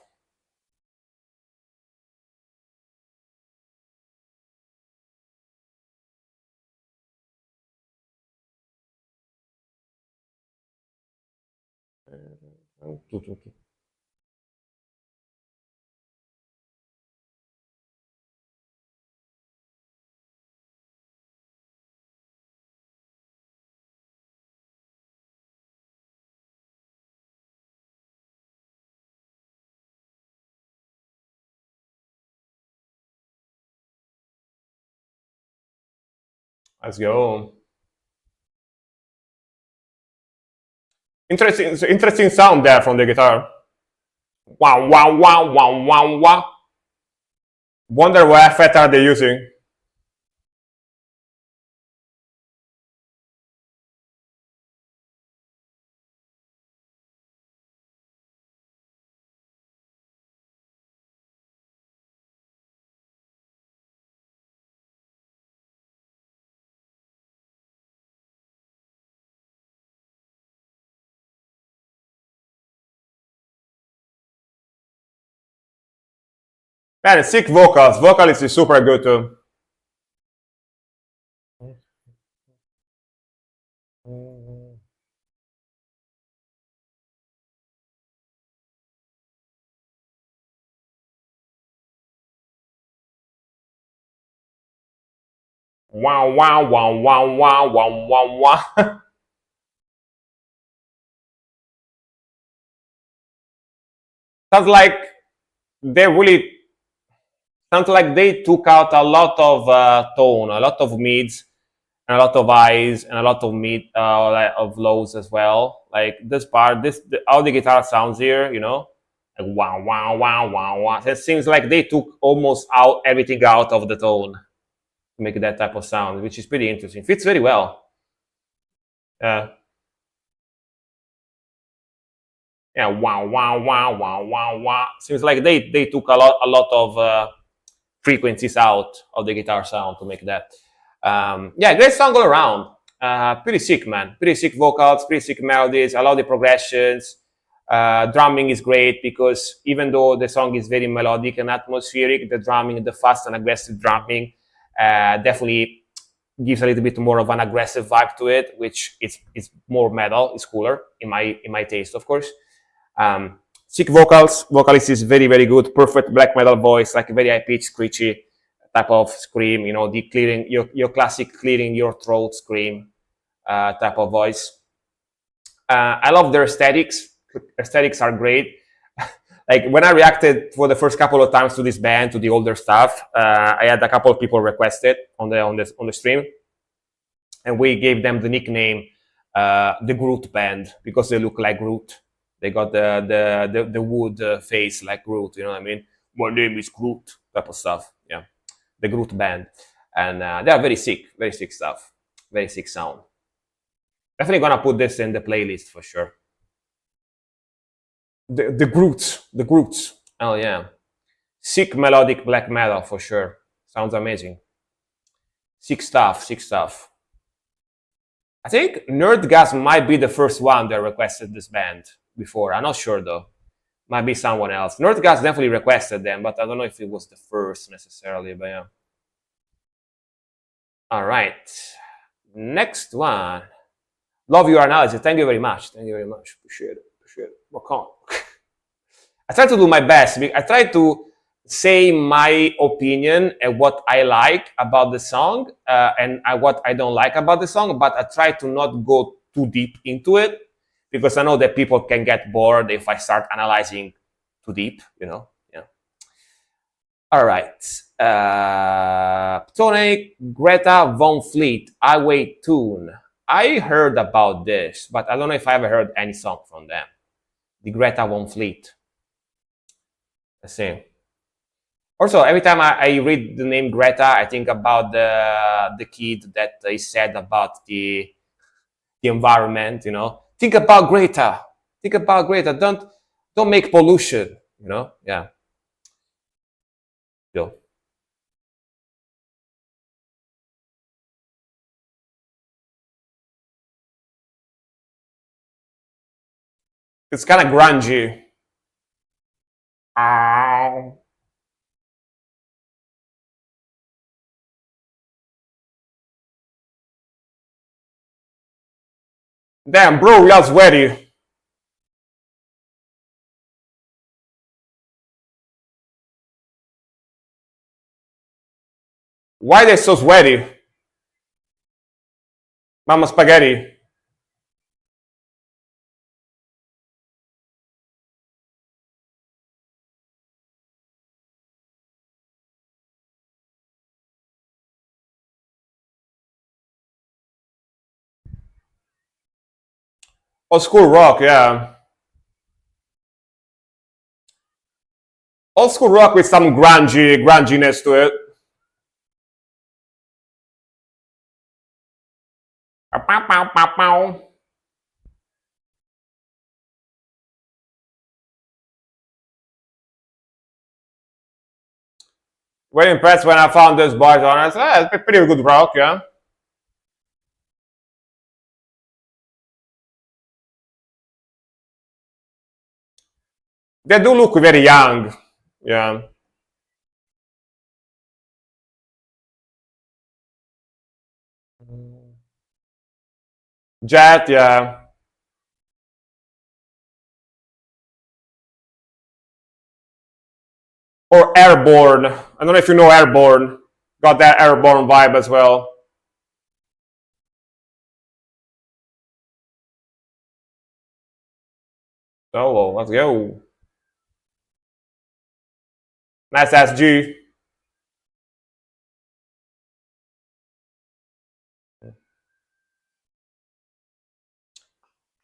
[SPEAKER 1] Let's go. Interesting sound there from the guitar. Wow, wow, wow, wow, wow, wow. Wonder what effect are they using? Man, sick vocals. Vocalist is super good too. Wow, wow, wow, wow, wow, wow, wow, wow. Sounds like they really sounds like they took out a lot of tone, a lot of mids, and a lot of highs, and a lot of mid like, of lows as well. Like this part, how the guitar sounds here, like wow, wow, wow, wow, wow. It seems like they took almost out everything out of the tone to make that type of sound, which is pretty interesting. Fits very well. Uh, yeah, wow, wow, wow, wow, wow, wow. Seems like they took a lot of frequencies out of the guitar sound to make that. Yeah, great song all around. Pretty sick, man. Pretty sick vocals, pretty sick melodies. I love the progressions. Drumming is great because even though the song is very melodic and atmospheric, the drumming, the fast and aggressive drumming, definitely gives a little bit more of an aggressive vibe to it, which it's more metal. It's cooler in my taste, of course. Sick vocals. Vocalist is very, very good. Perfect black metal voice, like a very high pitched, screechy type of scream. The clearing your classic clearing your throat scream type of voice. I love their aesthetics. Aesthetics are great. Like when I reacted for the first couple of times to this band, to the older stuff, I had a couple of people request it on the stream, and we gave them the nickname the Groot Band because they look like Groot. They got the wood face like Groot. You know what I mean? My name is Groot type of stuff. Yeah, the Groot Band, and they are very sick stuff, very sick sound. Definitely gonna put this in the playlist for sure. The Groots. Oh yeah, sick melodic black metal for sure. Sounds amazing. Sick stuff, sick stuff. I think Nerdgasm might be the first one that requested this band before. I'm not sure though. Might be someone else. Nerdgasm definitely requested them, but I don't know if it was the first necessarily. But yeah. All right. Next one. Love your analysis. Thank you very much. Thank you very much. Appreciate it. Appreciate it. Rock on. I try to do my best. I try to say my opinion and what I like about the song and what I don't like about the song, but I try to not go too deep into it because I know that people can get bored if I start analyzing too deep, Yeah. All right. Tony Greta Von Fleet, I Wait Tune. I heard about this, but I don't know if I ever heard any song from them. The Greta Von Fleet. Let's see. Also, every time I read the name Greta, I think about the kid that is said about the environment. Think about Greta. Think about Greta. Don't make pollution. Yeah. So it's kind of grungy. Ow. Damn, bro, you're sweaty. Why they so sweaty? Mama spaghetti. Old school rock, yeah. Old school rock with some grunginess to it. Pow, pow, pow, pow. Very impressed when I found this boys on. I said, it's pretty good rock, yeah. They do look very young, yeah. Jet, yeah. Or Airborne. I don't know if you know Airborne. Got that Airborne vibe as well. Solo, let's go. Nice ass G.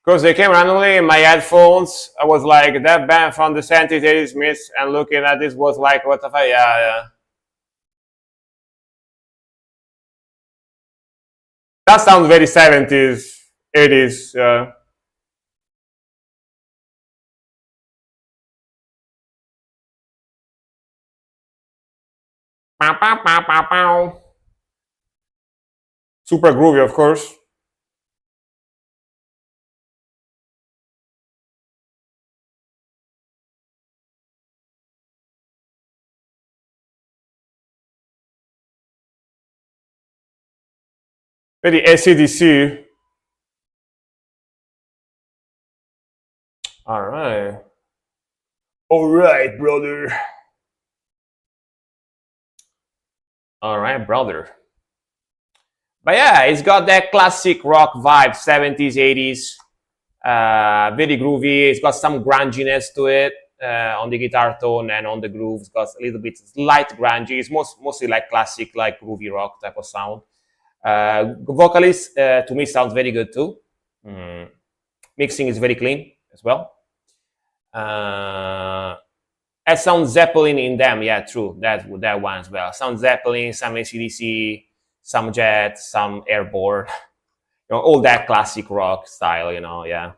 [SPEAKER 1] Because they came randomly in my headphones. I was like, that band from the 70s, 80s mix, and looking at this was like, what the fuck? Yeah, yeah. That sounds very 70s, 80s. Pow, pow, pow, pow, pow. Super groovy, of course. Very ACDC. All right. All right, brother. All right, brother. But yeah, it's got that classic rock vibe, 70s, 80s. Very groovy. It's got some grunginess to it on the guitar tone and on the groove. It's got a little bit light grungy. It's mostly like classic, like groovy rock type of sound. Vocalist to me sounds very good too. Mm. Mixing is very clean as well. Has some Zeppelin in them, yeah, true. That one as well. Some Zeppelin, some ACDC, some Jet, some Airborne. All that classic rock style. Yeah.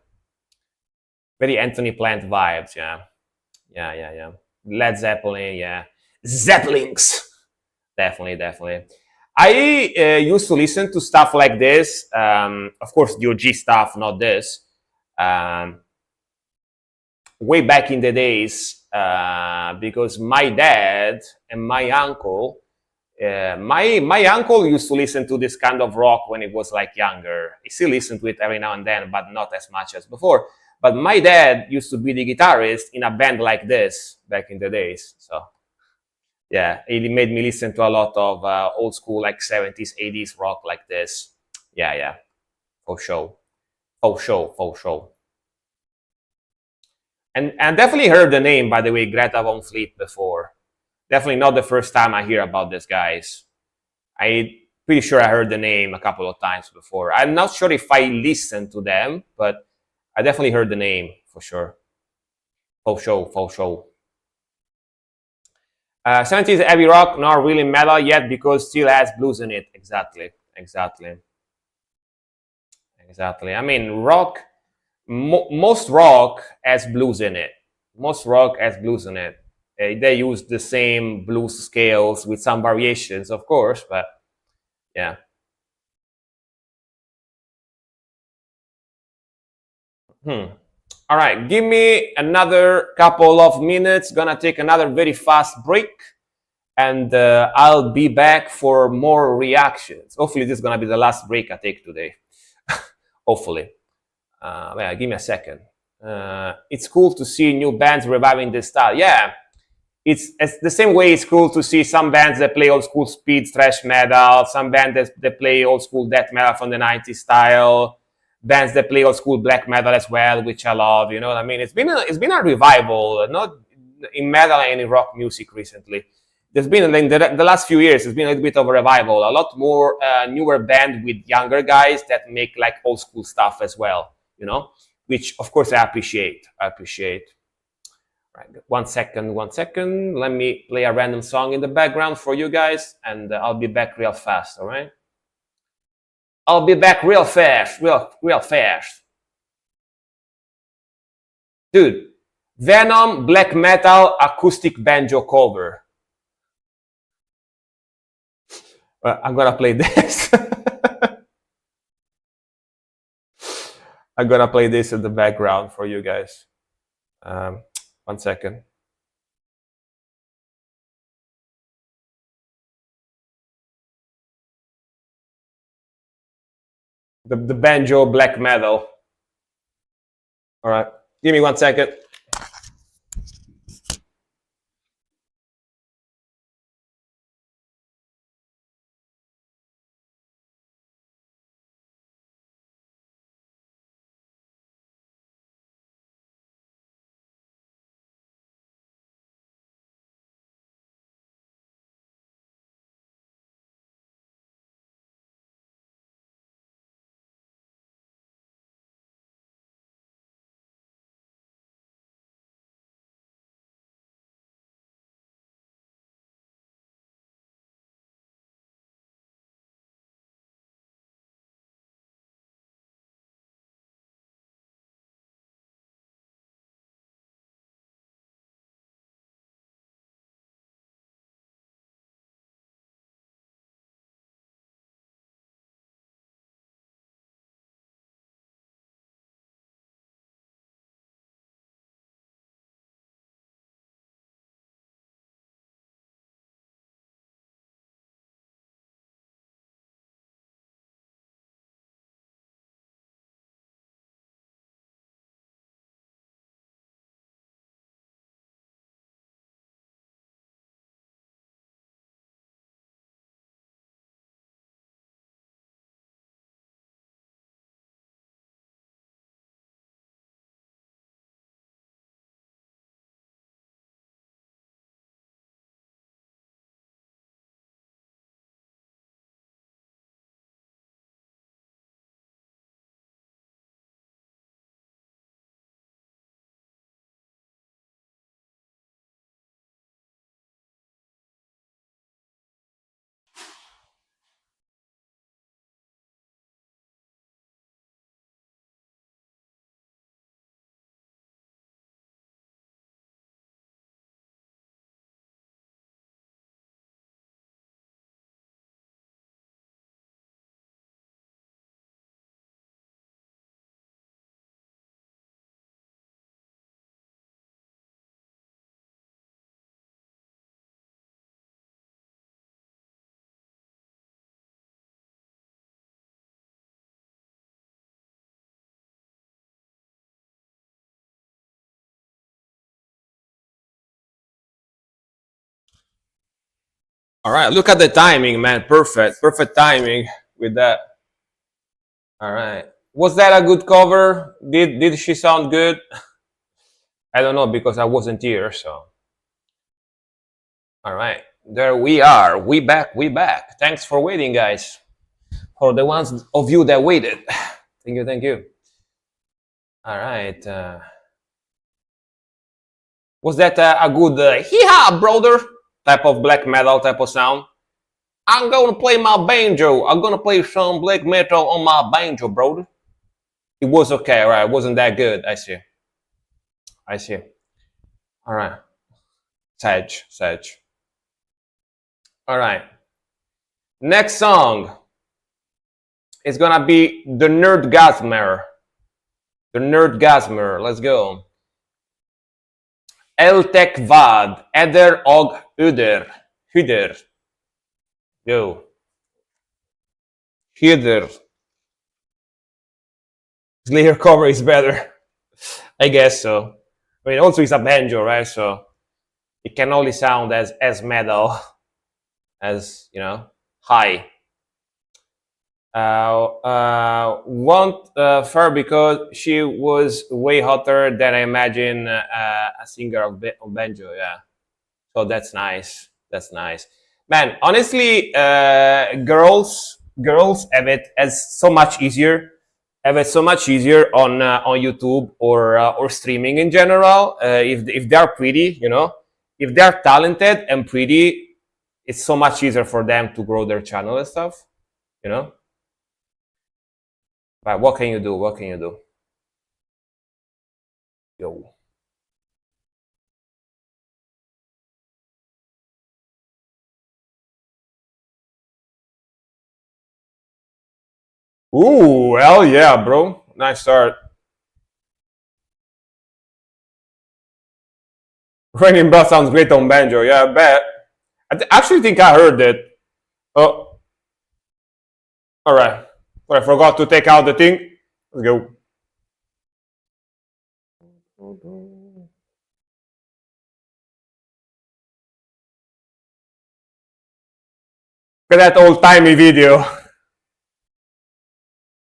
[SPEAKER 1] Very Anthony Plant vibes, yeah. Yeah. Led Zeppelin, yeah. Zeppelins, definitely. I used to listen to stuff like this. Of course, the OG stuff, not this. Um, Way back in the days, because my dad and my uncle, my uncle used to listen to this kind of rock when he was like younger. He still listened to it every now and then, but not as much as before. But my dad used to be the guitarist in a band like this back in the days. So yeah, it made me listen to a lot of old school like 70s, 80s rock like this. Yeah, for sure, for sure. And definitely heard the name, by the way, Greta Von Fleet before. Definitely not the first time I hear about these guys. I pretty sure I heard the name a couple of times before. I'm not sure if I listened to them, but I definitely heard the name for sure. For sure. 70s heavy rock, not really metal yet because still has blues in it. Exactly. I mean, rock. Most rock has blues in it. Most rock has blues in it. They use the same blues scales with some variations, of course, but yeah. All right, give me another couple of minutes. Gonna take another very fast break, and I'll be back for more reactions. Hopefully, this is gonna be the last break I take today. Hopefully. Well, give me a second. It's cool to see new bands reviving this style. Yeah, it's the same way it's cool to see some bands that play old school speed thrash metal, some bands that play old school death metal from the 90s style, bands that play old school black metal as well, which I love. You know what I mean? It's been a revival, not in metal and in rock music recently. There's been in the last few years, there's been a little bit of a revival, a lot more newer band with younger guys that make like old school stuff as well. Which of course I appreciate. Right, 1 second. Let me play a random song in the background for you guys, and I'll be back real fast. All right. I'll be back real fast, real fast, dude. Venom black metal acoustic banjo cover. I'm gonna play this. I'm gonna play this in the background for you guys. 1 second. The banjo black metal. All right. Give me 1 second. All right, look at the timing, man. Perfect, perfect timing with that. All right, was that a good cover? Did she sound good? I don't know because I wasn't here. So, all right, there we are. We back. We back. Thanks for waiting, guys. For the ones of you that waited, thank you, thank you. All right. Was that a good hee-haw, brother type of black metal type of sound? I'm gonna play my banjo. I'm gonna play some black metal on my banjo, brother. It was okay, all right. It wasn't that good. I see. I see. All right. Sage, Sage. All right. Next song is gonna be the Nerdgasmer. The Nerdgasmer. Let's go. Eltek Vad, Eder Og Uder. Huder. Go. Huder. Slayer cover is better. I guess so. I mean, also it's a banjo, right? So it can only sound as metal as high. Want her because she was way hotter than I imagine a singer of banjo. Yeah, so that's nice. That's nice, man. Honestly, girls have it as so much easier. Have it so much easier on YouTube or streaming in general. If they are pretty, if they are talented and pretty, it's so much easier for them to grow their channel and stuff. You know. But what can you do? What can you do? Yo. Ooh, hell yeah, bro. Nice start. Raining Blood sounds great on banjo. Yeah, I bet. Actually think I heard it. Oh, all right. But I forgot to take out the thing. Let's go. Look at that old-timey video.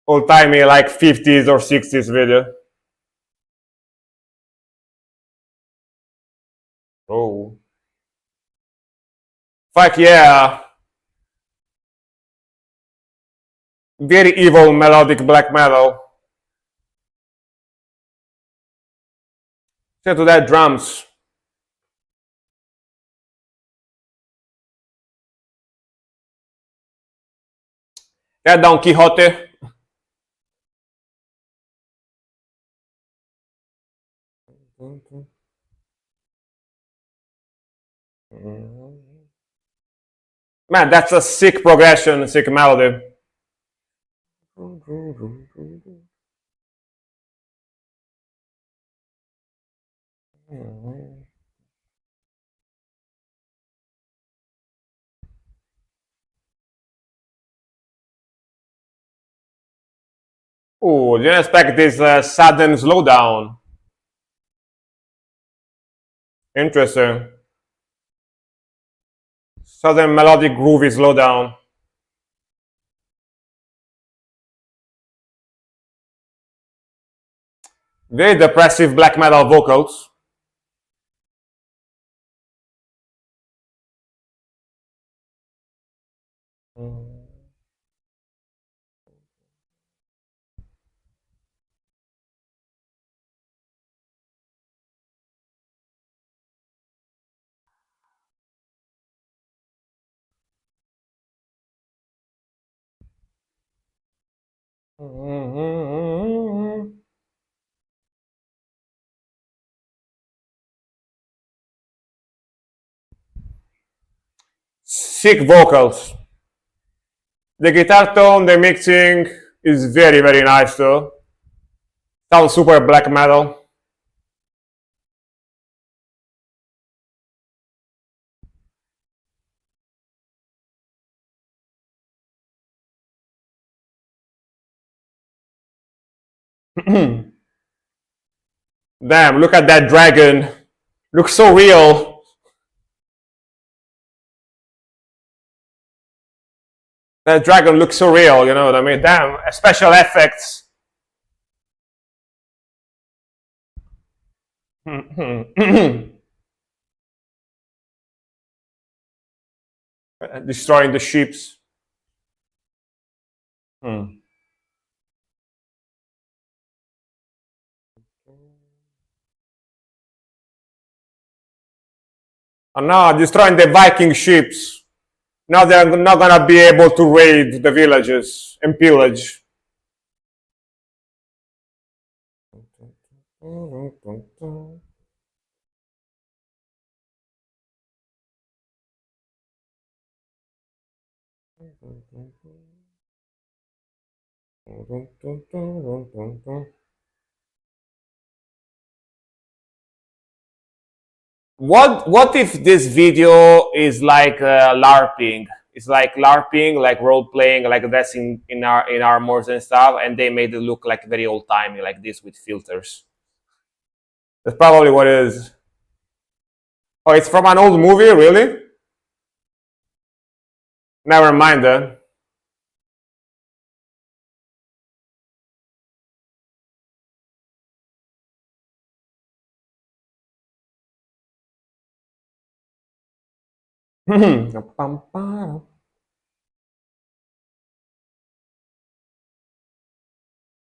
[SPEAKER 1] Old-timey, like 50s or 60s video. Oh. Fuck yeah. Very evil melodic black metal. Listen to that drums. That Don Quixote. Man, that's a sick progression, sick melody. Oh, didn't expect this sudden slowdown. Interesting. Sudden melodic groovy slowdown. Very depressive black metal vocals. Sick vocals. The guitar tone, the mixing is very, very nice though. Sounds super black metal. Damn, look at that dragon. Looks so real. That dragon looks so real, you know what I mean? Damn, special effects. Destroying the ships. Hmm. And now destroying the Viking ships. Now they're not gonna be able to raid the villages and pillage. What if this video is like LARPing? It's like LARPing, like role playing, like that's in armors and stuff, and they made it look like very old timey, like this with filters. That's probably what it is. Oh, it's from an old movie, really? Never mind then.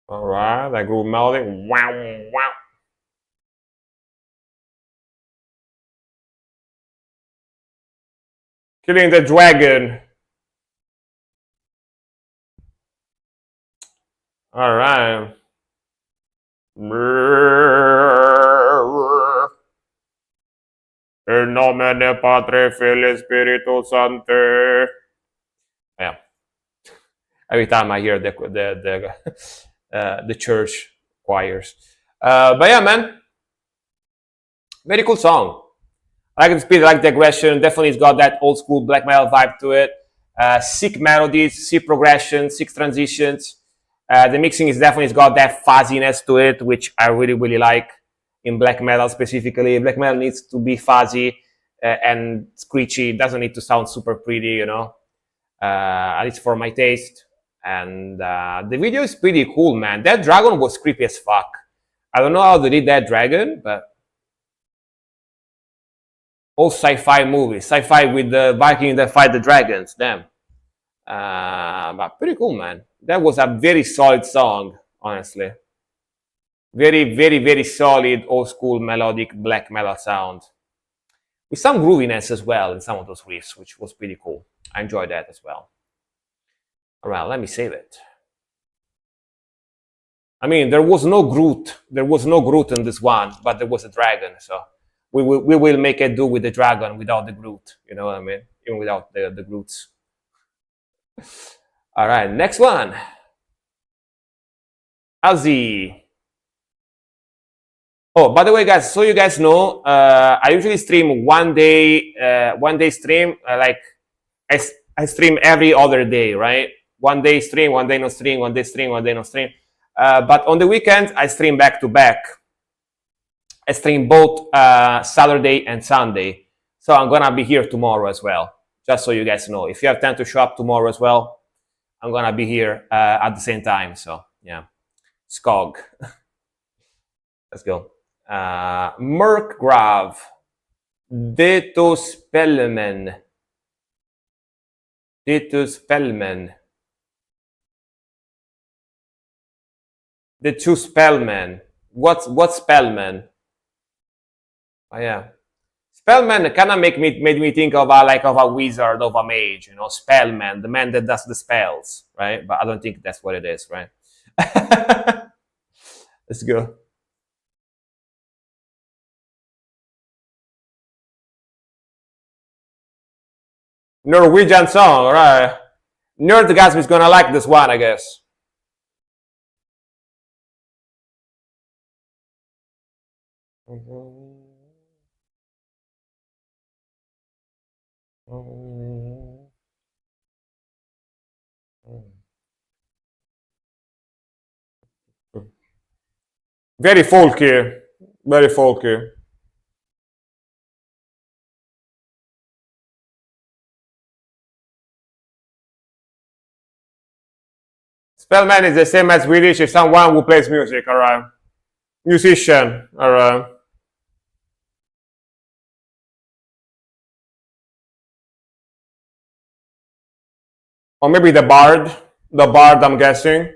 [SPEAKER 1] All right, that groove melody. Wow, wow. Killing the dragon. All right. In nomine Patre, Filii, Spiritus Sancti. Yeah. Every time I hear the church choirs. But yeah, man, very cool song. I like the speed, I like the aggression. Definitely, it's got that old school black metal vibe to it. Sick melodies, sick progression, sick transitions. The mixing is definitely, it's got that fuzziness to it, which I really, really like in black metal specifically. Black metal needs to be fuzzy and screechy. It doesn't need to sound super pretty, you know, at least for my taste. And the video is pretty cool, man. That dragon was creepy as fuck. I don't know how they did that dragon, but all sci-fi movies, sci-fi with the Vikings that fight the dragons. Damn, but pretty cool, man. That was a very solid song, honestly. Very, very, very solid old school melodic black metal sound with some grooviness as well in some of those riffs, which was pretty cool. I enjoyed that as well. All right, let me save it. I mean, there was no Groot. There was no Groot in this one, but there was a dragon. So we will make it do with the dragon without the Groot. You know what I mean? Even without the Groots. All right, next one. Ozzy. Oh, by the way, guys, so you guys know, I usually stream one day stream. Like I stream every other day, right? One day stream, one day no stream, one day stream, one day no stream. But on the weekends, I stream back to back. I stream both Saturday and Sunday. So I'm gonna be here tomorrow as well, just so you guys know. If you have time to show up tomorrow as well, I'm gonna be here at the same time. So yeah, Skog. Let's go. Merkgrav. Dito Spellman. Dito Spellman. The two Spellman. What's Spellman? Oh yeah, Spellman kind of made me think of a wizard, of a mage, you know, Spellman, the man that does the spells, right? But I don't think that's what it is, right? Let's go. Norwegian song, right? Nerdgasm is gonna like this one, I guess. Very folky, very folky. Spellman is the same as Swedish. It's someone who plays music, alright? Musician, alright? Or maybe the bard. The bard, I'm guessing.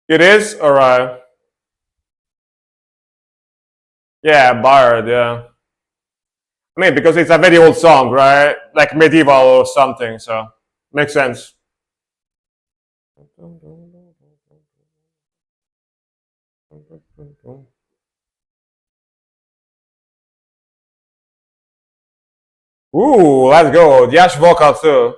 [SPEAKER 1] It is? Alright. Yeah, bard, yeah. I mean, because it's a very old song, right? Like medieval or something, so makes sense. Ooh, let's go. Yash vocal too.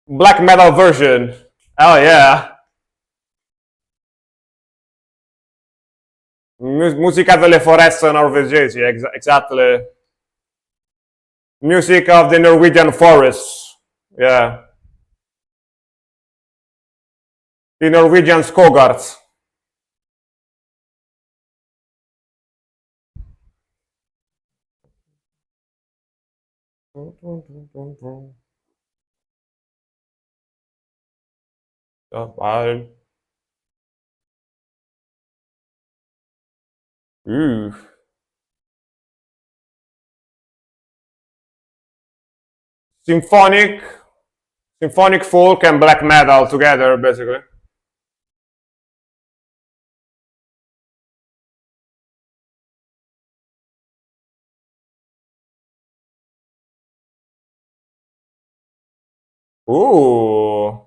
[SPEAKER 1] Black metal version. Oh yeah. Musica delle foreste norvegesi, exactly. Music of the Norwegian forests. Yeah. The Norwegian skogarts. Oh, ooh. Symphonic, symphonic folk and black metal together, basically. Ooh,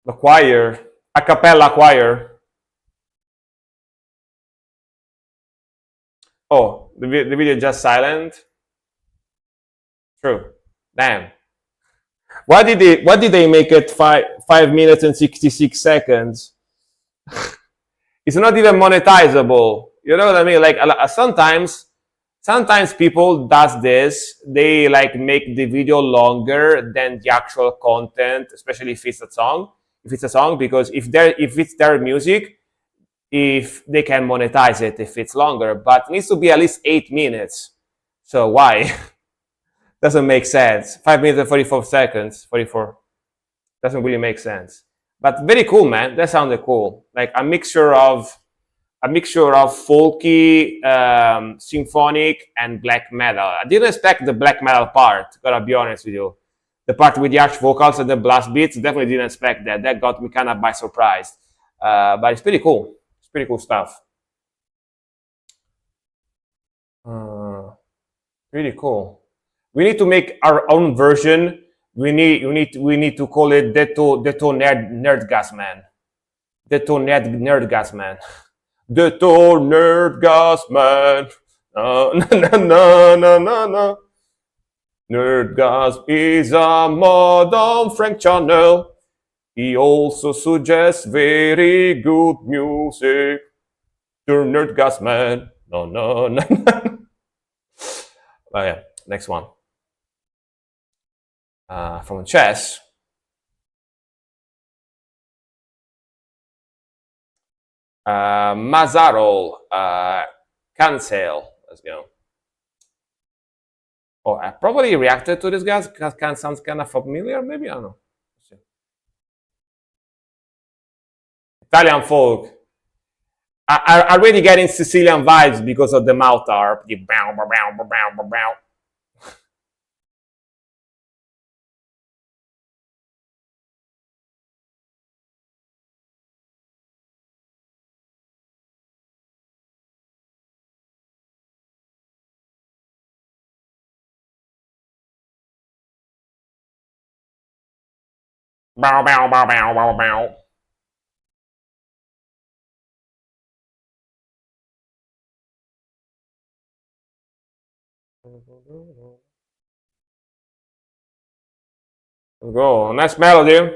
[SPEAKER 1] the choir, a cappella choir. Oh, the video just silent. True. Damn. Why did they make it 5 minutes and 66 seconds? It's not even monetizable. You know what I mean? Like sometimes people does this. They like make the video longer than the actual content, especially if it's a song. If it's a song, because if it's their music, if they can monetize it if it's longer, but it needs to be at least 8 minutes. So why? Doesn't make sense. 5 minutes and 44 seconds. 44 doesn't really make sense. But very cool, man. That sounded cool. Like a mixture of folky, symphonic, and black metal. I didn't expect the black metal part. Gotta be honest with you. The part with the arch vocals and the blast beats, definitely didn't expect that. That got me kind of by surprise. But it's pretty cool. It's pretty cool stuff. Uh, Really cool. We need to make our own version. We need to call it Deto Nerdgas Man. Deto Nerdgas Man. Deto Nerdgas Man. No, no, no, no, no, no. Nerdgas is a modern Frank channel. He also suggests very good music. The Nerdgas Man. No, no, no, no. Oh yeah, next one. From chess. Mazarol, cancel. Let's go. Oh, I probably reacted to this guy because can sounds kind of familiar. Maybe I don't know. Italian folk. I already getting Sicilian vibes because of the mouth harp. The bow, bow, bow, bow, bow, bow. Bow, bow, bow, bow, bow, bow. Let's go. Nice melody.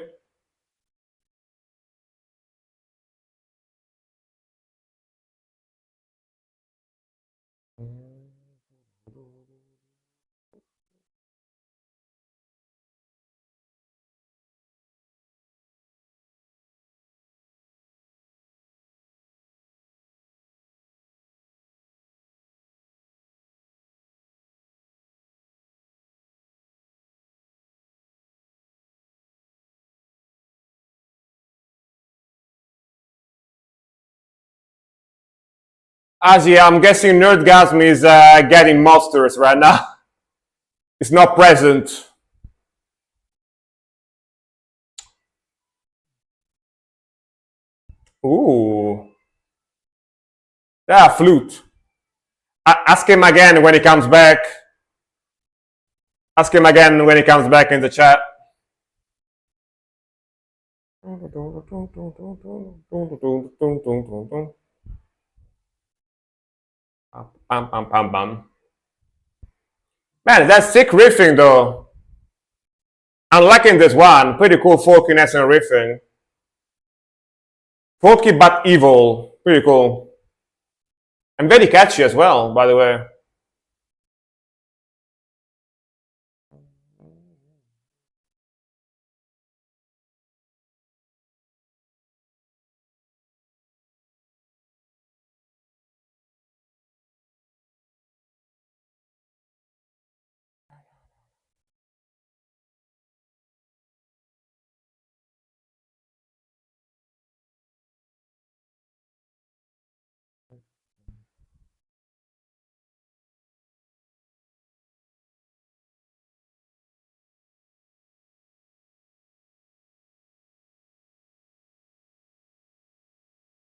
[SPEAKER 1] Asia, I'm guessing Nerdgasm is getting monsters right now. It's not present. Ooh. Yeah, flute. Ask him again when he comes back. Ask him again when he comes back in the chat. Pam, pam, pam, pam. Man, that's sick riffing though. I'm liking this one. Pretty cool folkiness and riffing. Folky but evil. Pretty cool. And very catchy as well, by the way.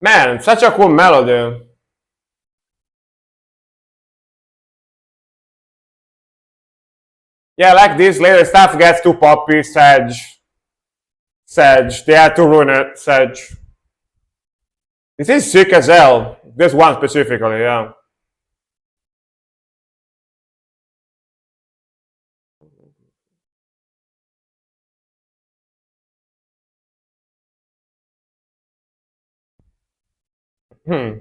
[SPEAKER 1] Man, such a cool melody. Yeah, like this later stuff gets too poppy, Sedge. They had to ruin it, Sedge. This is sick as hell. This one specifically, yeah. Hmm.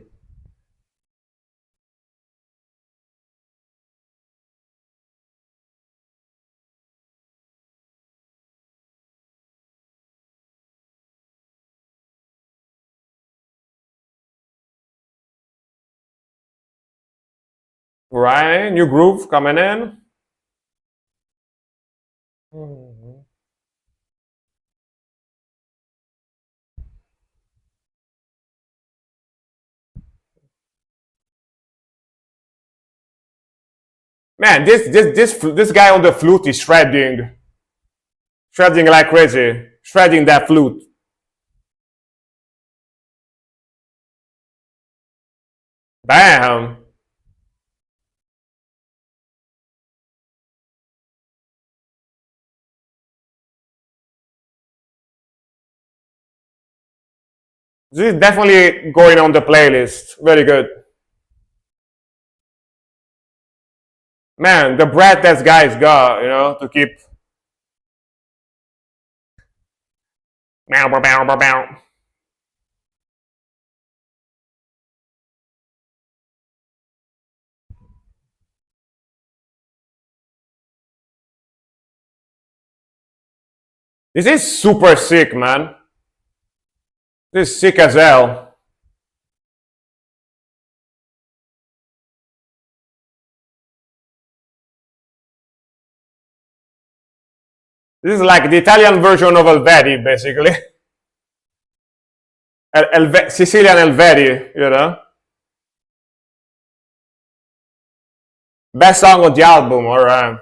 [SPEAKER 1] Right, new groove coming in. Man, this guy on the flute is shredding like crazy, shredding that flute. Bam. This is definitely going on the playlist. Very good. Man, the breath that guy's got, you know, to keep. Bow, bow, bow, bow, bow. This is super sick, man. This is sick as hell. This is like the Italian version of Elvedi, basically. Sicilian Elvedi, you know? Best song on the album, alright.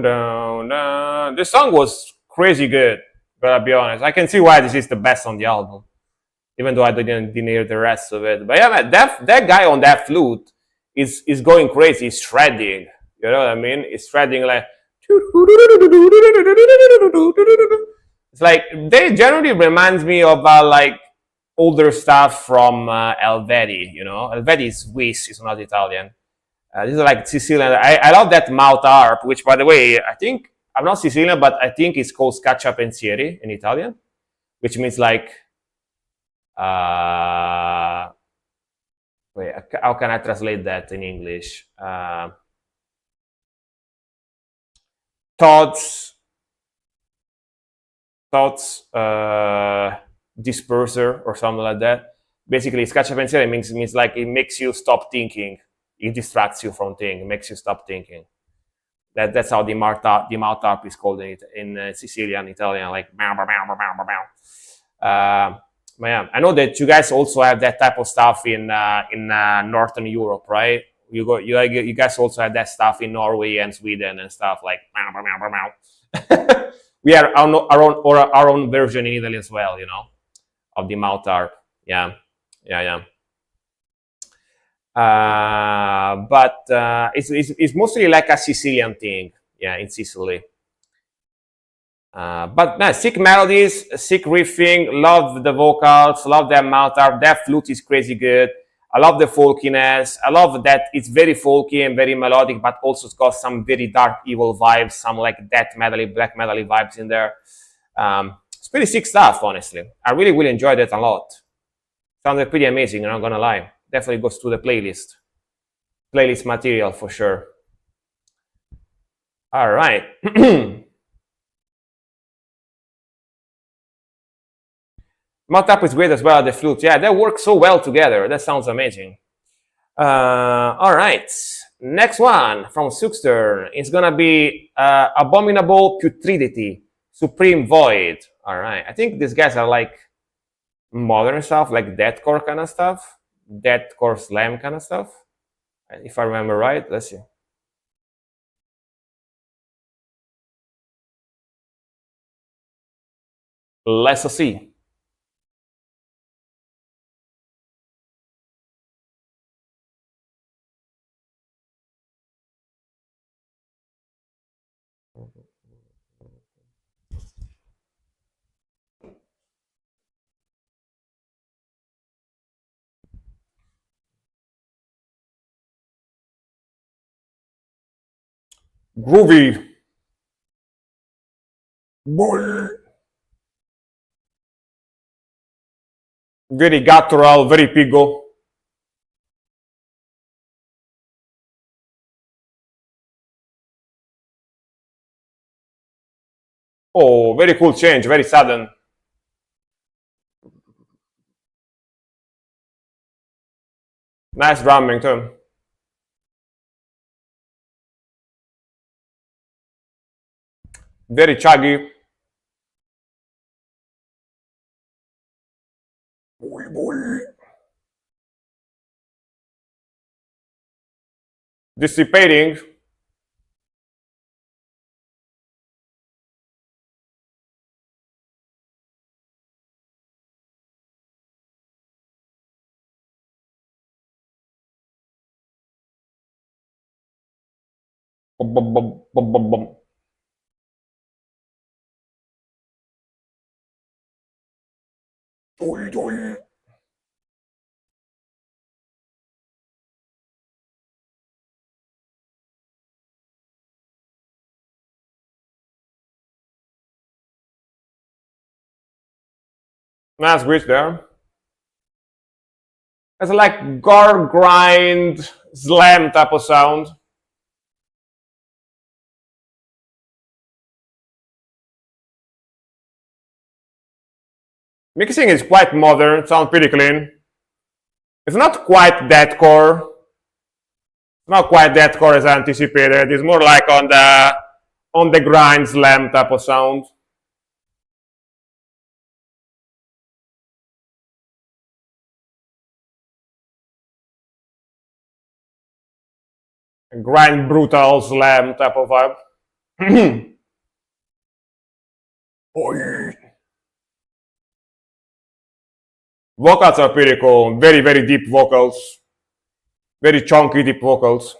[SPEAKER 1] Down. This song was crazy good, gotta be honest. I can see why this is the best on the album, even though I didn't hear the rest of it. But yeah, man, that guy on that flute is going crazy. He's shredding. You know what I mean? He's shredding like. It's like they generally reminds me of like older stuff from Helveti. You know, Helveti is Swiss, it's not Italian. This is like Sicilian. I love that mouth harp, which, by the way, I think I'm not Sicilian, but I think it's called scaccia pensieri in Italian, which means like, wait, how can I translate that in English? Thoughts, disperser or something like that. Basically, scaccia pensieri means like it makes you stop thinking. It distracts you from thinking. It makes you stop thinking. That's how the mouth harp is called in Sicilian, Italian, like bow, bow, bow, bow, bow, bow. But yeah, I know that you guys also have that type of stuff in Northern Europe, right? You guys also have that stuff in Norway and Sweden and stuff like bow, bow, bow, bow, bow. We have our own version in Italy as well, you know, of the mouth harp. Yeah, yeah, yeah. But it's mostly like a Sicilian thing, yeah, in Sicily. But no, sick melodies, sick riffing, love the vocals, love their mouth harp. Their flute is crazy good. I love the folkiness. I love that it's very folky and very melodic, but also it's got some very dark, evil vibes, some like death metally, black metally vibes in there. It's pretty sick stuff, honestly. I really enjoyed it a lot. Sounded pretty amazing, I'm not gonna lie. Definitely goes to the playlist. Playlist material for sure. All right. Mouth harp is great as well, the flute. Yeah, they work so well together. That sounds amazing. All right. Next one from Suxter is gonna be Abominable Putridity, Supreme Void. All right. I think these guys are like modern stuff, like deathcore kind of stuff, deathcore slam kind of stuff. If I remember right, let's see. Let's see. Groovy. Very guttural, very pigo. Oh, very cool change, very sudden. Nice drumming too. Very chuggy. Dissipating. Bum, bum, bum, bum, bum, bum. Nice bridge there. It's like gore grind slam type of sound. Mixing is quite modern, sounds pretty clean. It's not quite deathcore. Not quite deathcore as I anticipated. It's more like on the grind slam type of sound. Grind brutal slam type of vibe. Vocals are pretty cool. Very deep vocals. Very chunky deep vocals.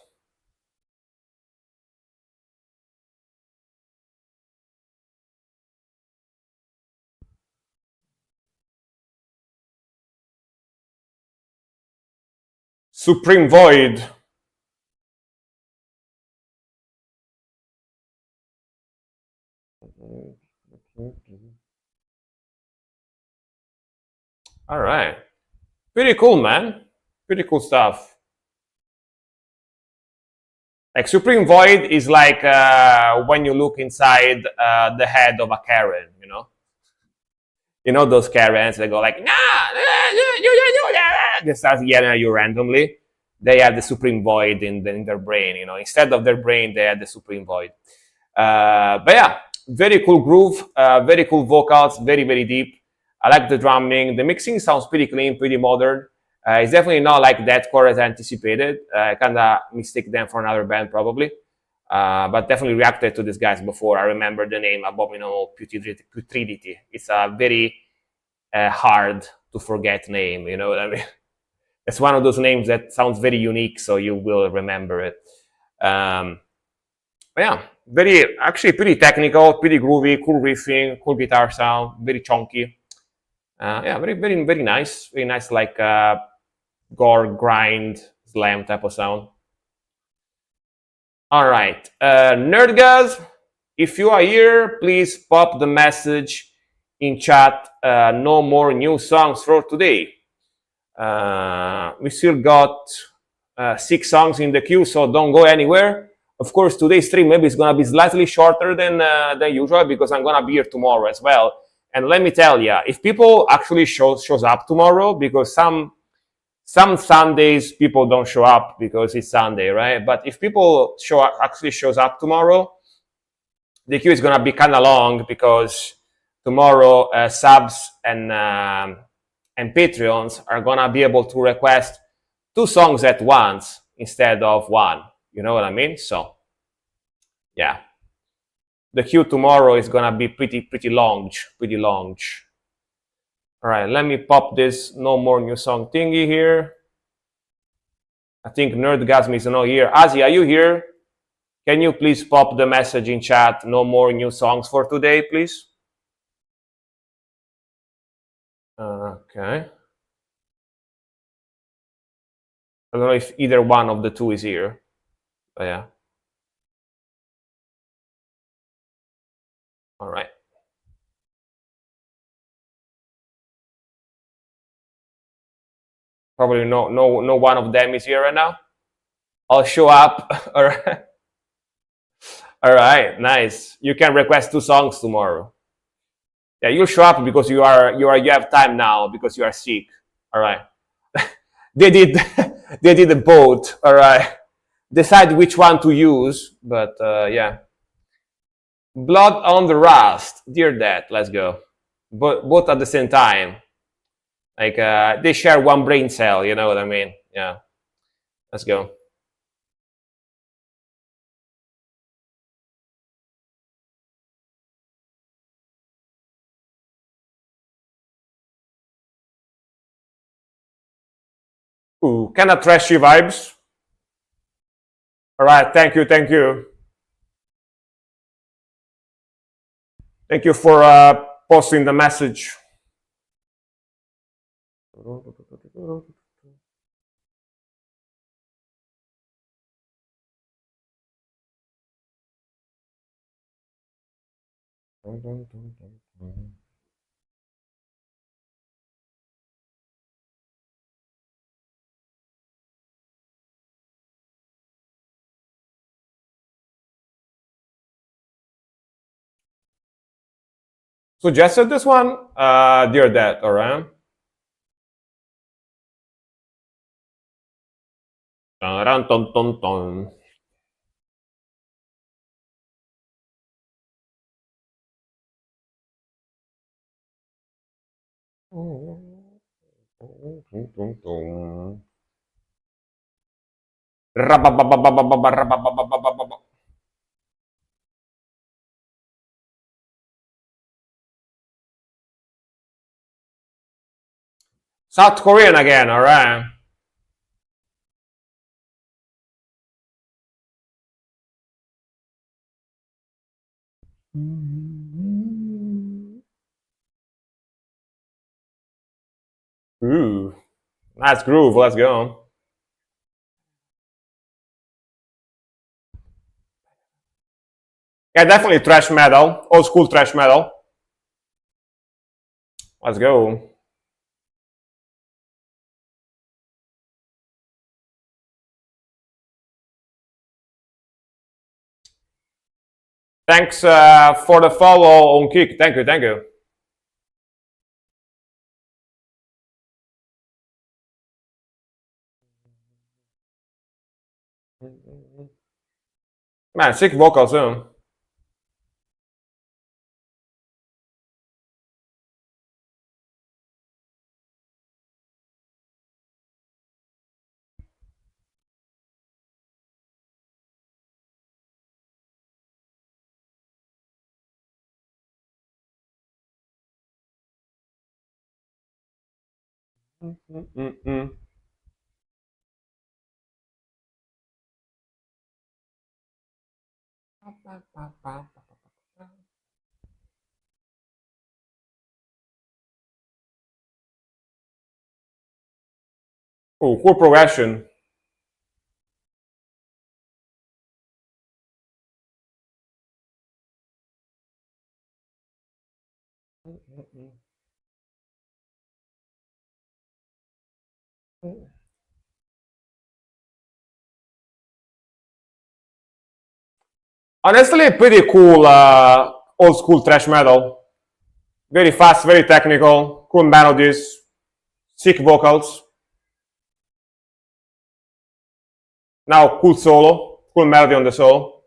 [SPEAKER 1] Supreme Void. All right. Pretty cool, man. Pretty cool stuff. Like Supreme Void is like when you look inside the head of a Karen, you know? You know those Karens that go like, nah, they start yelling at you randomly. They have the Supreme Void in their brain, you know? Instead of their brain, they have the Supreme Void. But yeah, very cool groove, very cool vocals, very, very deep. I like the drumming. The mixing sounds pretty clean, pretty modern. It's definitely not like deathcore as anticipated. I kind of mistake them for another band probably. But definitely reacted to these guys before. I remember the name Abominable Putridity. It's a very hard to forget name, you know what I mean? It's one of those names that sounds very unique, so you will remember it. But yeah, actually pretty technical, pretty groovy, cool riffing, cool guitar sound, very chunky. Yeah, very nice, like gore, grind, slam type of sound. All right, Nerdgas, if you are here, please pop the message in chat. No more new songs for today. We still got 6 songs in the queue, so don't go anywhere. Of course, today's stream maybe is gonna be slightly shorter than usual because I'm gonna be here tomorrow as well. And let me tell you, if people actually shows up tomorrow, because some Sundays people don't show up because it's Sunday, right? But if people actually shows up tomorrow, the queue is gonna be kind of long because tomorrow subs and Patreons are gonna be able to request 2 songs at once instead of 1. You know what I mean? So, yeah, the queue tomorrow is gonna be pretty long. All right, let me pop this no more new song thingy here. I think Nerdgasm is not here. Azi, are you here? Can you please pop the message in chat? No more new songs for today, please. Okay. I don't know if either one of the 2 is here, but yeah. All right. Probably no one of them is here right now. I'll show up. All right. All right, nice. You can request 2 songs tomorrow. Yeah, you'll show up because you have time now because you are sick. All right. they did they did the both. All right. Decide which one to use, but yeah. Blood on the Rust, Dear Dad. Let's go. Both at the same time. Like they share one brain cell. You know what I mean? Yeah. Let's go. Ooh, kind of trashy vibes. All right, thank you. Thank you for posting the message. Suggested this one, Dear Dad, all right. Dun, dun, dun, dun. South Korean again, all right. Ooh, nice groove. Let's go. Yeah, definitely thrash metal, old school thrash metal. Let's go. Thanks for the follow on Kick. Thank you, thank you. Man, sick vocals, huh? Oh, cool progression. Honestly, pretty cool old school thrash metal. Very fast, very technical, cool melodies, sick vocals. Now, cool solo, cool melody on the solo.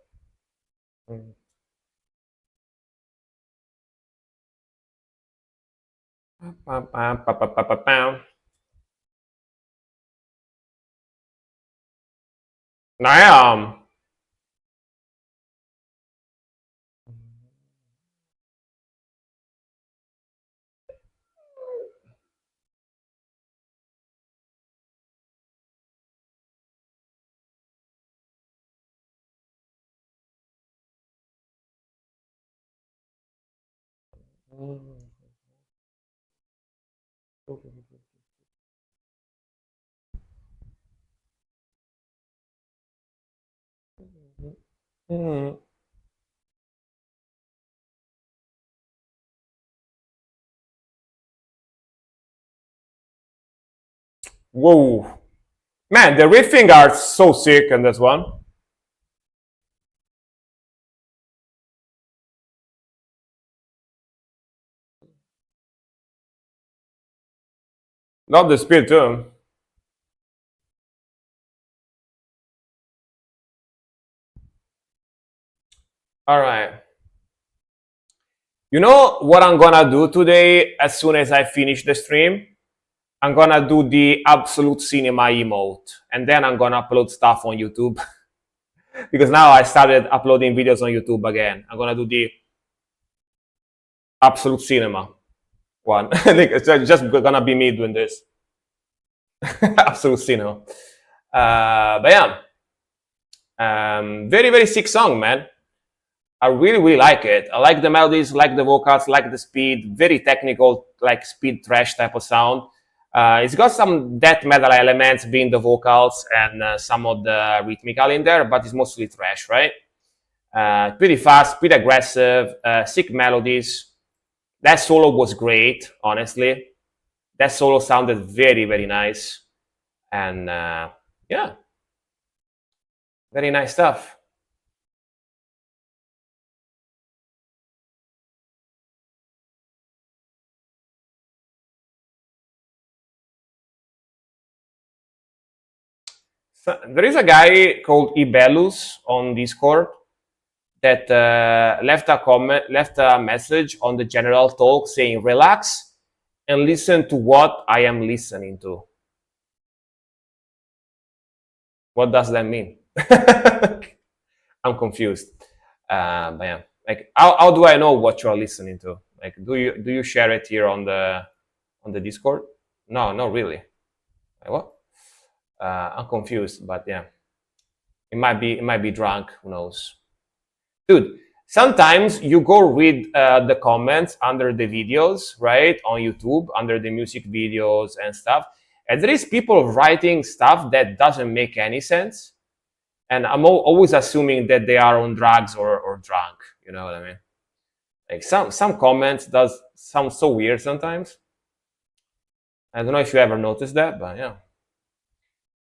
[SPEAKER 1] Now, whoa. Man, the riffing are so sick in this one. Love the speed too. All right. You know what I'm gonna do today as soon as I finish the stream? I'm gonna do the Absolute Cinema emote and then I'm gonna upload stuff on YouTube because now I started uploading videos on YouTube again. I'm gonna do the Absolute Cinema one. It's just gonna be me doing this. Absolute Cinema. But yeah, very, very sick song, man. I really, really like it. I like the melodies, like the vocals, like the speed. Very technical, like speed thrash type of sound. It's got some death metal elements, being the vocals and some of the rhythmical in there, but it's mostly thrash, right? Pretty fast, pretty aggressive, sick melodies. That solo was great, honestly. That solo sounded very, very nice. And yeah, very nice stuff. So, there is a guy called Ibelus on Discord that left a comment, left a message on the general talk saying, "Relax and listen to what I am listening to." What does that mean? I'm confused. But yeah, like how do I know what you are listening to? Like, do you share it here on the Discord? No, not really. Like, what? I'm confused, but yeah, it might be drunk. Who knows, dude? Sometimes you go read the comments under the videos, right, on YouTube, under the music videos and stuff, and there is people writing stuff that doesn't make any sense, and I'm always assuming that they are on drugs or drunk. You know what I mean? Like some comments does sound so weird sometimes. I don't know if you ever noticed that, but yeah.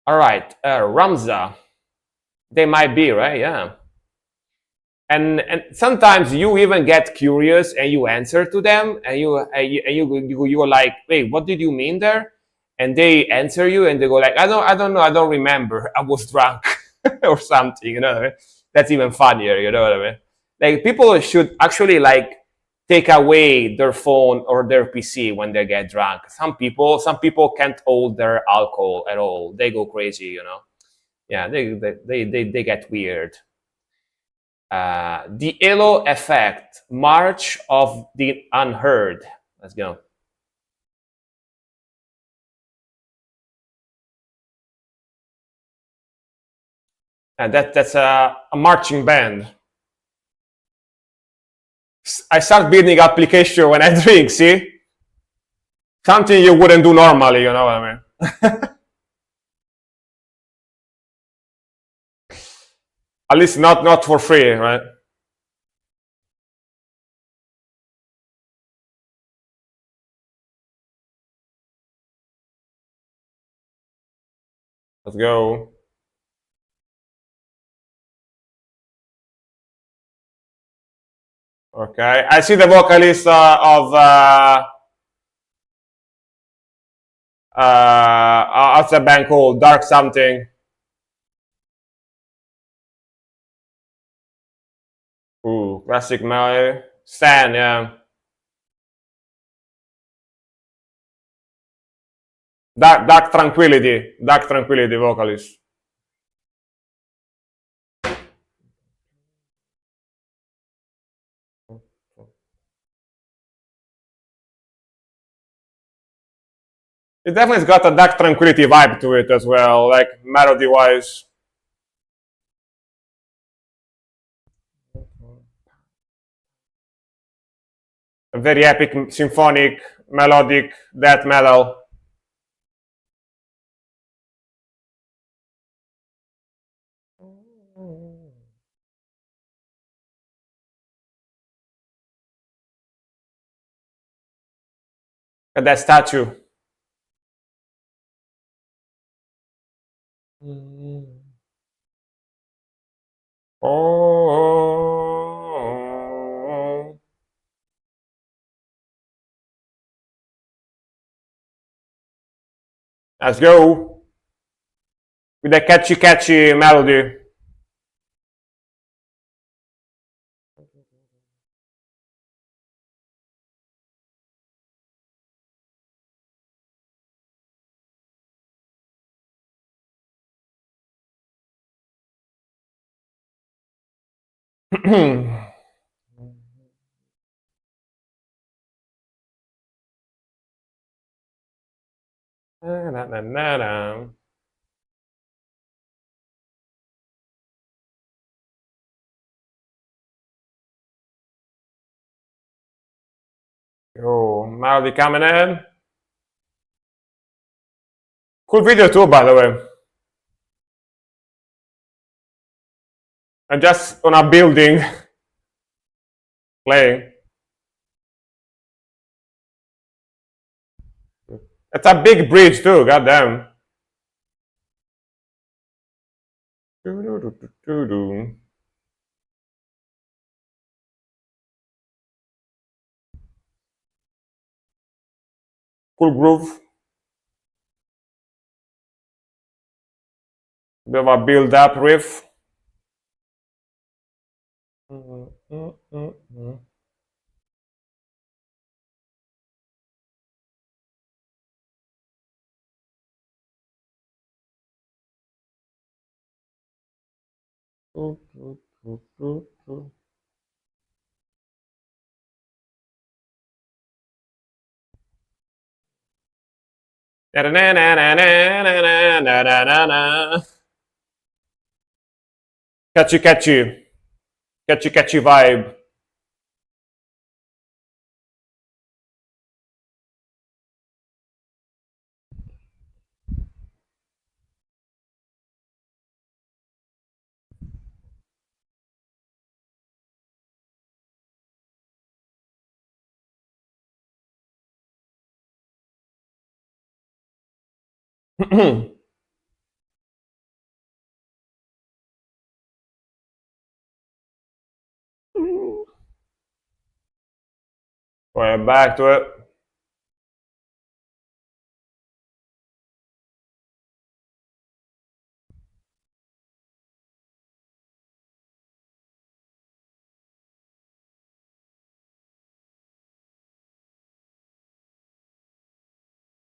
[SPEAKER 1] All right, Ramza. They might be right, yeah. And sometimes you even get curious and you answer to them and you are like, wait, what did you mean there? And they answer you and they go like, I don't know, I don't remember, I was drunk or something, you know what I mean? That's even funnier, you know what I mean? Like people should actually like take away their phone or their PC when they get drunk. Some people can't hold their alcohol at all, they go crazy, you know. Yeah, they get weird. The Elo Effect, March of the Unheard. Let's go. And that's a marching band. I start building application when I drink, see? Something you wouldn't do normally, you know what I mean? At least not for free, right? Let's go. Okay, I see the vocalist of what's the band called? Dark something. Ooh, classic melody. Stan, yeah. Dark Tranquility vocalist. It definitely's got a Dark Tranquility vibe to it as well, like melody wise. A very epic, symphonic, melodic death metal. And that statue. Oh. Let's go. With a catchy melody. Oh, melody coming in. Cool video too, by the way. And just on a building playing. It's a big bridge too, goddamn. Cool groove. Bit of a build up riff. Catchy vibe. We're back to it.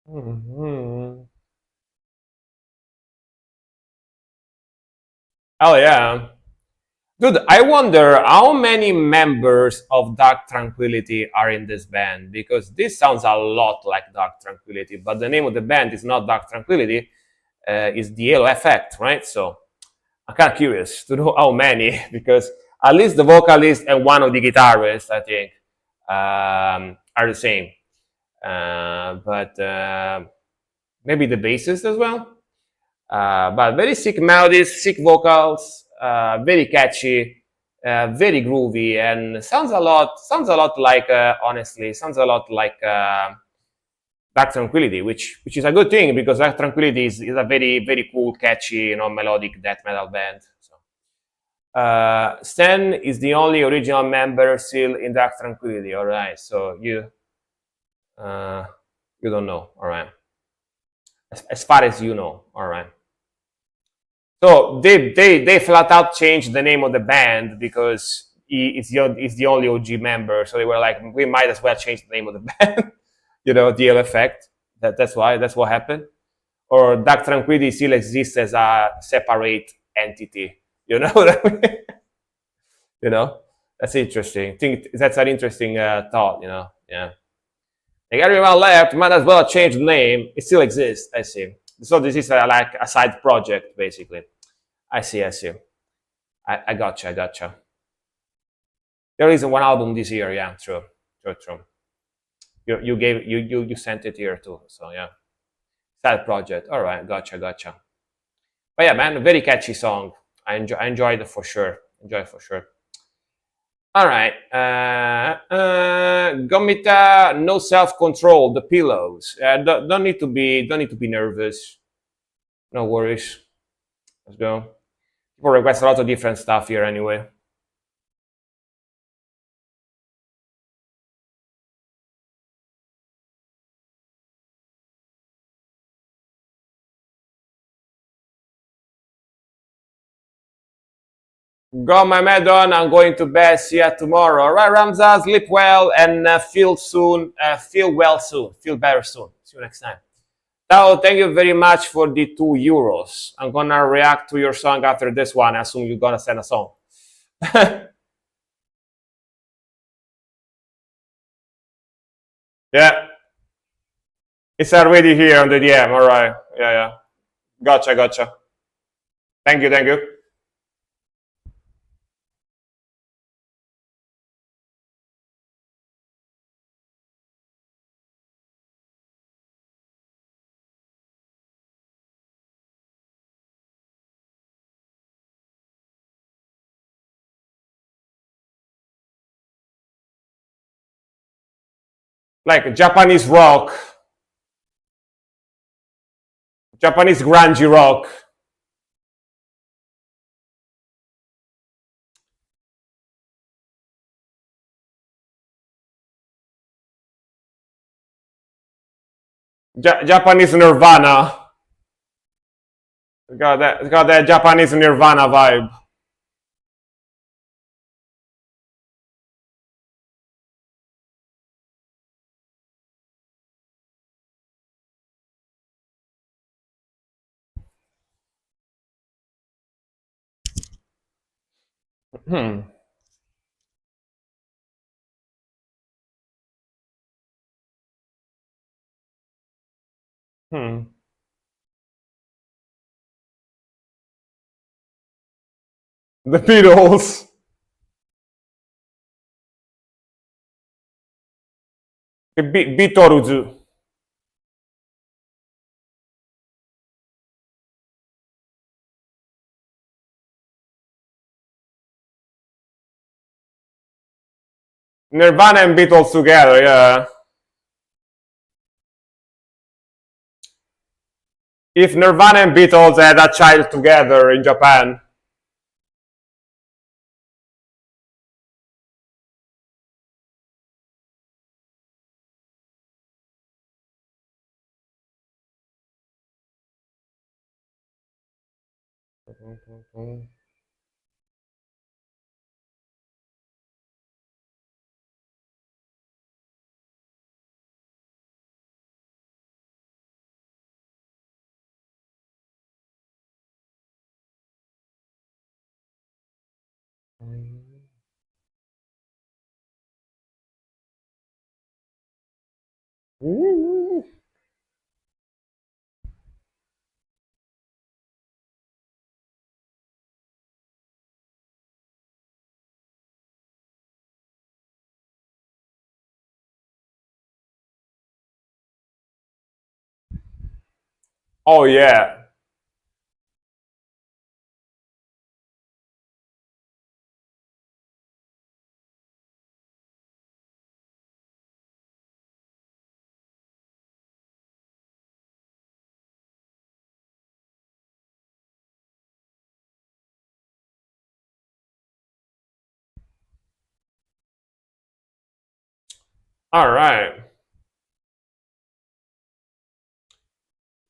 [SPEAKER 1] Mhm. Oh yeah. Dude, I wonder how many members of Dark Tranquility are in this band, because this sounds a lot like Dark Tranquility, but the name of the band is not Dark Tranquility, it's the Halo Effect, right? So I'm kind of curious to know how many, because at least the vocalist and one of the guitarists, I think, are the same. But maybe the bassist as well. But very sick melodies, sick vocals, very catchy, very groovy, and sounds a lot like honestly, sounds a lot like Dark Tranquility, which is a good thing, because Dark Tranquility is a very cool, catchy, melodic death metal band. So, Stan is the only original member still in Dark Tranquility. All right, so uh, you don't know. All right, as far as you know. All right. So they flat out changed the name of the band because it's the only OG member. So they were like, we might as well change the name of the band. DL Effect. That's what happened. Or Dark Tranquility still exists as a separate entity. You know what I mean? you know, that's interesting. I think that's an interesting thought. Yeah. Like, everyone left, might as well change the name. It still exists. I see. So this is like a side project, basically. I see. I gotcha. There is one album this year, yeah, true. You sent it here too, so yeah. Side project. All right, gotcha. But yeah, man, very catchy song. I enjoyed it for sure. Enjoy it for sure. All right, Gomita, no self control. The pillows. Don't need to be nervous. No worries. Let's go. People request a lot of different stuff here anyway. Got my medon. I'm going to bed. See you tomorrow. All right, Ramza. Sleep well and feel soon. Feel well soon. Feel better soon. See you next time. Tao, thank you very much for the €2. I'm gonna react to your song after this one. I assume you're gonna send a song. Yeah, it's already here on the DM. All right. Yeah. Gotcha. Thank you. Like Japanese rock, Japanese grungy rock. Japanese Nirvana. Got that Japanese Nirvana vibe. Hmm. Hmm. The Beatles. Bitoruzu. Nirvana and Beatles together, yeah. If Nirvana and Beatles had a child together in Japan. Oh yeah. All right.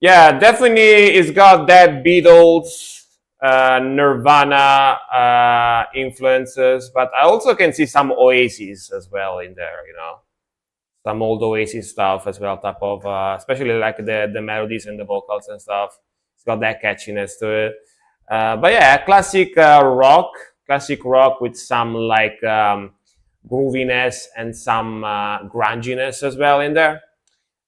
[SPEAKER 1] Yeah, definitely it's got that Beatles, Nirvana influences, but I also can see some Oasis as well in there. Some old Oasis stuff as well, type of, especially like the melodies and the vocals and stuff. It's got that catchiness to it. But yeah, classic rock with some like grooviness and some grunginess as well in there.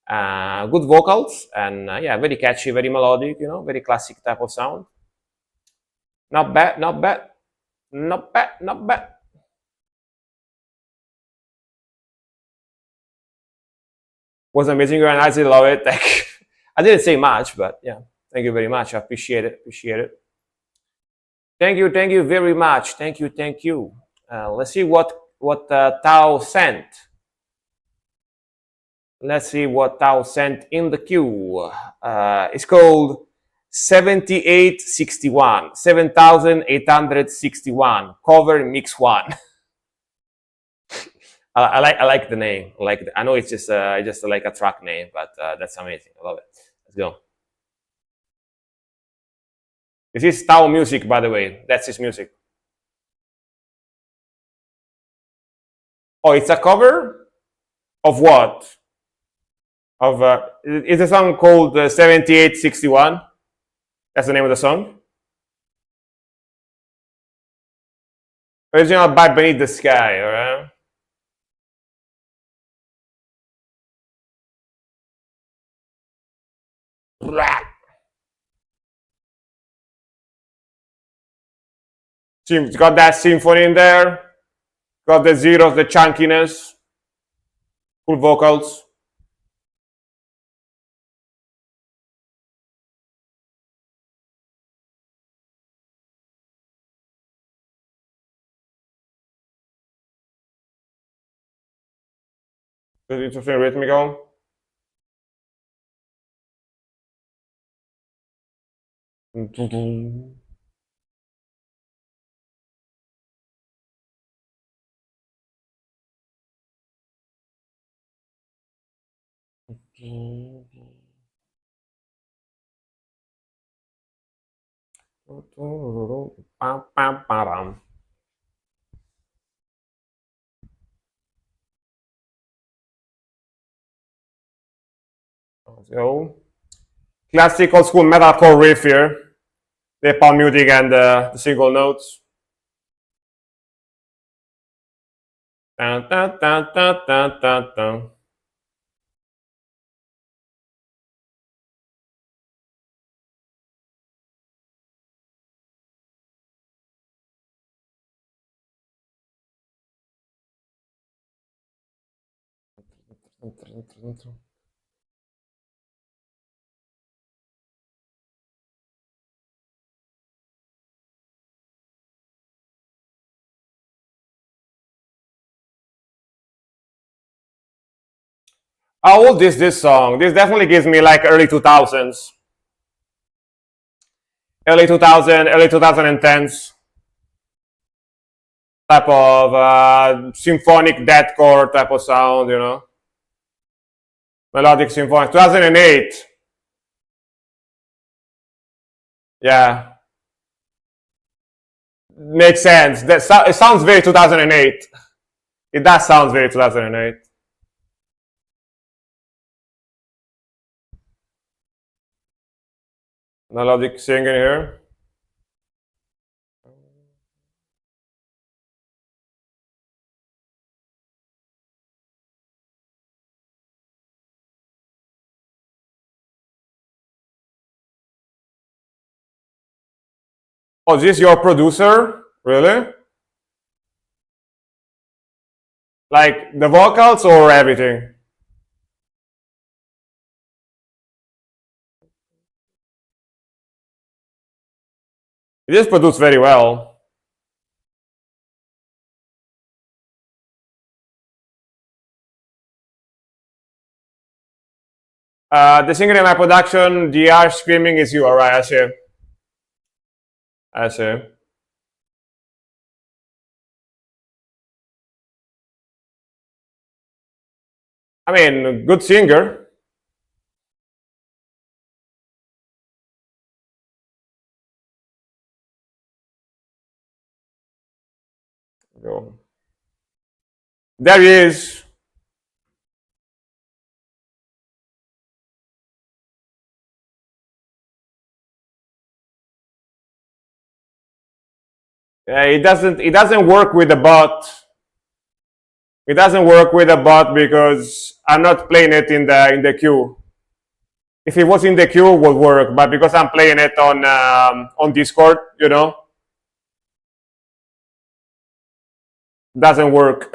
[SPEAKER 1] Good vocals and yeah, very catchy, very melodic. Very classic type of sound. Not bad, not bad, not bad, not bad. Was amazing, and I love it. I didn't say much, but yeah, thank you very much. I appreciate it. Appreciate it. Thank you very much. Thank you, thank you. Let's see what Tao sent. Let's see what Tao sent in the queue. It's called 7861, 7861 cover mix one. I like the name. I know it's just like a track name, but that's amazing. I love it. Let's go. This is Tao music, by the way. That's his music. Oh, it's a cover of what? Of it's a song called 7861. That's the name of the song. Original by Beneath the Sky, alright? It's got that symphony in there. Got the zeros, the chunkiness, cool vocals. Interesting rhythmical. Let's go. Classic old school metalcore riff here. The palm muting and the single notes. Dun, dun, dun, dun, dun, dun, dun. How old is this song? This definitely gives me like early 2000s. early 2010s type of symphonic deathcore type of sound, you know, melodic symphonic. 2008, yeah, makes sense. It sounds very 2008. It does sound very 2008. Melodic singing here. Oh, this is your producer? Really? Like the vocals or everything? It is produced very well. The singer in my production, the R screaming is you. All right, I see. I see. I mean, good singer. Go. There he is. It doesn't. It doesn't work with the bot. It doesn't work with the bot because I'm not playing it in the queue. If it was in the queue, it would work. But because I'm playing it on Discord, you know, doesn't work.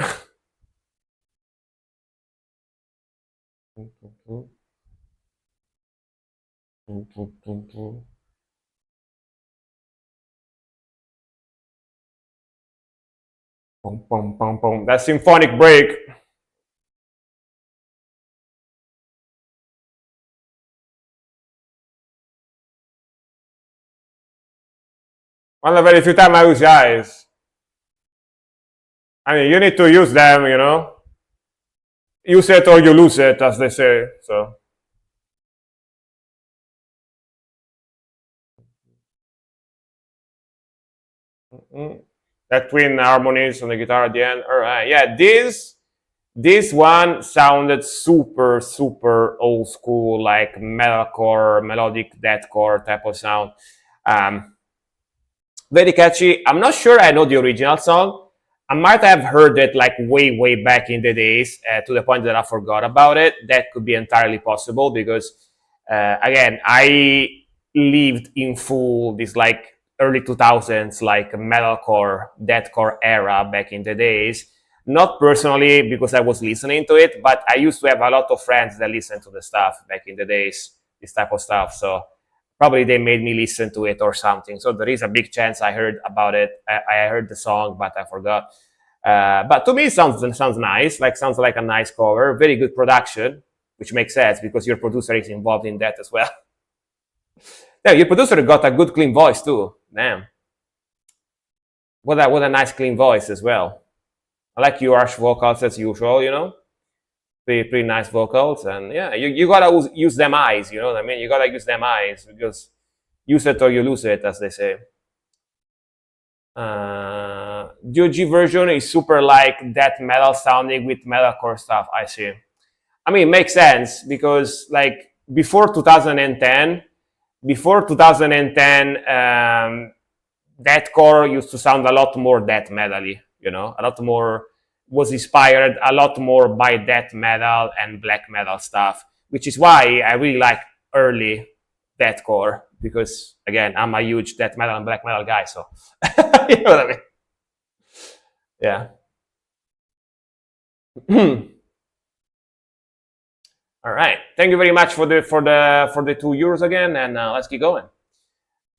[SPEAKER 1] Pum, pum, pum, pum. That symphonic break. One of the very few times I use eyes. I mean, you need to use them, you know. Use it or you lose it, as they say. So. That twin harmonies on the guitar at the end. All right, yeah, this one sounded super old school, like metalcore, melodic deathcore type of sound. Very catchy. I'm not sure I know the original song. I might have heard it like way back in the days, to the point that I forgot about it. That could be entirely possible because, again, I lived in full this like early 2000s like metalcore, deathcore era back in the days. Not personally because I was listening to it, but I used to have a lot of friends that listened to the stuff back in the days, this type of stuff. So probably they made me listen to it or something. So there is a big chance I heard about it. I heard the song, but I forgot. But to me, it sounds nice. Like sounds like a nice cover. Very good production, which makes sense because your producer is involved in that as well. Yeah, your producer got a good clean voice too. Damn, what a nice clean voice as well. I like your harsh vocals as usual. You know, pretty nice vocals, and yeah, you gotta use them eyes. You know what I mean? You gotta use them eyes because use it or you lose it, as they say. The OG version is super like death metal sounding with metalcore stuff. I see. I mean, it makes sense because like before 2010, deathcore used to sound a lot more death metally. You know, a lot more was inspired a lot more by death metal and black metal stuff, which is why I really like early deathcore because again, I'm a huge death metal and black metal guy, so you know what I mean. Yeah. All right. Thank you very much for the €2 again, and let's keep going.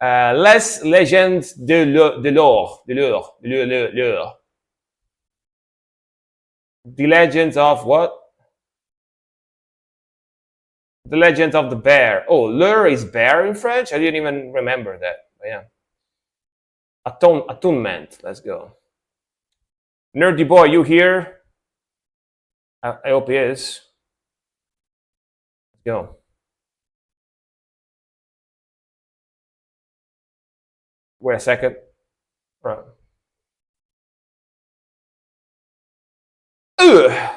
[SPEAKER 1] Les Legends de l'Or. The Legends of what? The Legends of the Bear. Oh, Lure is bear in French? I didn't even remember that. But yeah. Attunement. Let's go. Nerdy boy, you here? I hope he is. Let's go. Wait a second. Right. Ugh.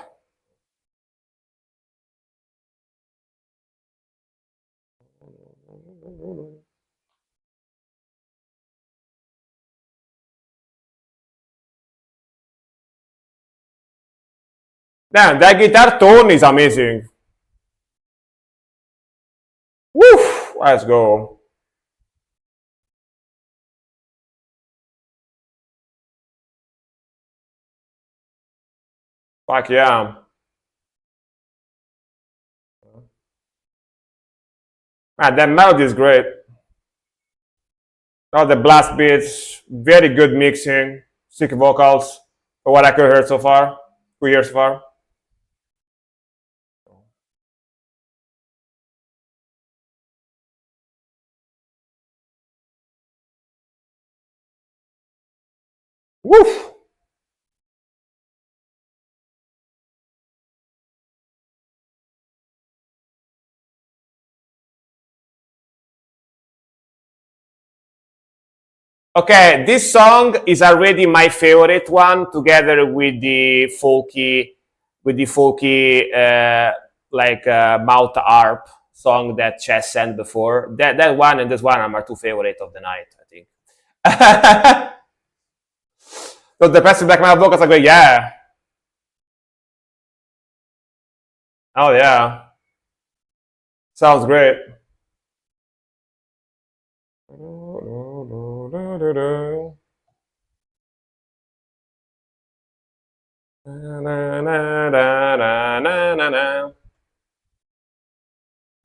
[SPEAKER 1] Damn, that guitar tone is amazing. Woof! Let's go. Fuck yeah. Man, that melody is great. All the blast beats, very good mixing, sick vocals, for what I could hear so far, 2 years so far. Woof! Okay, this song is already my favorite one, together with the folky, mouth harp song that Chess sent before. That one and this one are my two favorite of the night, I think. So the best black metal vocals are great. Yeah. Oh yeah. Sounds great.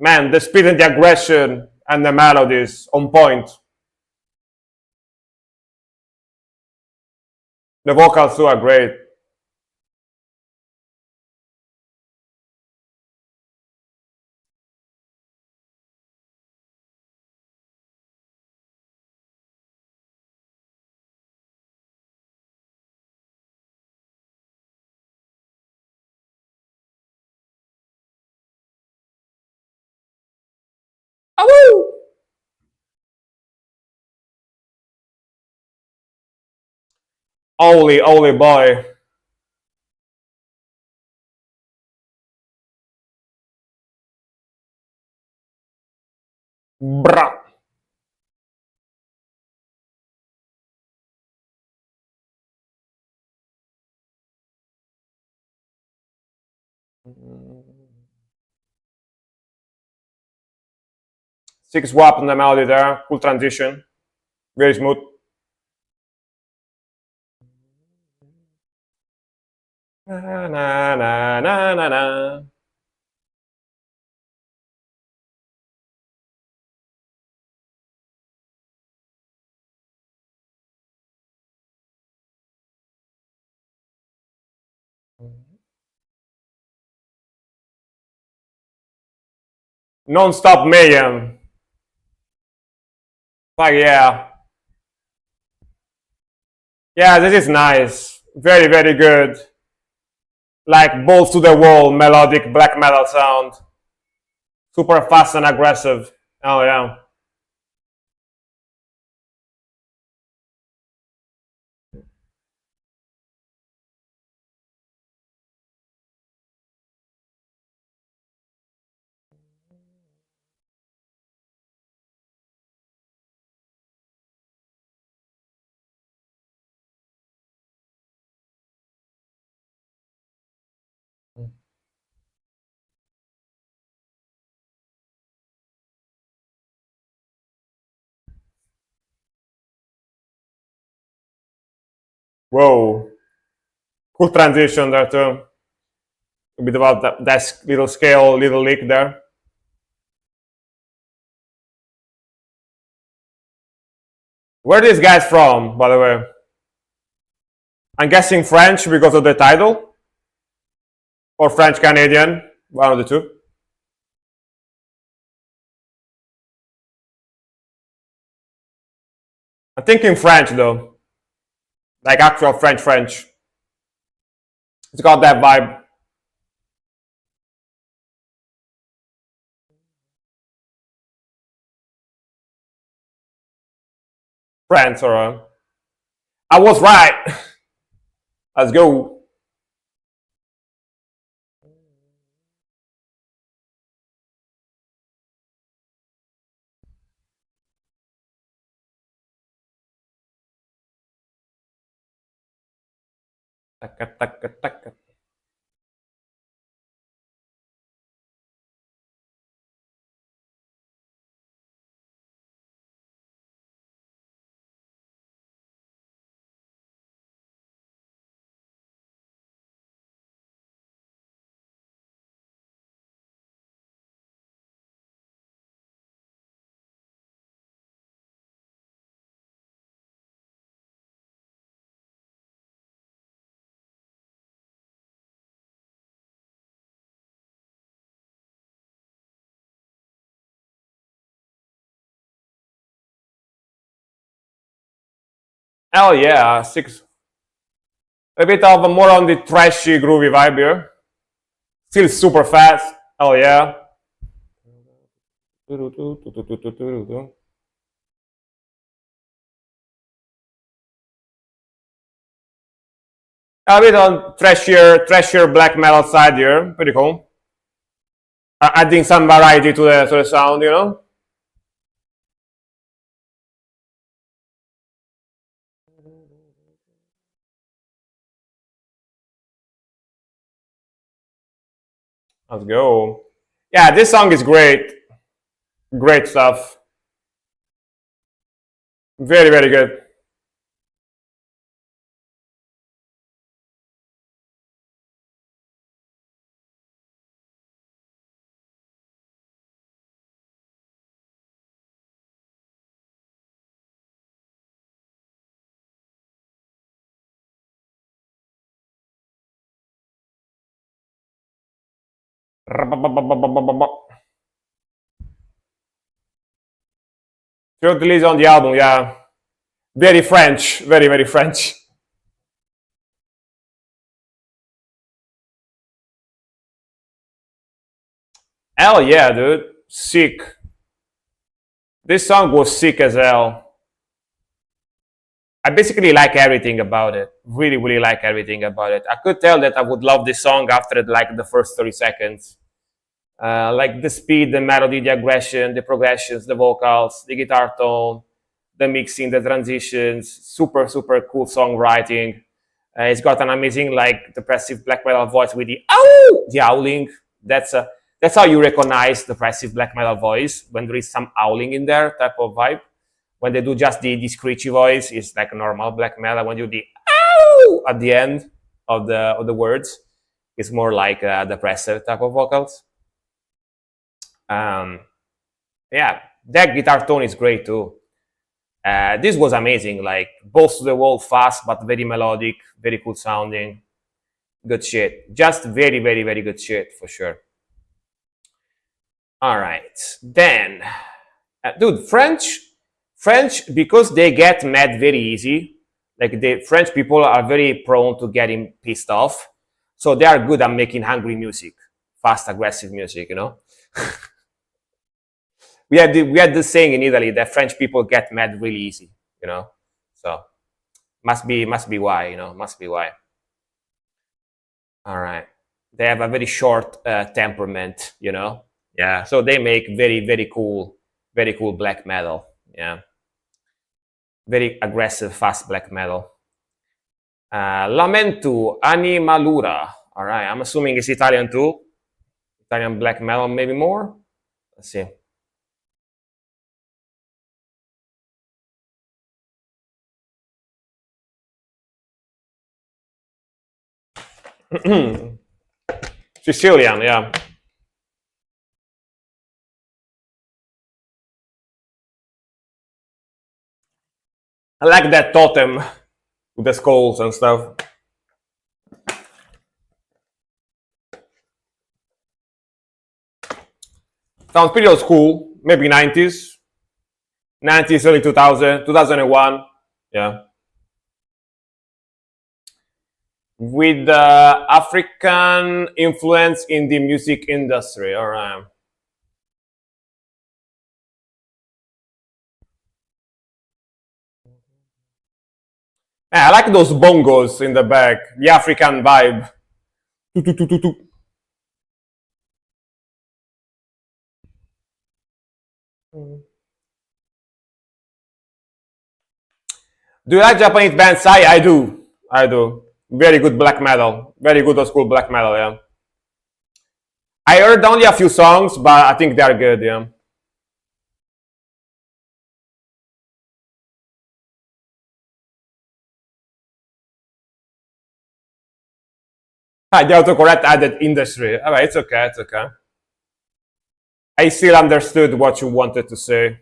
[SPEAKER 1] Man, the speed and the aggression and the melodies on point. The vocals too are great. Awoo! Holy boy. Bruh. Sick swap on the melody there. Cool transition. Very smooth. Na na na na na na. Non-stop mayhem. Fuck yeah. Yeah, this is nice. Very, very good. Like balls to the wall, melodic black metal sound. Super fast and aggressive. Oh yeah. Whoa. Cool transition there too. A bit about that little scale, little lick there. Where are these guys from, by the way? I'm guessing French because of the title, or French Canadian, one of the two. I'm thinking French though, like actual French. It's got that vibe. France, alright. I was right. Let's go. Taka, taka, taka. Hell yeah, six. A bit of a more on the trashy, groovy vibe here. Still super fast. Hell yeah. A bit on trashier black metal side here. Pretty cool. Adding some variety to the sound, you know. Let's go. Yeah, this song is great. Great stuff. Very, very good. Third release on the album, yeah. Very French. Very, very French. Hell yeah, dude. Sick. This song was sick as hell. I basically like everything about it. Really, really like everything about it. I could tell that I would love this song after like the first 30 seconds. Like the speed, the melody, the aggression, the progressions, the vocals, the guitar tone, the mixing, the transitions. Super, super cool songwriting. It's got an amazing, like, depressive black metal voice with the ow, the howling. That's how you recognize depressive black metal voice, when there is some howling in there, type of vibe. When they do just the screechy voice, it's like a normal black metal. When you do the ow at the end of the words, it's more like a depressive type of vocals. Um, yeah, that guitar tone is great too. This was amazing, like both to the wall, fast but very melodic, very cool sounding. Good shit. Just very, very, very good shit for sure. All right, then, dude, French, because they get mad very easy. Like the French people are very prone to getting pissed off, so they are good at making hungry music, fast, aggressive music. You know, we had this saying in Italy that French people get mad really easy. You know, so must be why. You know, must be why. All right, they have a very short temperament. You know, yeah. So they make very cool black metal. Yeah, very aggressive, fast black metal. Lamento Animalura. All right, I'm assuming it's Italian too. Italian black metal, maybe more. Let's see. Sicilian, yeah. I like that totem with the skulls and stuff. Sounds pretty old school, maybe 90s, 90s, early 2000, 2001. Yeah. With African influence in the music industry. All right. Yeah, I like those bongos in the back, the African vibe. Tu, tu, tu, tu, tu. Do you like Japanese bands? I do. I do. Very good black metal. Very good old school black metal, yeah. I heard only a few songs, but I think they're good, yeah. Ah, the autocorrect added industry. Alright, it's okay, it's okay. I still understood what you wanted to say.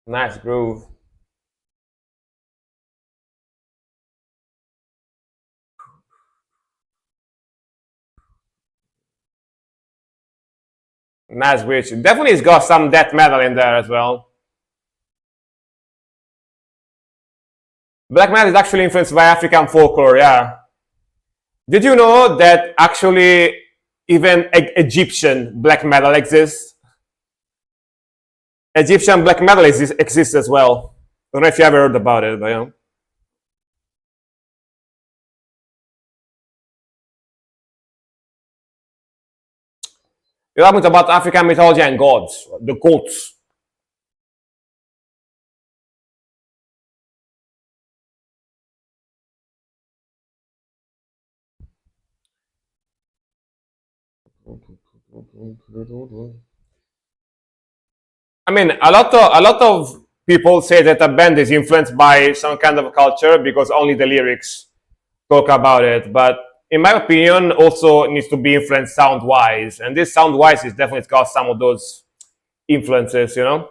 [SPEAKER 1] Nice groove. Nice bridge. Definitely it's got some death metal in there as well. Black metal is actually influenced by African folklore, yeah. Did you know that actually even Egyptian black metal exists? Egyptian black metal exists as well. Don't know if you ever heard about it, but yeah. You're talking about African mythology and gods, the goats. I mean, a lot of people say that a band is influenced by some kind of culture because only the lyrics talk about it. But in my opinion, also needs to be influenced sound wise, and this sound wise is definitely got some of those influences. You know,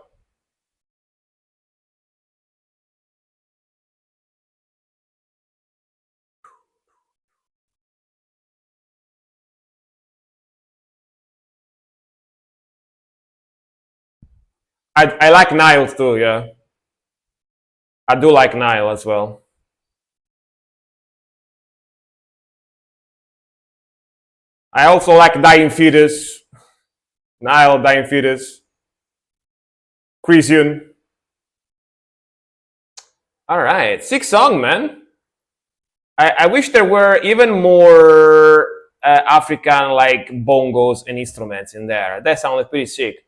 [SPEAKER 1] I like Nile too. Yeah, I do like Nile as well. I also like Dying Fetus, Nile, Dying Fetus, Crisian. All right, six song, man. I wish there were even more African like bongos and instruments in there. That sounded pretty sick.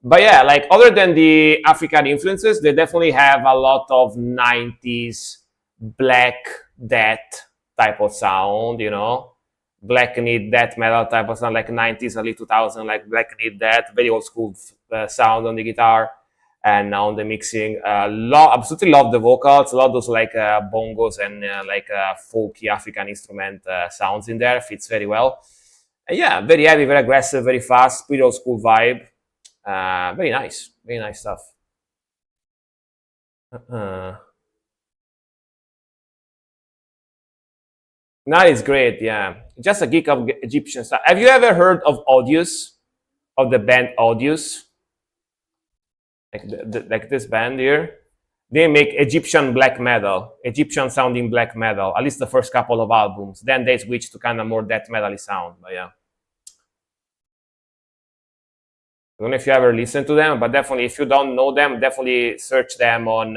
[SPEAKER 1] But yeah, like other than the African influences, they definitely have a lot of 90s black death type of sound, you know. Black need death metal type of sound, like 90s, early 2000, like black need death, very old school sound on the guitar and on the mixing. Absolutely love the vocals. Love those like bongos and like folky African instrument sounds in there. Fits very well. Yeah, very heavy, very aggressive, very fast, pretty old school vibe. Very nice stuff. Uh, that is great. Yeah, just a geek of Egyptian stuff. Have you ever heard of Audius, of the band Audius? Like this band here, they make Egyptian black metal, Egyptian sounding black metal. At least the first couple of albums. Then they switch to kind of more death metal sound. But yeah, I don't know if you ever listen to them, but definitely if you don't know them, definitely search them on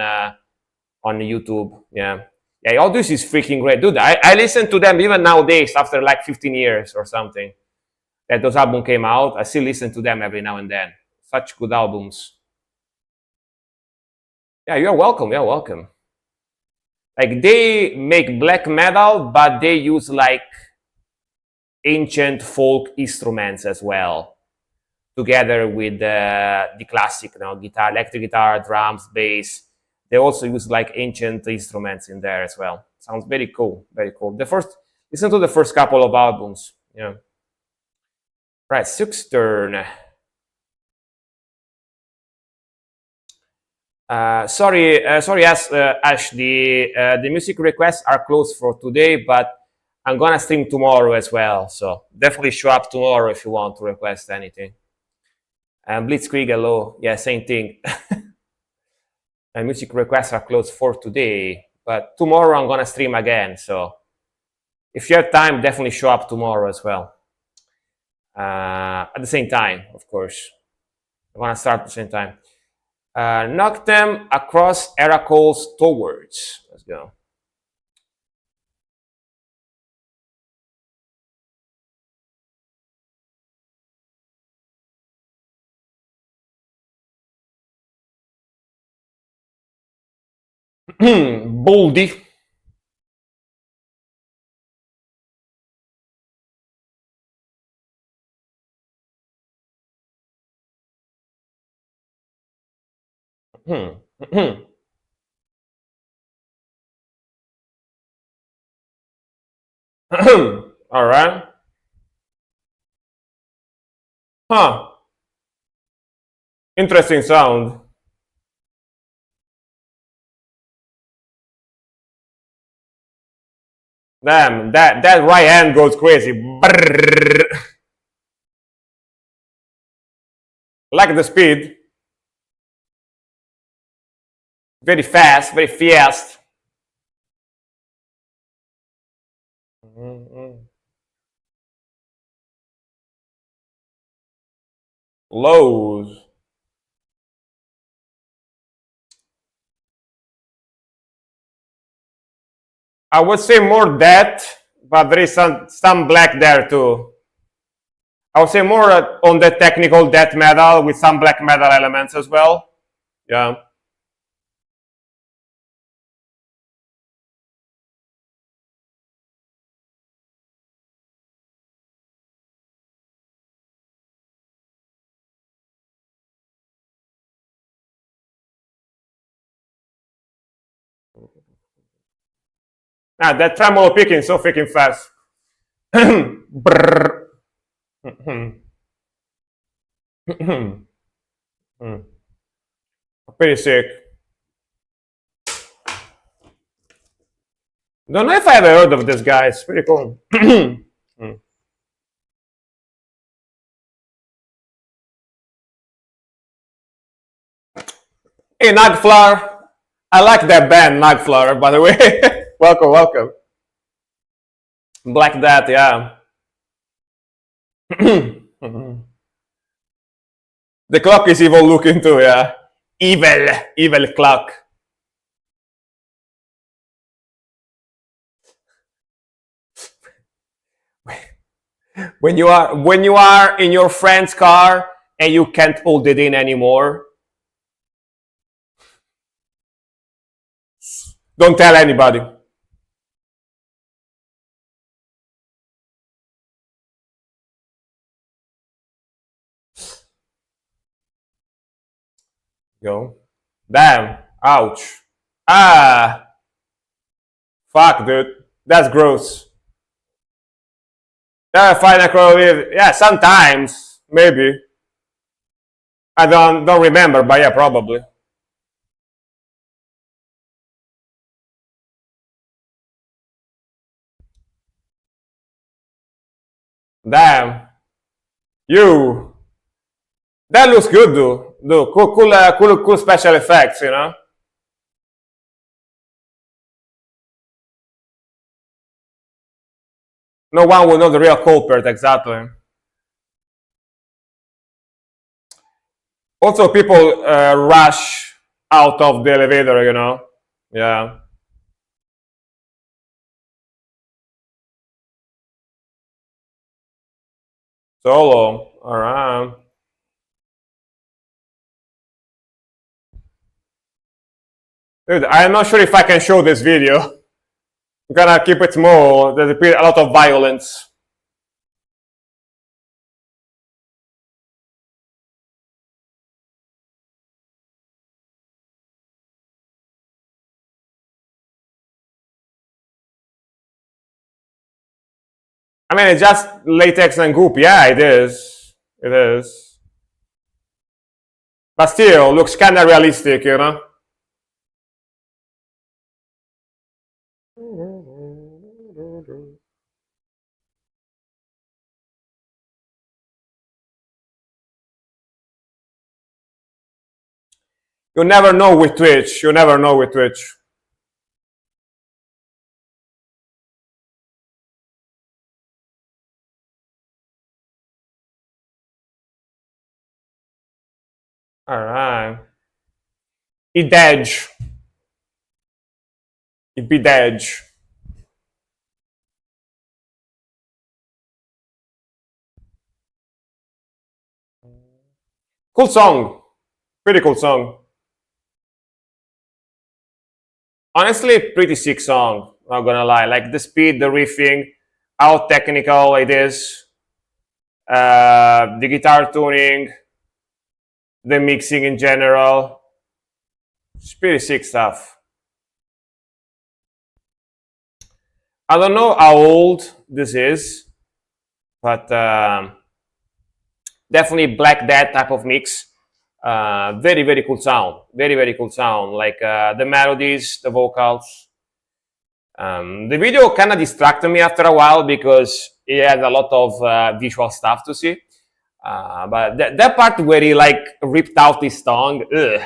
[SPEAKER 1] YouTube. Yeah, yeah, all this is freaking great, dude. I listen to them even nowadays after like 15 years or something that those albums came out. I still listen to them every now and then. Such good albums. Yeah, you're welcome. You're welcome. Like they make black metal, but they use like ancient folk instruments as well, together with the classic, you know, guitar, electric guitar, drums, bass. They also use like ancient instruments in there as well. Sounds very cool, very cool. Listen to the first couple of albums. Yeah. Right, Suk's turn. Sorry, Ash. The music requests are closed for today, but I'm gonna stream tomorrow as well. So definitely show up tomorrow if you want to request anything. And Blitzkrieg, hello. Yeah, same thing. And music requests are closed for today, but tomorrow I'm gonna stream again. So if you have time, definitely show up tomorrow as well. At the same time, of course. I'm gonna start at the same time. Knock them across Heracles towards. Let's go. Baldy. All right. Huh. Interesting sound. Damn, that right hand goes crazy. Brrr. Like the speed. Very fast, very fast. Lows. I would say more that, but there is some black there too. I would say more on the technical death metal with some black metal elements as well. Yeah. Ah, that tremolo picking so freaking fast. Brrr. Pretty sick. Don't know if I ever heard of this guy. It's pretty cool. Hey, Nagflar. I like that band, Nagflar, by the way. Welcome, welcome. Black Death, yeah. The clock is evil looking too, yeah. Evil clock. When you are in your friend's car and you can't hold it in anymore, don't tell anybody. Yo. Damn. Ouch. Ah. Fuck, dude. That's gross. Yeah, fine, yeah, sometimes. Maybe. I don't remember, but yeah, probably. Damn. You. That looks good, though. Cool special effects, you know? No one will know the real culprit, exactly. Also, people rush out of the elevator, you know? Yeah. Solo. Alright. Dude, I'm not sure if I can show this video. I'm gonna keep it small. There's a lot of violence. I mean, it's just latex and goop. Yeah, it is. It is. But still, looks kind of realistic, you know? You never know with Twitch. You never know with Twitch. All right. Idej. Ibidej. Cool song. Pretty cool song. Honestly, pretty sick song. Not gonna lie. Like the speed, the riffing, how technical it is, the guitar tuning, the mixing in general. It's pretty sick stuff. I don't know how old this is, but definitely Black Death type of mix. Very, very cool sound. Very, very cool sound. Like the melodies, the vocals. The video kind of distracted me after a while because it had a lot of visual stuff to see. But that part where he like ripped out his tongue, ugh,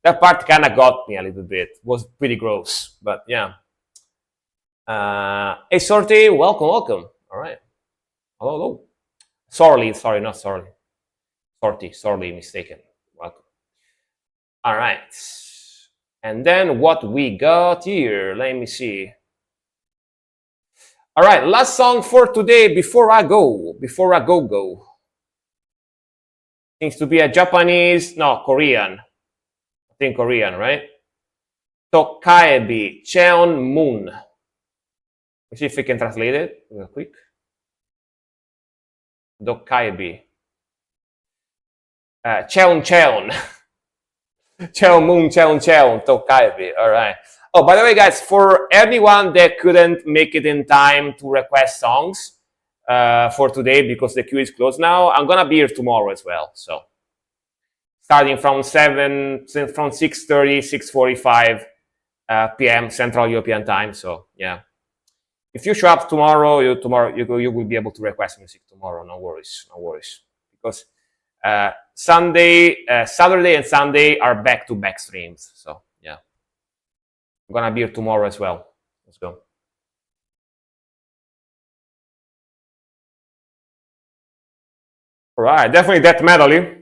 [SPEAKER 1] that part kind of got me a little bit. It was pretty gross, but yeah. Hey, Sorty, welcome, welcome. All right. Hello, hello. Sorry, not sorry. Sorry, mistaken. Welcome. All right. And then what we got here, let me see. All right, last song for today before I go. Seems to be a Japanese, no, Korean. I think Korean, right? Tokaebi, Cheon Moon. Let's see if we can translate it real quick. Dokaebi. Cheon. Cheon Moon, Cheon, Tokaebi. All right. Oh, by the way, guys, for anyone that couldn't make it in time to request songs for today because the queue is closed now, I'm gonna be here tomorrow as well. So starting from 6:30, 6:45 p.m. Central European Time. So yeah, if you show up tomorrow, you will be able to request music tomorrow. No worries, because Saturday and Sunday are back-to-back streams. So yeah, I'm gonna be here tomorrow as well. Let's go. All right, definitely death metal-y.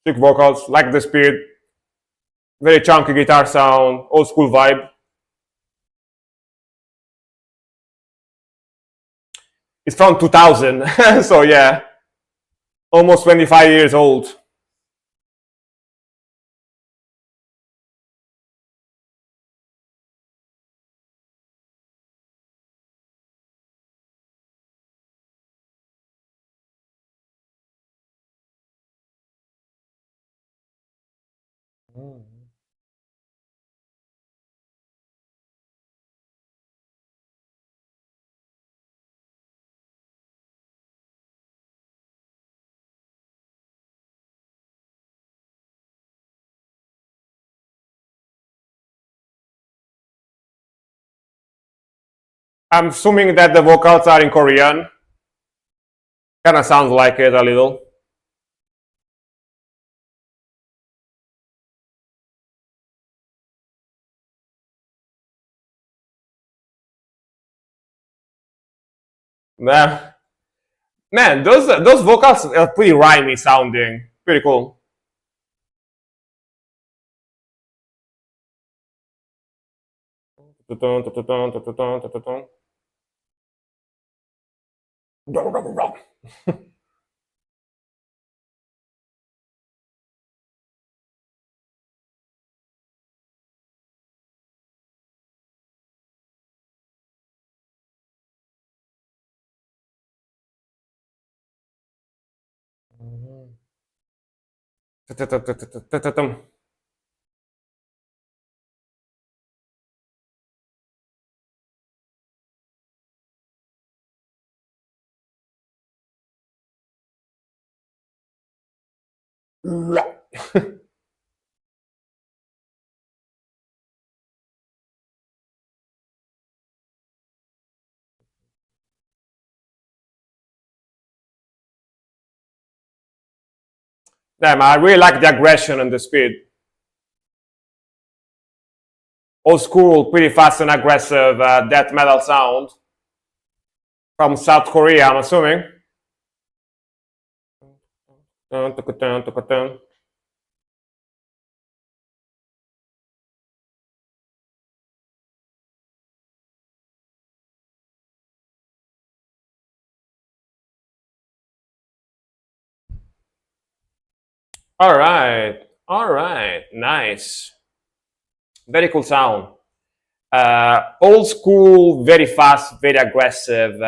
[SPEAKER 1] Sick vocals, like the speed, very chunky guitar sound, old school vibe. It's from 2000, so yeah, almost 25 years old. I'm assuming that the vocals are in Korean. Kind of sounds like it a little. Nah. Man, those vocals are pretty rhymey sounding. Pretty cool. Damn, I really like the aggression and the speed. Old school, pretty fast and aggressive death metal sound from South Korea, I'm assuming. All right, nice. Very cool sound. Old school, very fast, very aggressive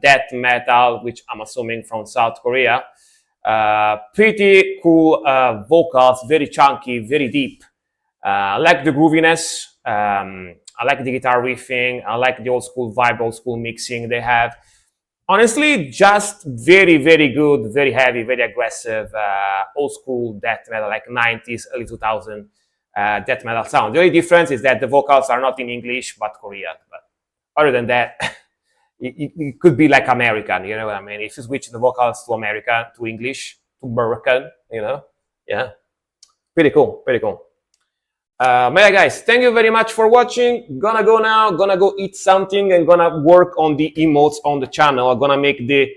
[SPEAKER 1] death metal, which I'm assuming from South Korea. Pretty cool vocals, very chunky, very deep. I like the grooviness. I like the guitar riffing. I like the old school vibe, old school mixing they have. Honestly, just very, very good, very heavy, very aggressive, old school death metal, like 90s, early 2000 death metal sound. The only difference is that the vocals are not in English, but Korean. But other than that, it could be like American, you know what I mean? If you switch the vocals to American, to English, to American, you know? Yeah. Pretty cool, pretty cool. But yeah, guys, thank you very much for watching. Gonna go now, gonna go eat something and gonna work on the emotes on the channel. I'm gonna make the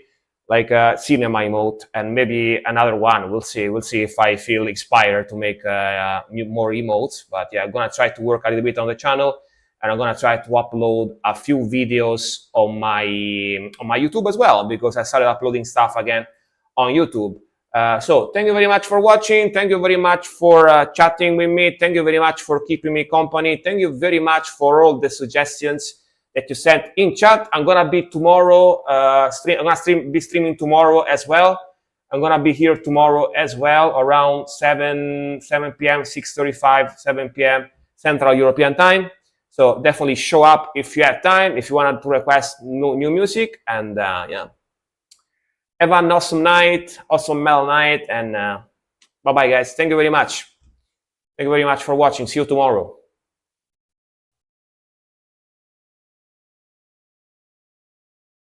[SPEAKER 1] cinema emote and maybe another one. We'll see if I feel inspired to make more emotes. But yeah, I'm gonna try to work a little bit on the channel, and I'm gonna try to upload a few videos on my YouTube as well, because I started uploading stuff again on YouTube. So thank you very much for watching. Thank you very much for chatting with me. Thank you very much for keeping me company. Thank you very much for all the suggestions that you sent in chat. I'm gonna be tomorrow. I'm gonna be streaming tomorrow as well. I'm gonna be here tomorrow as well around 7 p.m., 6:35, 7 p.m. Central European Time. So definitely show up if you have time. If you want to request new music, and yeah. Have an awesome night, awesome metal night, and bye-bye, guys. Thank you very much. Thank you very much for watching. See you tomorrow.